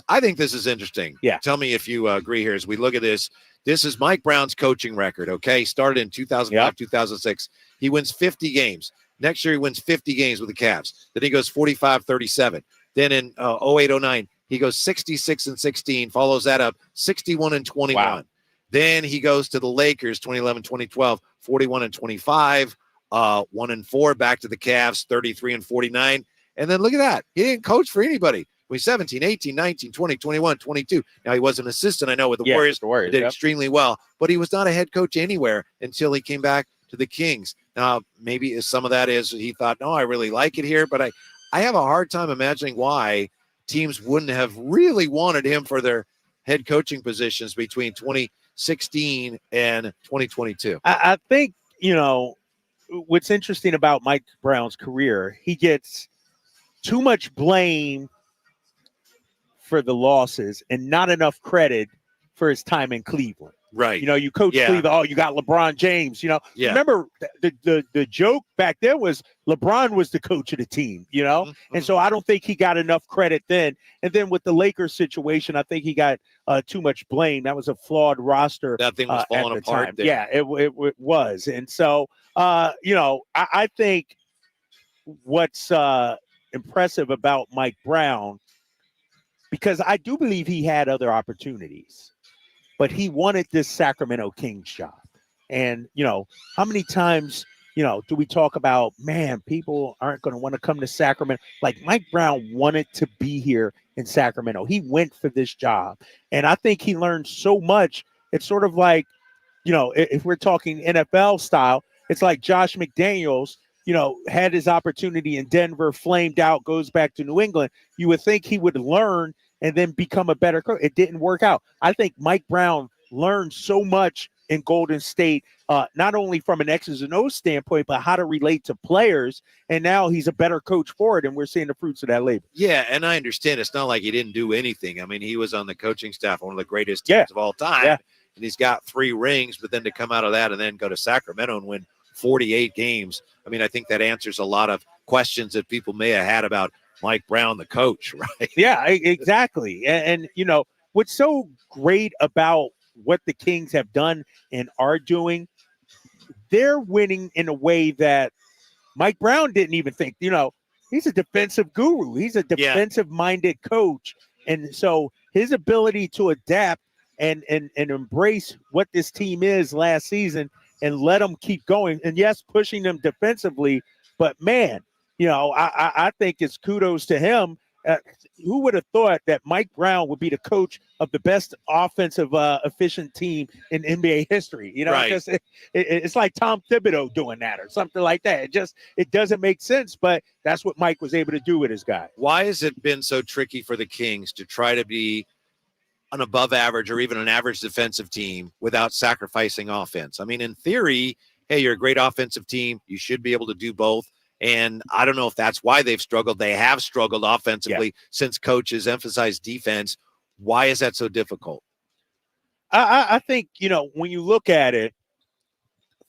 I think this is interesting. Yeah. Tell me if you agree here as we look at this. This is Mike Brown's coaching record, okay? Started in 2005, 2006. He wins 50 games. Next year, he wins 50 games with the Cavs. Then he goes 45-37. Then in 08-09, he goes 66-16, follows that up 61-21. Wow. Then he goes to the Lakers 2011-2012, 41-25, 1-4, back to the Cavs 33-49. And then look at that. He didn't coach for anybody. He was 17, 18, 19, 20, 21, 22. Now he was an assistant, I know, with the Warriors. He did extremely well, but he was not a head coach anywhere until he came back to the Kings. Now, maybe some of that is he thought, no, I really like it here, but I have a hard time imagining why teams wouldn't have really wanted him for their head coaching positions between 2016 and 2022. I think, what's interesting about Mike Brown's career, he gets too much blame for the losses and not enough credit for his time in Cleveland. Right. You coach Cleveland. Oh, you got LeBron James. Remember the joke back then was LeBron was the coach of the team, and so I don't think he got enough credit then. And then with the Lakers situation, I think he got too much blame. That was a flawed roster. That thing was falling apart there. Yeah, it was. And so, I think what's impressive about Mike Brown, because I do believe he had other opportunities, but he wanted this Sacramento Kings job. And, how many times, do we talk about, man, people aren't going to want to come to Sacramento? Like Mike Brown wanted to be here in Sacramento. He went for this job. And I think he learned so much. It's sort of like, if we're talking NFL style, it's like Josh McDaniels, had his opportunity in Denver, flamed out, goes back to New England. You would think he would learn and then become a better coach. It didn't work out. I think Mike Brown learned so much in Golden State, not only from an X's and O's standpoint, but how to relate to players. And now he's a better coach for it, and we're seeing the fruits of that labor. Yeah, and I understand it's not like he didn't do anything. I mean, he was on the coaching staff, one of the greatest teams of all time, and he's got 3 rings, but then to come out of that and then go to Sacramento and win 48 games, I mean, I think that answers a lot of questions that people may have had about Mike Brown, the coach, right? Yeah, exactly. And what's so great about what the Kings have done and are doing, they're winning in a way that Mike Brown didn't even think. He's a defensive guru. He's a defensive-minded coach. And so his ability to adapt and embrace what this team is last season and let them keep going. And, yes, pushing them defensively. But, man, I think it's kudos to him. who would have thought that Mike Brown would be the coach of the best offensive efficient team in NBA history? You know, Right. because it's like Tom Thibodeau doing that or something like that. It doesn't make sense, but that's what Mike was able to do with his guy. Why has it been so tricky for the Kings to try to be an above average or even an average defensive team without sacrificing offense? I mean, in theory, hey, you're a great offensive team. You should be able to do both. And I don't know if that's why they've struggled. They have struggled offensively since coaches emphasized defense. Why is that so difficult? I think, when you look at it,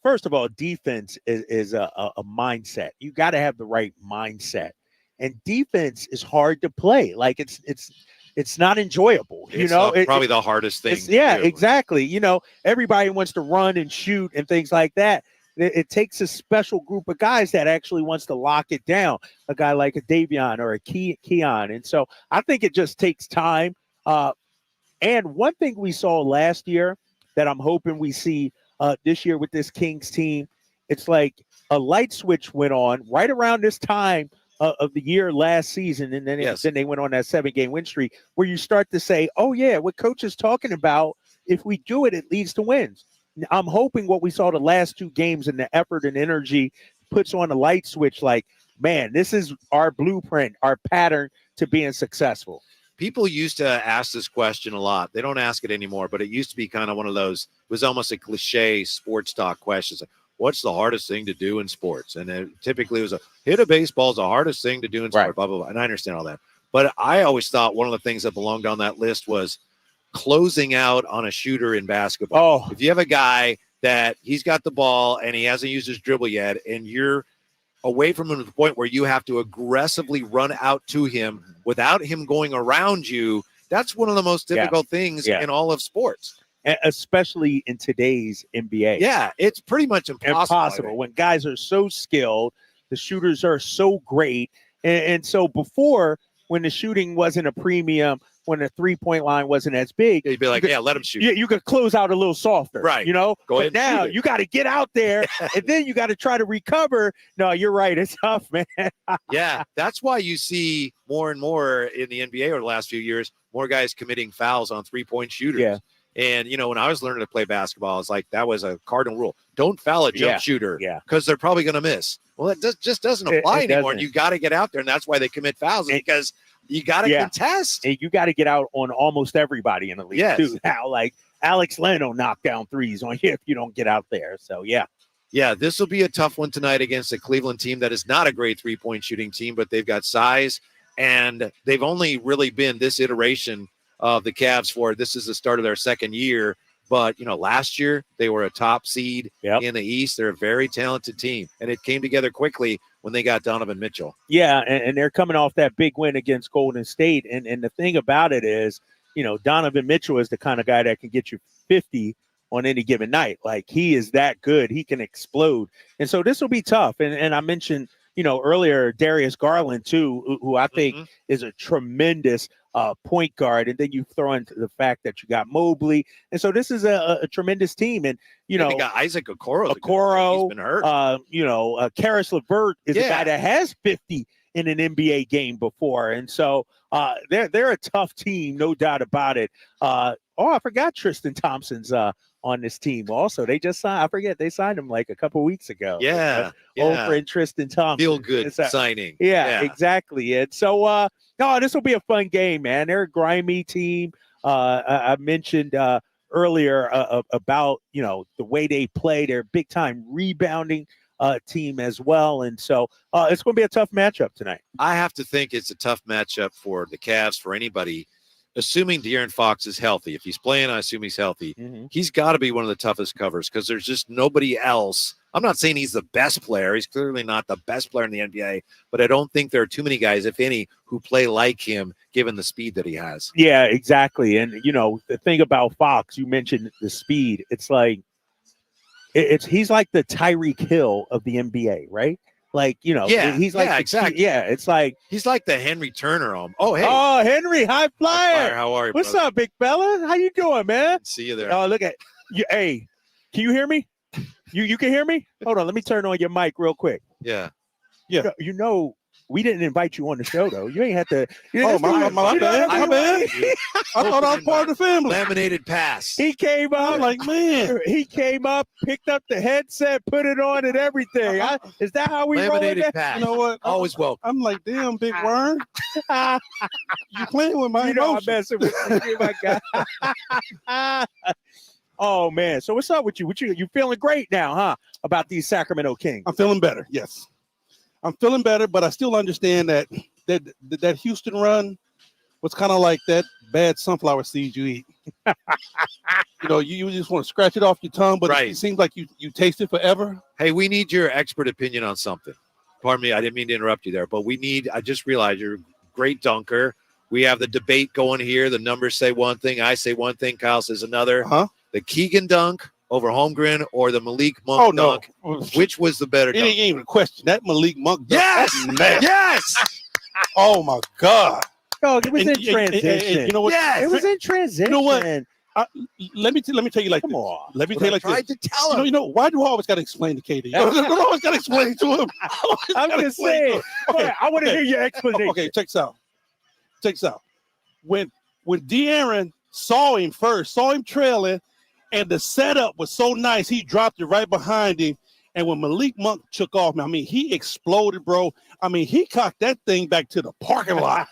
first of all, defense is a mindset. You got to have the right mindset. And defense is hard to play. Like it's not enjoyable. It's probably the hardest thing. Exactly. Everybody wants to run and shoot and things like that. It takes a special group of guys that actually wants to lock it down. A guy like a Davion or a Keon. And so I think it just takes time. And one thing we saw last year that I'm hoping we see this year with this Kings team, it's like a light switch went on right around this time of the year last season, and then they went on that 7-game win streak where you start to say, oh, yeah, what coach is talking about, if we do it, it leads to wins. I'm hoping what we saw the last 2 games and the effort and energy puts on a light switch like, man, this is our blueprint, our pattern to being successful. People used to ask this question a lot. They don't ask it anymore, but it used to be kind of one of those, it was almost a cliche sports talk questions. What's the hardest thing to do in sports? And typically it was hit a baseball is the hardest thing to do in sport, blah, blah, blah. And I understand all that. But I always thought one of the things that belonged on that list was closing out on a shooter in basketball. If you have a guy that he's got the ball and he hasn't used his dribble yet, and you're away from him to the point where you have to aggressively run out to him without him going around you, that's one of the most difficult things in all of sports. Especially in today's NBA. Yeah, it's pretty much impossible. When guys are so skilled, the shooters are so great. And so before, when the shooting wasn't a premium, when the 3-point line wasn't as big, you'd be like, let him shoot. Yeah, you could close out a little softer. Right. Go ahead but now you got to get out there and then you got to try to recover. No, you're right. It's tough, man. Yeah, that's why you see more and more in the NBA over the last few years, more guys committing fouls on 3-point shooters. Yeah. And, when I was learning to play basketball, it's like that was a cardinal rule. Don't foul a jump shooter because they're probably going to miss. Well, it just doesn't apply anymore. And you got to get out there. And that's why they commit fouls because you got to contest. And you got to get out on almost everybody in the league, too. Now, like Alex Len will knock down threes on you if you don't get out there. So, yeah. Yeah, this will be a tough one tonight against a Cleveland team that is not a great 3-point shooting team, but they've got size. And they've only really been this iteration of the Cavs for this is the start of their second year. But, last year they were a top seed in the East. They're a very talented team. And it came together quickly when they got Donovan Mitchell. Yeah, and they're coming off that big win against Golden State. And the thing about it is, Donovan Mitchell is the kind of guy that can get you 50 on any given night. Like, he is that good. He can explode. And so this will be tough. And I mentioned, earlier, Darius Garland, too, who I think is a tremendous point guard. And then you throw into the fact that you got Mobley. And so this is a tremendous team. And, you got Isaac Okoro. Okoro, he's been hurt. Karis LeVert is a guy that has 50 in an NBA game before. And so they're a tough team, no doubt about it. I forgot Tristan Thompson's on this team also. They just signed, I forget, they signed him like a couple weeks ago. Yeah. Old friend Tristan Thompson. Feel good signing. Yeah, exactly. And so, this will be a fun game, man. They're a grimy team. I mentioned earlier about, the way they play. They're a big-time rebounding team as well. And so it's going to be a tough matchup tonight. I have to think it's a tough matchup for the Cavs, for anybody, assuming De'Aaron Fox is healthy. If he's playing, I assume he's healthy. He's got to be one of the toughest covers because there's just nobody else. I'm not saying he's the best player. He's clearly not the best player in the NBA, but I don't think there are too many guys, if any, who play like him, given the speed that he has. Yeah, exactly. And, the thing about Fox, you mentioned the speed. It's like, he's like the Tyreek Hill of the NBA, right? Like, he's like, exactly. Yeah, it's like he's like the Henry Turner. Oh, hey. Oh, Henry, high flyer. How are you? What's brother? up, big fella? How you doing, man? See you there. Oh, look at you. Hey, can you hear me? You can hear me? Hold on, let me turn on your mic real quick. Yeah. You know, We didn't invite you on the show, though. You ain't had to. My bad. My bad. I thought I was part of the family. Laminated pass. He came up. I'm like, man. He came up, picked up the headset, put it on, and everything. Is that how we roll? Laminated pass. You know what? Always welcome. I'm like, damn, big worm. You playing with my You know I'm emotions. messing with you, my guy. Oh man! So what's up with you? You feeling great now, huh? About these Sacramento Kings? I'm feeling better. Yes, I'm feeling better, but I still understand that Houston run was kind of like that bad sunflower seed you eat. You just want to scratch it off your tongue, but Right. it seems like you taste it forever. Hey, we need your expert opinion on something. Pardon me, I didn't mean to interrupt you there, but I just realized you're a great dunker. We have the debate going here. The numbers say one thing, I say one thing, Kyle says another. The Keegan dunk over Holmgren or the Malik Monk dunk? Which was the better It dunk? ain't even a question. That Malik Monk dunk. Yes! that's nasty. Yes! Oh my God. Oh, it was in transition. And you know what? Yes! It was in transition. You know what? Let me tell you like Come this. on. Let me Well, tell you I like tried this. to tell him. You know why do I always got to explain to KD? I always got to explain to him. I'm just saying. Okay, I want to hear your explanation. Okay, check this out. When De'Aaron saw him trailing, and the setup was so nice, he dropped it right behind him. And when Malik Monk took off, I mean, he exploded, bro. I mean, he cocked that thing back to the parking lot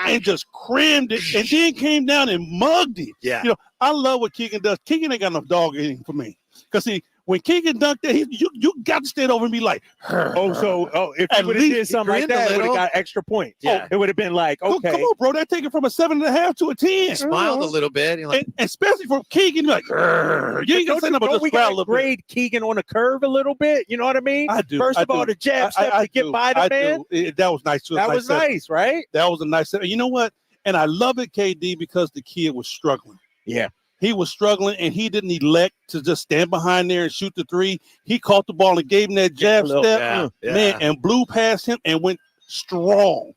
and just crammed it, and then came down and mugged it. Yeah. I love what Keegan does. Keegan ain't got enough dog in him for me. Because, see, when Keegan dunked that, you got to stand over and be like, if you At would have did least something like grinned a that, it would have little. got extra points. Yeah. It would have been like, okay. Come on, bro. That take it from a 7.5 to a 10. Smiled a little bit. You're like, And especially from Keegan, like, you ain't gonna say nothing about we this crowd a got little to grade Keegan on the curve a little bit? You know what I mean? I do. First I of all, do. the jab step to get by the man. That was nice too. That was nice, right? That was a nice set. You know what? And I love it, KD, because the kid was struggling. Yeah. He was struggling, and he didn't elect to just stand behind there and shoot the three. He caught the ball and gave him that jab step, man, and blew past him and went strong.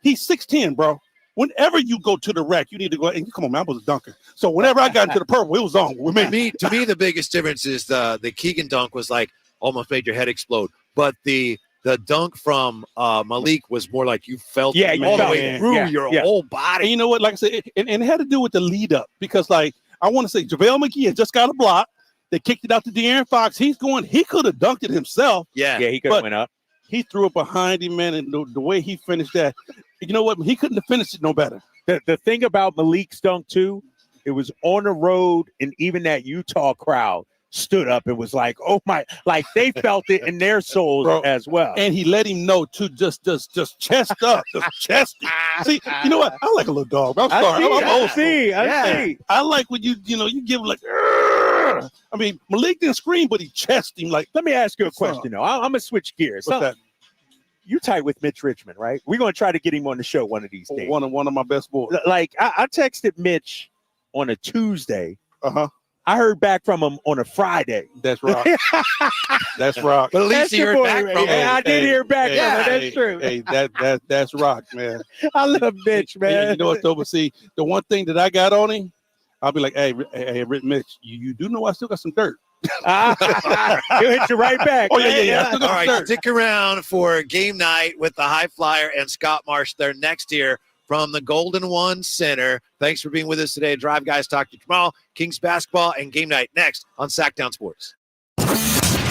He's 6'10", bro. Whenever you go to the rack, you need to go. And come on, man, I was a dunker. So whenever I got into the purple, it was on with me. To me, the biggest difference is the Keegan dunk was like almost made your head explode. But the dunk from Malik was more like you felt it all the way through your whole body. And you know what? Like I said, and it had to do with the lead up because, like, I want to say JaVale McGee had just got a block. They kicked it out to De'Aaron Fox. He could have dunked it himself. Yeah, he could have went up. He threw it behind him, man, and the way he finished that, you know what? He couldn't have finished it no better. The thing about Malik's dunk, too, it was on the road, and even that Utah crowd stood up and was like, oh my, like they felt it in their souls, bro, as well. And he let him know to just chest up, just chest it. See, you know what? I like a little dog. I'm sorry. I'm old school. I see. I like when you give him like, "Arr!" I mean, Malik didn't scream, but he chested him like. Let me ask you a question, though. I'm gonna switch gears. What's that? You tight with Mitch Richmond, right? We're gonna try to get him on the show one of these days. One of my best boys. Like I texted Mitch on a Tuesday. I heard back from him on a Friday. That's right. That's rock. But at least you heard back from him. Yeah, I did hear back from him. That's true. Hey, that's rock, man. I love Mitch, man. Hey, you know what, though? But see, the one thing that I got on him, I'll be like, hey, Mitch, you do know I still got some dirt. He'll hit you right back. Oh, yeah. All right, stick around for game night with the High Flyer and Scott Marsh. They're next here from the Golden One Center. Thanks for being with us today. Drive Guys talk to you tomorrow. Kings basketball and game night next on Sactown Sports.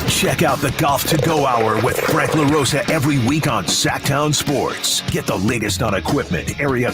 Check out the Golf to Go Hour with Frank LaRosa every week on Sactown Sports. Get the latest on equipment, area